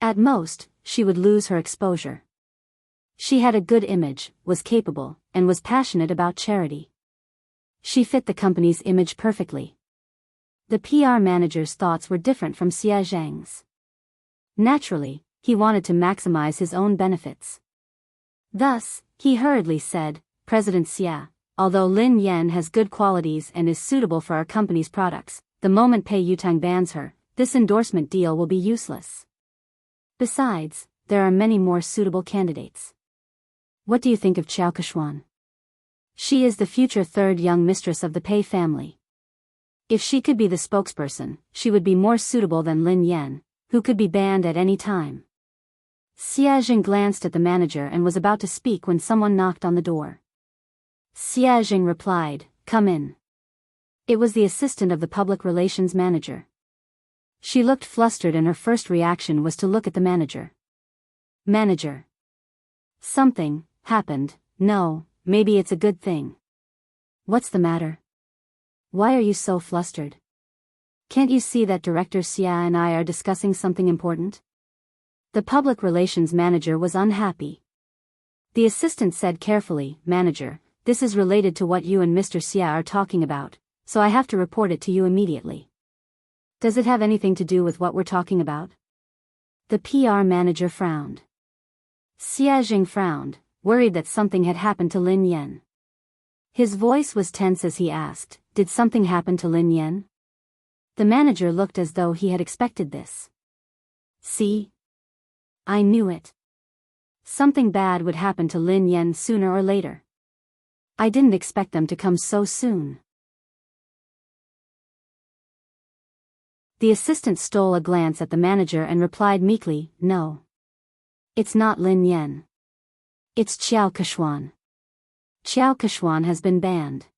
At most, she would lose her exposure. She had a good image, was capable, and was passionate about charity. She fit the company's image perfectly. The PR manager's thoughts were different from Xia Zhang's. Naturally, he wanted to maximize his own benefits. Thus, he hurriedly said, President Xia, although Lin Yan has good qualities and is suitable for our company's products, the moment Pei Yutang bans her, this endorsement deal will be useless. Besides, there are many more suitable candidates. What do you think of Qiao Keshuan? She is the future third young mistress of the Pei family. If she could be the spokesperson, she would be more suitable than Lin Yan, who could be banned at any time. Xia Jing glanced at the manager and was about to speak when someone knocked on the door. Xia Jing replied, Come in. It was the assistant of the public relations manager. She looked flustered and her first reaction was to look at the manager. Manager. Something happened. No, maybe it's a good thing. What's the matter? Why are you so flustered? Can't you see that Director Xia and I are discussing something important? The public relations manager was unhappy. The assistant said carefully, Manager, this is related to what you and Mr. Xia are talking about, so I have to report it to you immediately. Does it have anything to do with what we're talking about? The PR manager frowned. Xia Jing frowned, worried that something had happened to Lin Yan. His voice was tense as he asked, Did something happen to Lin Yan? The manager looked as though he had expected this. See? I knew it. Something bad would happen to Lin Yan sooner or later. I didn't expect them to come so soon. The assistant stole a glance at the manager and replied meekly, No. It's not Lin Yan. It's Qiao Keshuan. Qiao Keshuan has been banned.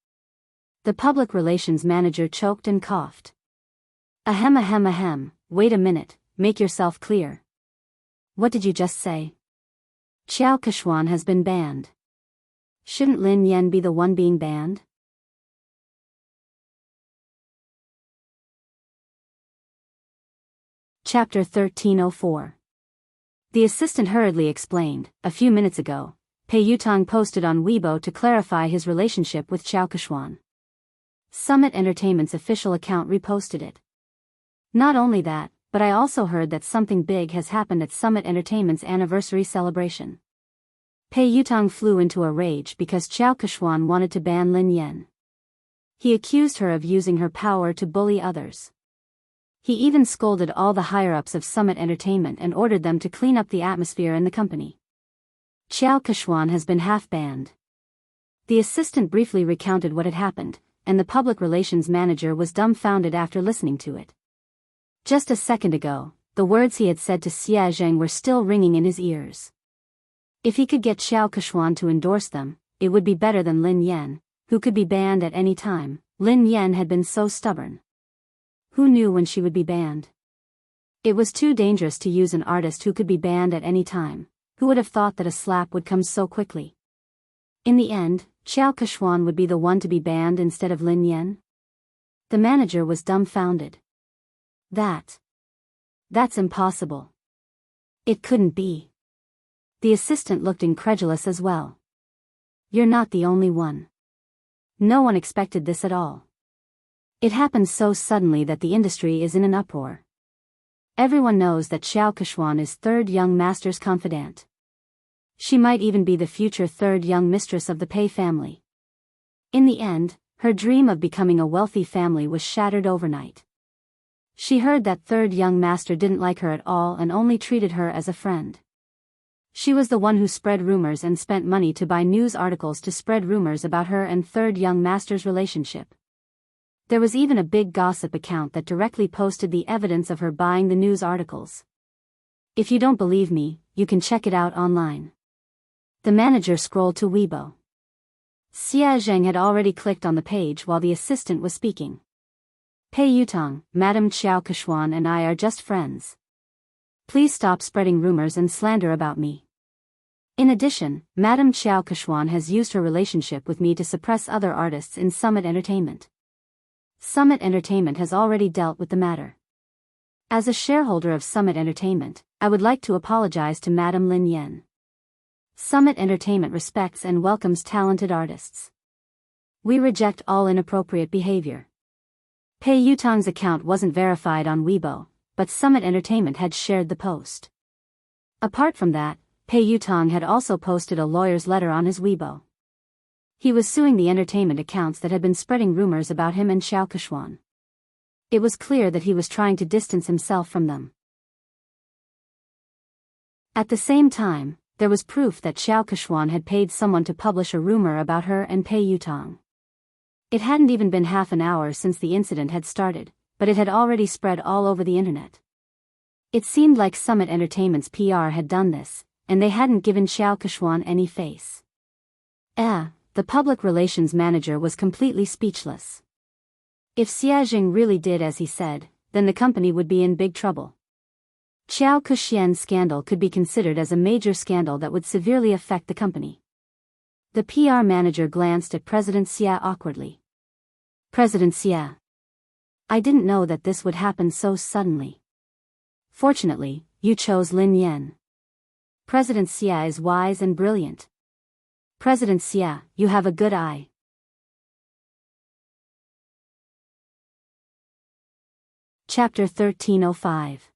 The public relations manager choked and coughed. Ahem, wait a minute, make yourself clear. What did you just say? Qiao Keshuan has been banned. Shouldn't Lin Yan be the one being banned? Chapter 1304. The assistant hurriedly explained, a few minutes ago, Pei Yutang posted on Weibo to clarify his relationship with Qiao Keshuan. Summit Entertainment's official account reposted it. Not only that, but I also heard that something big has happened at Summit Entertainment's anniversary celebration. Pei Yutang flew into a rage because Qiao Keshuan wanted to ban Lin Yan. He accused her of using her power to bully others. He even scolded all the higher-ups of Summit Entertainment and ordered them to clean up the atmosphere in the company. Qiao Keshuan has been half-banned. The assistant briefly recounted what had happened, and the public relations manager was dumbfounded after listening to it. Just a second ago, the words he had said to Xia Zhang were still ringing in his ears. If he could get Qiao Keshuan to endorse them, it would be better than Lin Yan, who could be banned at any time. Lin Yan had been so stubborn. Who knew when she would be banned? It was too dangerous to use an artist who could be banned at any time. Who would have thought that a slap would come so quickly? In the end, Qiao Keshuan would be the one to be banned instead of Lin Yan? The manager was dumbfounded. That's impossible. It couldn't be. The assistant looked incredulous as well. You're not the only one. No one expected this at all. It happened so suddenly that the industry is in an uproar. Everyone knows that Qiao Keshuan is third young master's confidant. She might even be the future third young mistress of the Pei family. In the end, her dream of becoming a wealthy family was shattered overnight. She heard that third young master didn't like her at all and only treated her as a friend. She was the one who spread rumors and spent money to buy news articles to spread rumors about her and third young master's relationship. There was even a big gossip account that directly posted the evidence of her buying the news articles. If you don't believe me, you can check it out online. The manager scrolled to Weibo. Xia Zheng had already clicked on the page while the assistant was speaking. Pei Yutong, Madame Xiao Keshuan and I are just friends. Please stop spreading rumors and slander about me. In addition, Madame Xiao Keshuan has used her relationship with me to suppress other artists in Summit Entertainment. Summit Entertainment has already dealt with the matter. As a shareholder of Summit Entertainment, I would like to apologize to Madame Lin Yan. Summit Entertainment respects and welcomes talented artists. We reject all inappropriate behavior. Pei Yutong's account wasn't verified on Weibo, but Summit Entertainment had shared the post. Apart from that, Pei Yutong had also posted a lawyer's letter on his Weibo. He was suing the entertainment accounts that had been spreading rumors about him and Xiao Keshuan. It was clear that he was trying to distance himself from them. At the same time, there was proof that Xiao Keshuan had paid someone to publish a rumor about her and Pei Yutong. It hadn't even been half an hour since the incident had started, but it had already spread all over the internet. It seemed like Summit Entertainment's PR had done this, and they hadn't given Xiao Keshuan any face. The public relations manager was completely speechless. If Xia Jing really did as he said, then the company would be in big trouble. Xiao Kexian's scandal could be considered as a major scandal that would severely affect the company. The PR manager glanced at President Xia awkwardly. President Xia. I didn't know that this would happen so suddenly. Fortunately, you chose Lin Yan. President Xia is wise and brilliant. President Xia, you have a good eye. Chapter 1305.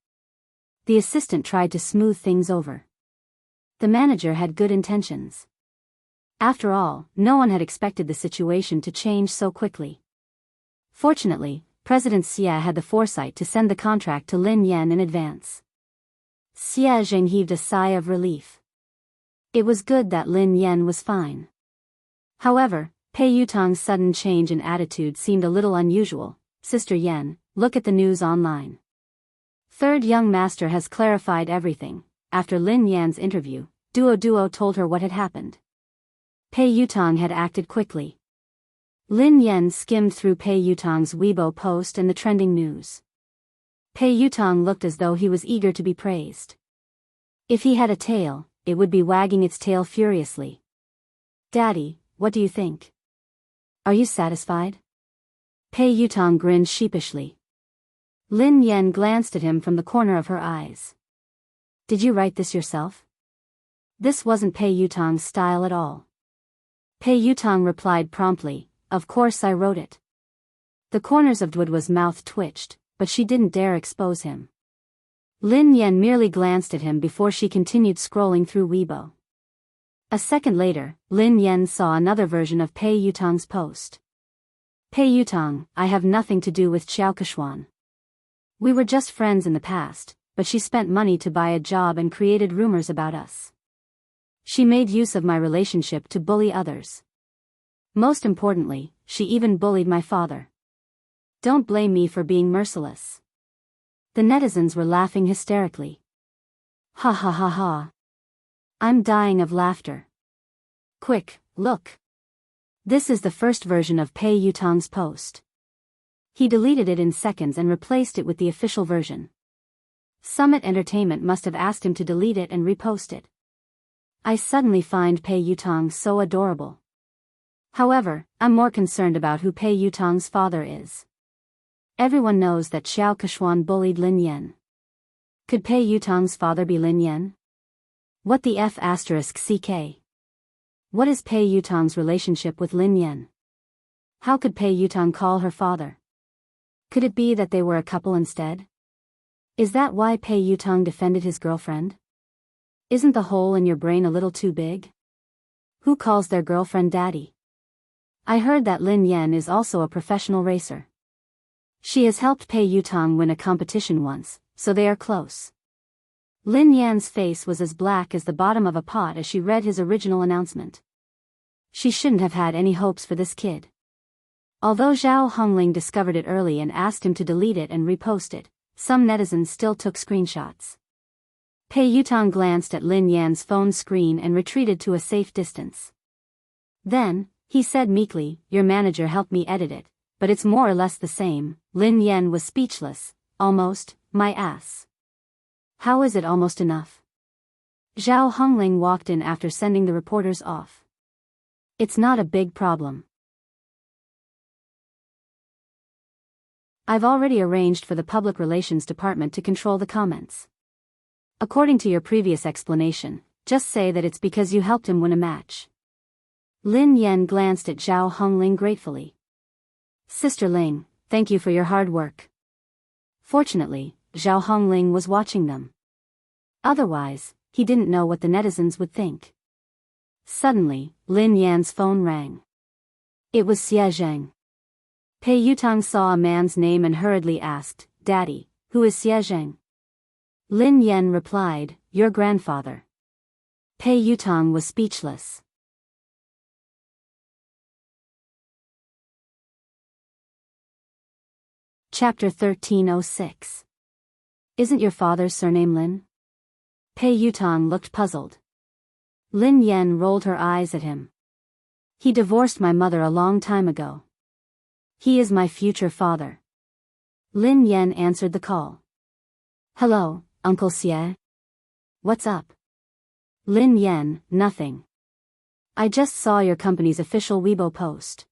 The assistant tried to smooth things over. The manager had good intentions. After all, no one had expected the situation to change so quickly. Fortunately, President Xia had the foresight to send the contract to Lin Yan in advance. Xia Zheng heaved a sigh of relief. It was good that Lin Yan was fine. However, Pei Yutong's sudden change in attitude seemed a little unusual. Sister Yan, look at the news online. Third young master has clarified everything. After Lin Yan's interview, Duo told her what had happened. Pei Yutong had acted quickly. Lin Yan skimmed through Pei Yutong's Weibo post and the trending news. Pei Yutong looked as though he was eager to be praised. If he had a tail, it would be wagging its tail furiously. Daddy, what do you think? Are you satisfied? Pei Yutong grinned sheepishly. Lin Yan glanced at him from the corner of her eyes. Did you write this yourself? This wasn't Pei Yutong's style at all. Pei Yutong replied promptly, of course I wrote it. The corners of Duo's mouth twitched, but she didn't dare expose him. Lin Yan merely glanced at him before she continued scrolling through Weibo. A second later, Lin Yan saw another version of Pei Yutong's post. Pei Yutong, I have nothing to do with Xiao Keshuan. We were just friends in the past, but she spent money to buy a job and created rumors about us. She made use of my relationship to bully others. Most importantly, she even bullied my father. Don't blame me for being merciless. The netizens were laughing hysterically. Ha ha ha ha. I'm dying of laughter. Quick, look. This is the first version of Pei Yutong's post. He deleted it in seconds and replaced it with the official version. Summit Entertainment must have asked him to delete it and repost it. I suddenly find Pei Yutong so adorable. However, I'm more concerned about who Pei Yutong's father is. Everyone knows that Xiao Keshuan bullied Lin Yan. Could Pei Yutong's father be Lin Yan? What the F***ck? What is Pei Yutong's relationship with Lin Yan? How could Pei Yutong call her father? Could it be that they were a couple instead? Is that why Pei Yutong defended his girlfriend? Isn't the hole in your brain a little too big? Who calls their girlfriend daddy? I heard that Lin Yan is also a professional racer. She has helped Pei Yutong win a competition once, so they are close. Lin Yan's face was as black as the bottom of a pot as she read his original announcement. She shouldn't have had any hopes for this kid. Although Zhao Hongling discovered it early and asked him to delete it and repost it, some netizens still took screenshots. Pei Yutong glanced at Lin Yan's phone screen and retreated to a safe distance. Then, he said meekly, "Your manager helped me edit it, but it's more or less the same." Lin Yan was speechless. "Almost, my ass. How is it almost enough?" Zhao Hongling walked in after sending the reporters off. "It's not a big problem. I've already arranged for the public relations department to control the comments. According to your previous explanation, just say that it's because you helped him win a match." Lin Yan glanced at Zhao Hongling gratefully. "Sister Ling, thank you for your hard work." Fortunately, Zhao Hongling was watching them. Otherwise, he didn't know what the netizens would think. Suddenly, Lin Yan's phone rang. It was Xie Zheng. Pei Yutong saw a man's name and hurriedly asked, "Daddy, who is Xie Zheng?" Lin Yan replied, "Your grandfather." Pei Yutong was speechless. Chapter 1306. Isn't your father's surname Lin? Pei Yutong looked puzzled. Lin Yan rolled her eyes at him. "He divorced my mother a long time ago. He is my future father." Lin Yan answered the call. "Hello, Uncle Xie. What's up?" Lin Yan, "Nothing. I just saw your company's official Weibo post.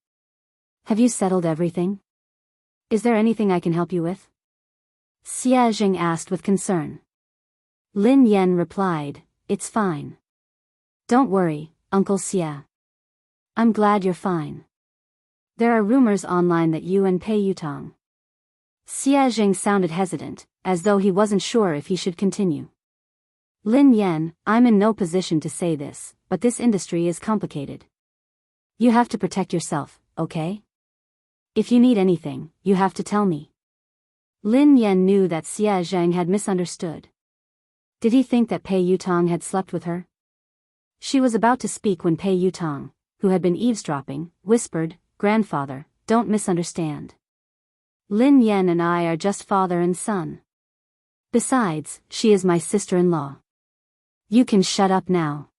Have you settled everything? Is there anything I can help you with?" Xie Zheng asked with concern. Lin Yan replied, "It's fine. Don't worry, Uncle Xie. I'm glad you're fine. There are rumors online that you and Pei Yutong." Xie Zheng sounded hesitant, as though he wasn't sure if he should continue. "Lin Yan, I'm in no position to say this, but this industry is complicated. You have to protect yourself, okay? If you need anything, you have to tell me." Lin Yan knew that Xie Zheng had misunderstood. Did he think that Pei Yutong had slept with her? She was about to speak when Pei Yutong, who had been eavesdropping, whispered, "Grandfather, don't misunderstand. Lin Yan and I are just father and son. Besides, she is my sister-in-law. You can shut up now."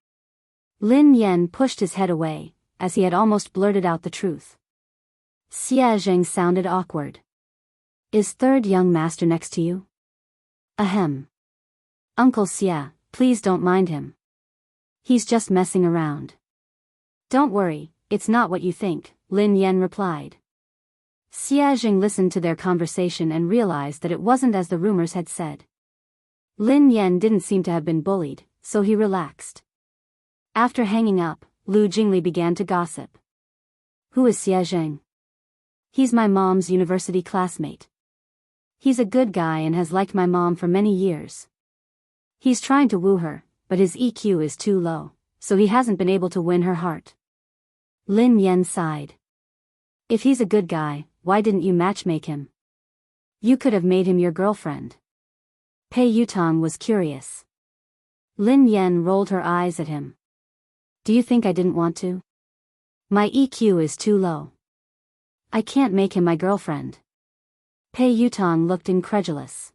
Lin Yan pushed his head away, as he had almost blurted out the truth. Xie Zheng sounded awkward. "Is third young master next to you?" "Ahem. Uncle Xie, please don't mind him. He's just messing around." "Don't worry, it's not what you think," Lin Yan replied. Xie Zheng listened to their conversation and realized that it wasn't as the rumors had said. Lin Yan didn't seem to have been bullied, so he relaxed. After hanging up, Lu Jingli began to gossip. "Who is Xie Zheng?" "He's my mom's university classmate. He's a good guy and has liked my mom for many years. He's trying to woo her, but his EQ is too low, so he hasn't been able to win her heart." Lin Yan sighed. "If he's a good guy, why didn't you matchmake him? You could have made him your girlfriend." Pei Yutong was curious. Lin Yan rolled her eyes at him. "Do you think I didn't want to? My EQ is too low. I can't make him my girlfriend." Pei Yutong looked incredulous.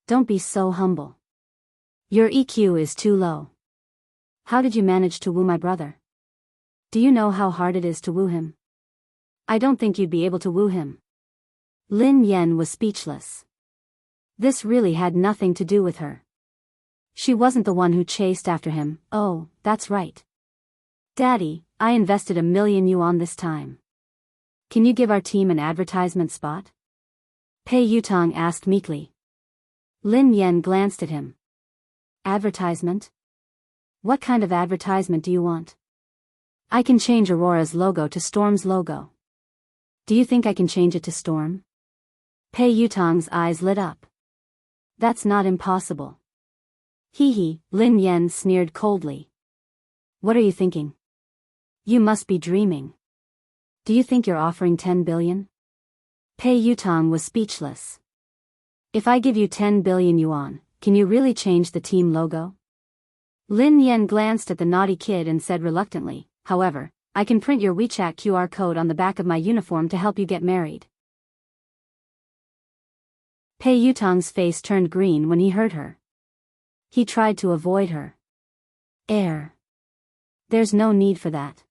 "Don't be so humble. Your EQ is too low. How did you manage to woo my brother? Do you know how hard it is to woo him? I don't think you'd be able to woo him." Lin Yan was speechless. This really had nothing to do with her. She wasn't the one who chased after him. "Oh, that's right. Daddy, I invested 1,000,000 yuan this time. Can you give our team an advertisement spot?" Pei Yutong asked meekly. Lin Yan glanced at him. "Advertisement? What kind of advertisement do you want?" "I can change Aurora's logo to Storm's logo." "Do you think I can change it to Storm?" Pei Yutong's eyes lit up. "That's not impossible." "Hee hee," Lin Yan sneered coldly. "What are you thinking? You must be dreaming. Do you think you're offering 10 billion? Pei Yutong was speechless. "If I give you 10 billion yuan, can you really change the team logo?" Lin Yan glanced at the naughty kid and said reluctantly, "However, I can print your WeChat QR code on the back of my uniform to help you get married." Pei Yutong's face turned green when he heard her. He tried to avoid her. There's no need for that.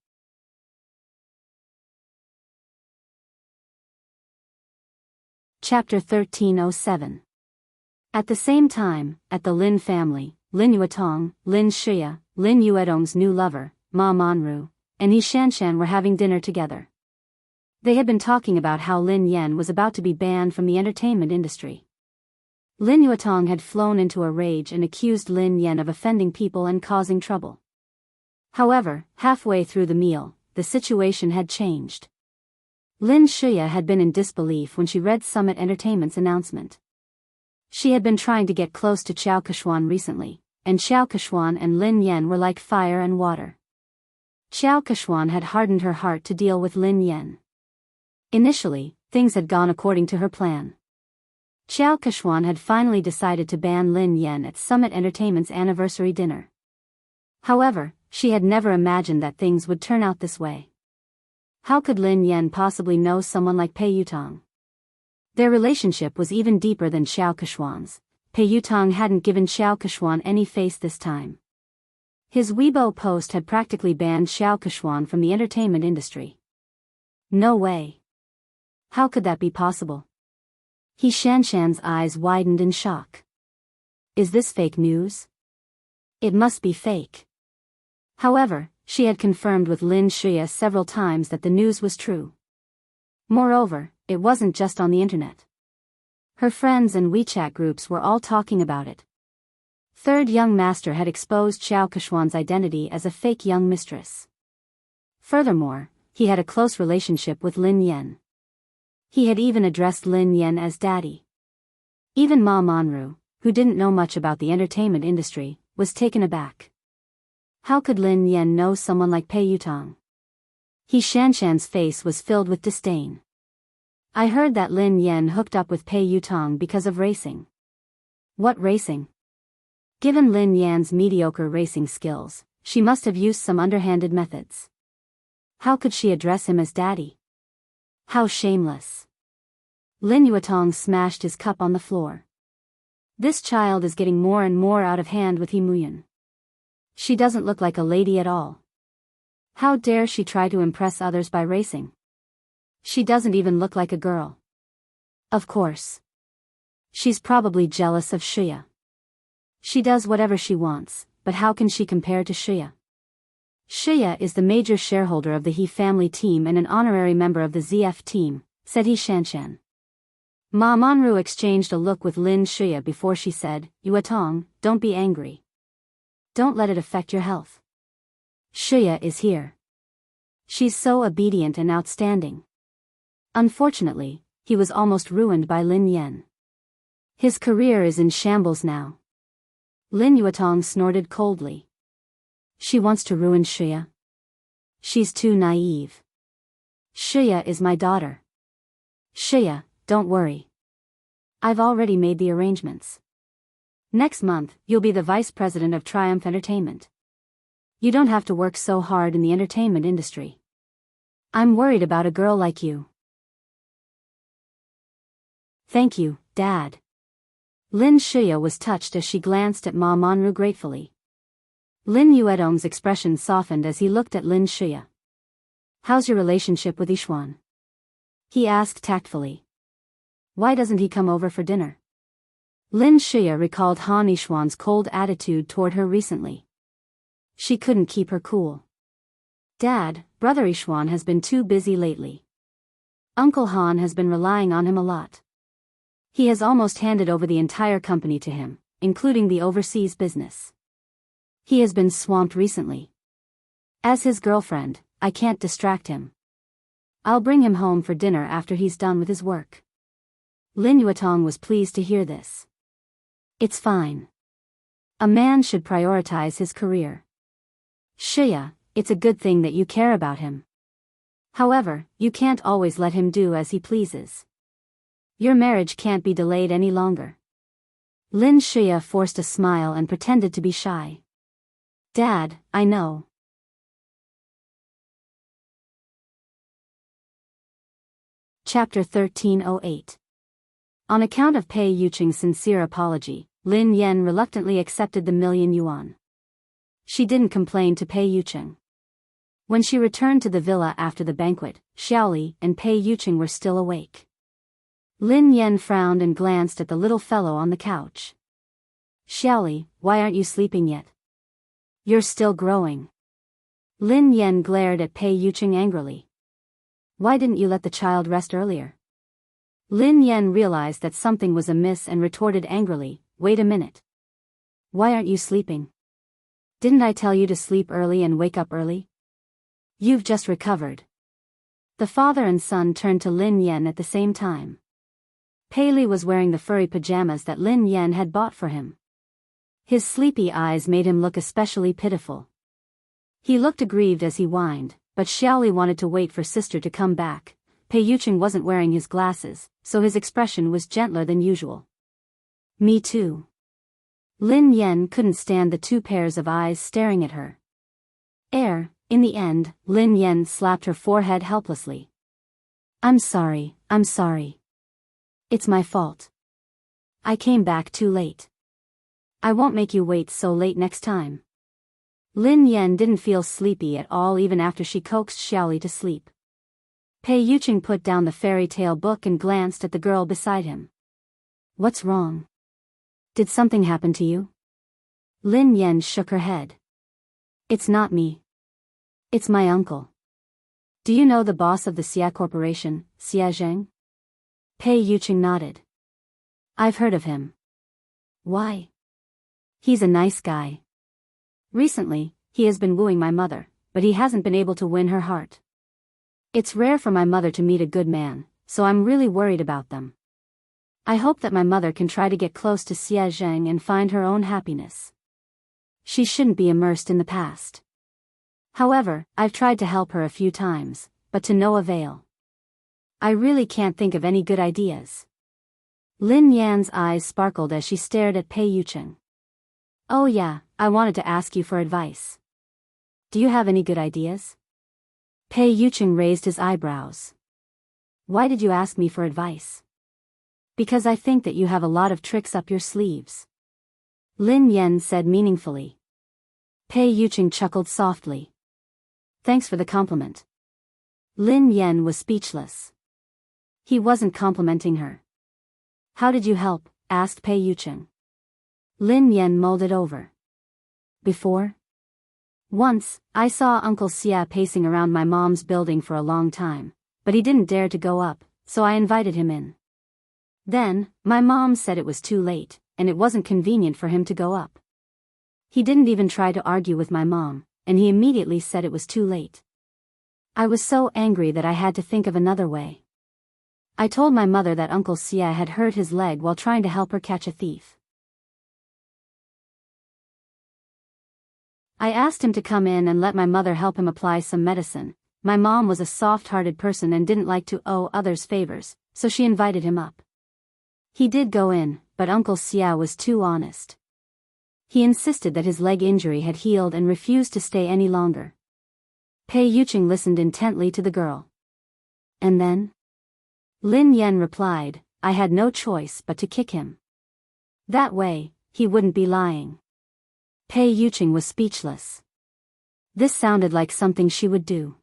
Chapter 1307. At the same time, at the Lin family, Lin Yuetong, Lin Shia, Lin Yuedong's new lover, Ma Manru, and Yi Shanshan were having dinner together. They had been talking about how Lin Yen was about to be banned from the entertainment industry. Lin Yuetong had flown into a rage and accused Lin Yen of offending people and causing trouble. However, halfway through the meal, the situation had changed. Lin Shia had been in disbelief when she read Summit Entertainment's announcement. She had been trying to get close to Xiao Keshuan recently, and Xiao Keshuan and Lin Yen were like fire and water. Xiao Keshuan had hardened her heart to deal with Lin Yen. Initially, things had gone according to her plan. Xiao Keshuan had finally decided to ban Lin Yen at Summit Entertainment's anniversary dinner. However, she had never imagined that things would turn out this way. How could Lin Yen possibly know someone like Pei Yutong? Their relationship was even deeper than Xiao Keshuan's. Pei Yutong hadn't given Xiao Keshuan any face this time. His Weibo post had practically banned Xiao Keshuan from the entertainment industry. No way. How could that be possible? Yi Shanshan's eyes widened in shock. Is this fake news? It must be fake. However, she had confirmed with Lin Shia several times that the news was true. Moreover, it wasn't just on the internet. Her friends and WeChat groups were all talking about it. Third young master had exposed Xiao Keshuan's identity as a fake young mistress. Furthermore, he had a close relationship with Lin Yen. He had even addressed Lin Yen as daddy. Even Ma Manru, who didn't know much about the entertainment industry, was taken aback. How could Lin Yen know someone like Pei Yutong? Yi Shanshan's face was filled with disdain. I heard that Lin Yen hooked up with Pei Yutong because of racing. What racing? Given Lin Yan's mediocre racing skills, she must have used some underhanded methods. How could she address him as daddy? How shameless. Lin Yuetong smashed his cup on the floor. This child is getting more and more out of hand with He Muyan. She doesn't look like a lady at all. How dare she try to impress others by racing? She doesn't even look like a girl. Of course. She's probably jealous of Shia. She does whatever she wants, but how can she compare to Shia? Shia is the major shareholder of the He family team and an honorary member of the ZF team, said Yi Shanshan. Ma Manru exchanged a look with Lin Shia before she said, Yuetong, don't be angry. Don't let it affect your health. Shia is here. She's so obedient and outstanding. Unfortunately, he was almost ruined by Lin Yen. His career is in shambles now. Lin Yuetong snorted coldly. She wants to ruin Shia. She's too naive. Shia is my daughter. Shia, don't worry. I've already made the arrangements. Next month, you'll be the vice president of Triumph Entertainment. You don't have to work so hard in the entertainment industry. I'm worried about a girl like you. Thank you, Dad. Lin Shia was touched as she glanced at Ma Manru gratefully. Lin Yuedong's expression softened as he looked at Lin Shia. How's your relationship with Yishuan? He asked tactfully. Why doesn't he come over for dinner? Lin Shia recalled Han Yishuan's cold attitude toward her recently. She couldn't keep her cool. Dad, Brother Yishuan has been too busy lately. Uncle Han has been relying on him a lot. He has almost handed over the entire company to him, including the overseas business. He has been swamped recently. As his girlfriend, I can't distract him. I'll bring him home for dinner after he's done with his work. Lin Yuetong was pleased to hear this. It's fine. A man should prioritize his career. Shia, it's a good thing that you care about him. However, you can't always let him do as he pleases. Your marriage can't be delayed any longer. Lin Shia forced a smile and pretended to be shy. Dad, I know. Chapter 1308. On account of Pei Yuqing's sincere apology, Lin Yan reluctantly accepted the $1,000,000 yuan. She didn't complain to Pei Yucheng. When she returned to the villa after the banquet, Xiaoli and Pei Yucheng were still awake. Lin Yan frowned and glanced at the little fellow on the couch. Xiaoli, why aren't you sleeping yet? You're still growing. Lin Yan glared at Pei Yucheng angrily. Why didn't you let the child rest earlier? Lin Yan realized that something was amiss and retorted angrily, wait a minute. Why aren't you sleeping? Didn't I tell you to sleep early and wake up early? You've just recovered. The father and son turned to Lin Yan at the same time. Pei Li was wearing the furry pajamas that Lin Yan had bought for him. His sleepy eyes made him look especially pitiful. He looked aggrieved as he whined, but Xiaoli wanted to wait for sister to come back. Pei Yucheng wasn't wearing his glasses, so his expression was gentler than usual. Me too. Lin Yan couldn't stand the two pairs of eyes staring at her. In the end, Lin Yan slapped her forehead helplessly. I'm sorry. It's my fault. I came back too late. I won't make you wait so late next time. Lin Yan didn't feel sleepy at all even after she coaxed Xiaoli to sleep. Pei Yucheng put down the fairy tale book and glanced at the girl beside him. What's wrong? Did something happen to you? Lin Yan shook her head. It's not me. It's my uncle. Do you know the boss of the Xia Corporation, Xia Zheng? Pei Yucheng nodded. I've heard of him. Why? He's a nice guy. Recently, he has been wooing my mother, but he hasn't been able to win her heart. It's rare for my mother to meet a good man, so I'm really worried about them. I hope that my mother can try to get close to Xia Zheng and find her own happiness. She shouldn't be immersed in the past. However, I've tried to help her a few times, but to no avail. I really can't think of any good ideas. Lin Yan's eyes sparkled as she stared at Pei Yucheng. Oh yeah, I wanted to ask you for advice. Do you have any good ideas? Pei Yucheng raised his eyebrows. Why did you ask me for advice? Because I think that you have a lot of tricks up your sleeves. Lin Yan said meaningfully. Pei Yucheng chuckled softly. Thanks for the compliment. Lin Yan was speechless. He wasn't complimenting her. How did you help? Asked Pei Yucheng. Lin Yan mulled it over. Before? Once, I saw Uncle Xia pacing around my mom's building for a long time, but he didn't dare to go up, so I invited him in. Then, my mom said it was too late, and it wasn't convenient for him to go up. He didn't even try to argue with my mom, and he immediately said it was too late. I was so angry that I had to think of another way. I told my mother that Uncle Xia had hurt his leg while trying to help her catch a thief. I asked him to come in and let my mother help him apply some medicine. My mom was a soft-hearted person and didn't like to owe others favors, so she invited him up. He did go in, but Uncle Xia was too honest. He insisted that his leg injury had healed and refused to stay any longer. Pei Yucheng listened intently to the girl. And then? Lin Yan replied, I had no choice but to kick him. That way, he wouldn't be lying. Pei Yucheng was speechless. This sounded like something she would do.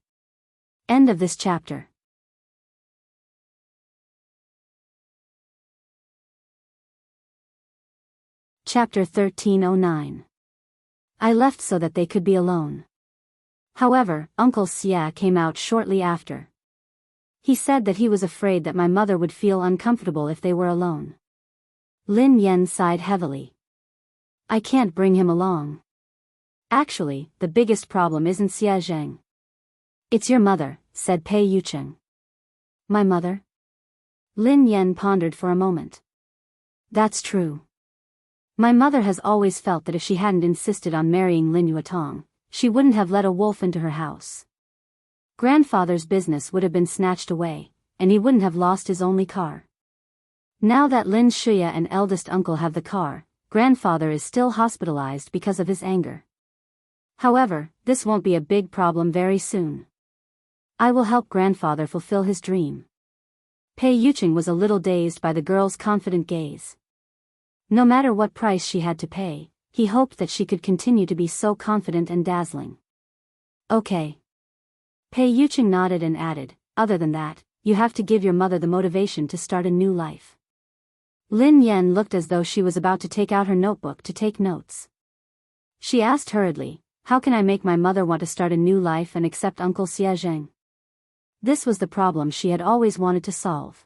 End of this chapter. Chapter 1309. I left so that they could be alone. However, Uncle Xia came out shortly after. He said that he was afraid that my mother would feel uncomfortable if they were alone. Lin Yan sighed heavily. I can't bring him along. Actually, the biggest problem isn't Xia Zheng. It's your mother, said Pei Yucheng. My mother? Lin Yan pondered for a moment. That's true. My mother has always felt that if she hadn't insisted on marrying Lin Yuetong, she wouldn't have let a wolf into her house. Grandfather's business would have been snatched away, and he wouldn't have lost his only car. Now that Lin Shuya and eldest uncle have the car, grandfather is still hospitalized because of his anger. However, this won't be a big problem very soon. I will help grandfather fulfill his dream. Pei Yucheng was a little dazed by the girl's confident gaze. No matter what price she had to pay, he hoped that she could continue to be so confident and dazzling. Okay. Pei Yucheng nodded and added, other than that, you have to give your mother the motivation to start a new life. Lin Yan looked as though she was about to take out her notebook to take notes. She asked hurriedly, how can I make my mother want to start a new life and accept Uncle Xie Zheng? This was the problem she had always wanted to solve.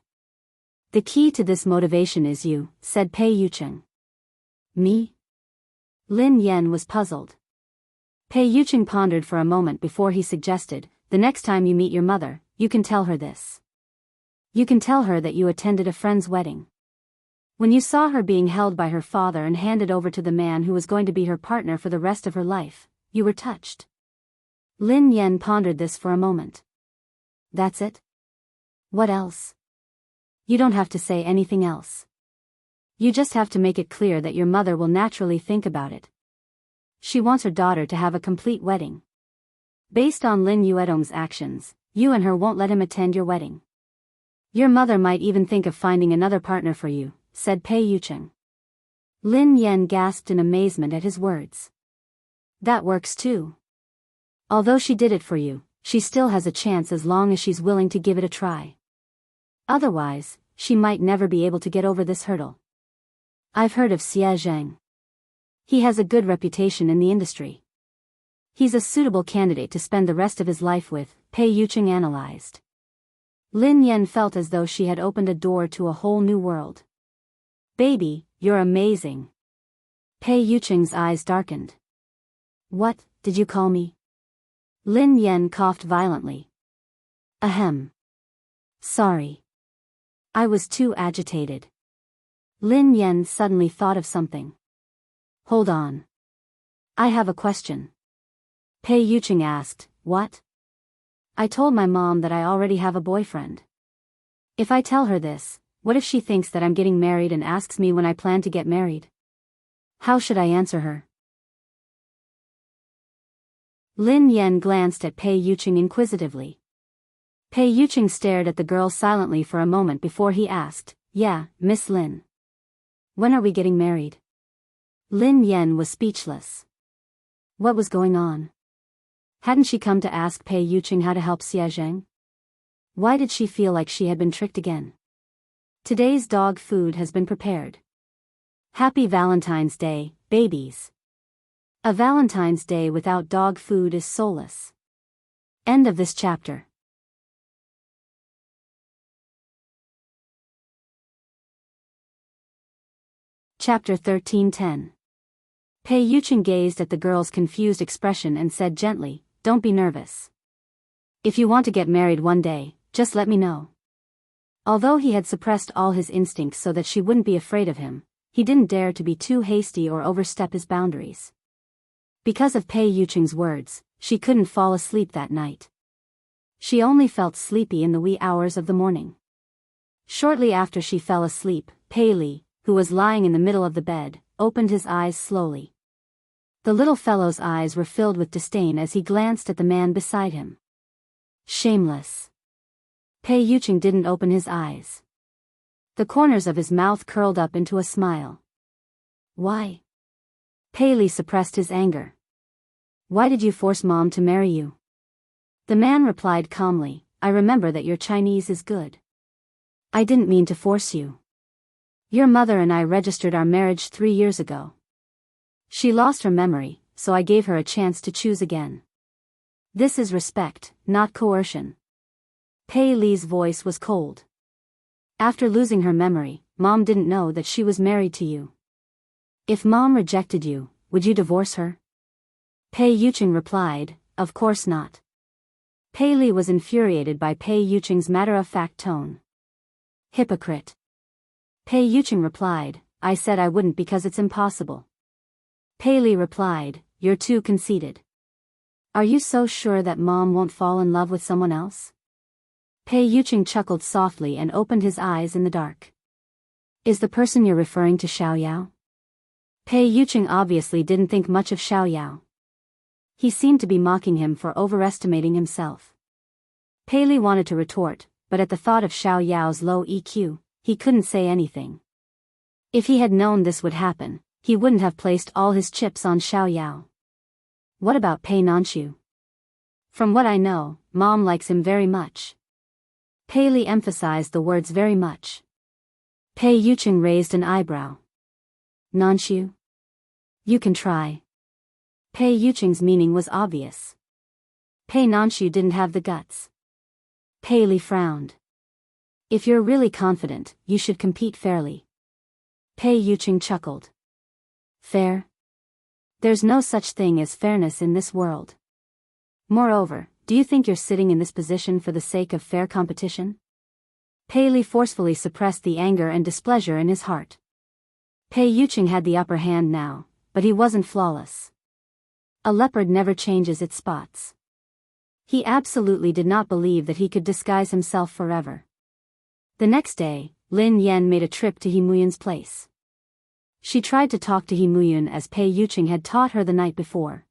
The key to this motivation is you, said Pei Yucheng. Me? Lin Yan was puzzled. Pei Yucheng pondered for a moment before he suggested, the next time you meet your mother, you can tell her this. You can tell her that you attended a friend's wedding. When you saw her being held by her father and handed over to the man who was going to be her partner for the rest of her life, you were touched. Lin Yan pondered this for a moment. That's it? What else? You don't have to say anything else. You just have to make it clear that your mother will naturally think about it. She wants her daughter to have a complete wedding. Based on Lin Yuedong's actions, you and her won't let him attend your wedding. Your mother might even think of finding another partner for you, said Pei Yucheng. Lin Yan gasped in amazement at his words. That works too. Although she did it for you, she still has a chance as long as she's willing to give it a try. Otherwise, she might never be able to get over this hurdle. I've heard of Xie Zheng. He has a good reputation in the industry. He's a suitable candidate to spend the rest of his life with, Pei Yucheng analyzed. Lin Yan felt as though she had opened a door to a whole new world. Baby, you're amazing. Pei Yucheng's eyes darkened. What, did you call me? Lin Yan coughed violently. Ahem. Sorry. I was too agitated. Lin Yan suddenly thought of something. Hold on. I have a question. Pei Yucheng asked, what? I told my mom that I already have a boyfriend. If I tell her this, what if she thinks that I'm getting married and asks me when I plan to get married? How should I answer her? Lin Yan glanced at Pei Yucheng inquisitively. Pei Yucheng stared at the girl silently for a moment before he asked, yeah, Miss Lin. When are we getting married? Lin Yan was speechless. What was going on? Hadn't she come to ask Pei Yucheng how to help Xie Zheng? Why did she feel like she had been tricked again? Today's dog food has been prepared. Happy Valentine's Day, babies. A Valentine's Day without dog food is soulless. End of this chapter. Chapter 13:10. Pei Yucheng gazed at the girl's confused expression and said gently, don't be nervous. If you want to get married one day, just let me know. Although he had suppressed all his instincts so that she wouldn't be afraid of him, he didn't dare to be too hasty or overstep his boundaries. Because of Pei Yucheng's words, she couldn't fall asleep that night. She only felt sleepy in the wee hours of the morning. Shortly after she fell asleep, Pei Li, who was lying in the middle of the bed, opened his eyes slowly. The little fellow's eyes were filled with disdain as he glanced at the man beside him. Shameless. Pei Yucheng didn't open his eyes. The corners of his mouth curled up into a smile. Why? Pei Li suppressed his anger. Why did you force Mom to marry you? The man replied calmly, I remember that your Chinese is good. I didn't mean to force you. Your mother and I registered our marriage 3 years ago. She lost her memory, so I gave her a chance to choose again. This is respect, not coercion. Pei Li's voice was cold. After losing her memory, Mom didn't know that she was married to you. If Mom rejected you, would you divorce her? Pei Yucheng replied, of course not. Pei Li was infuriated by Pei Yucheng's matter-of-fact tone. Hypocrite. Pei Yucheng replied, I said I wouldn't because it's impossible. Pei Li replied, you're too conceited. Are you so sure that Mom won't fall in love with someone else? Pei Yucheng chuckled softly and opened his eyes in the dark. Is the person you're referring to Xiao Yao? Pei Yucheng obviously didn't think much of Xiao Yao. He seemed to be mocking him for overestimating himself. Pei Li wanted to retort, but at the thought of Xiao Yao's low EQ, he couldn't say anything. If he had known this would happen, he wouldn't have placed all his chips on Xiao Yao. What about Pei Nanshu? From what I know, Mom likes him very much. Pei Li emphasized the words very much. Pei Yucheng raised an eyebrow. Nanshu? You can try. Pei Yucheng's meaning was obvious. Pei Nanshu didn't have the guts. Pei Li frowned. If you're really confident, you should compete fairly. Pei Yucheng chuckled. Fair? There's no such thing as fairness in this world. Moreover, do you think you're sitting in this position for the sake of fair competition? Pei Li forcefully suppressed the anger and displeasure in his heart. Pei Yucheng had the upper hand now, but he wasn't flawless. A leopard never changes its spots. He absolutely did not believe that he could disguise himself forever. The next day, Lin Yan made a trip to He Muyun's place. She tried to talk to He Muyun as Pei Yucheng had taught her the night before.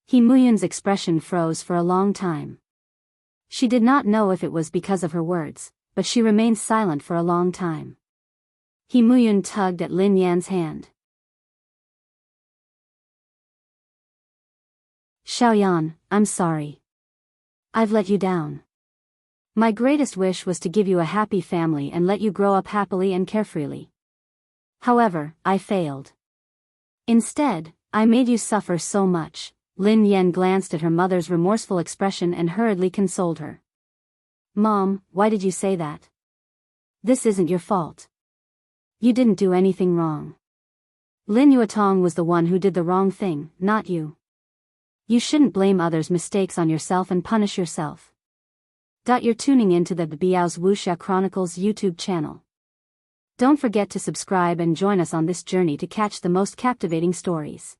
He Muyun's expression froze for a long time. She did not know if it was because of her words, but she remained silent for a long time. He Muyun tugged at Lin Yan's hand. Xiaoyan, I'm sorry. I've let you down. My greatest wish was to give you a happy family and let you grow up happily and carefreely. However, I failed. Instead, I made you suffer so much. Lin Yan glanced at her mother's remorseful expression and hurriedly consoled her. Mom, why did you say that? This isn't your fault. You didn't do anything wrong. Lin Yuetong was the one who did the wrong thing, not you. You shouldn't blame others' mistakes on yourself and punish yourself. You're tuning in to the Biyao's Wuxia Chronicles YouTube channel. Don't forget to subscribe and join us on this journey to catch the most captivating stories.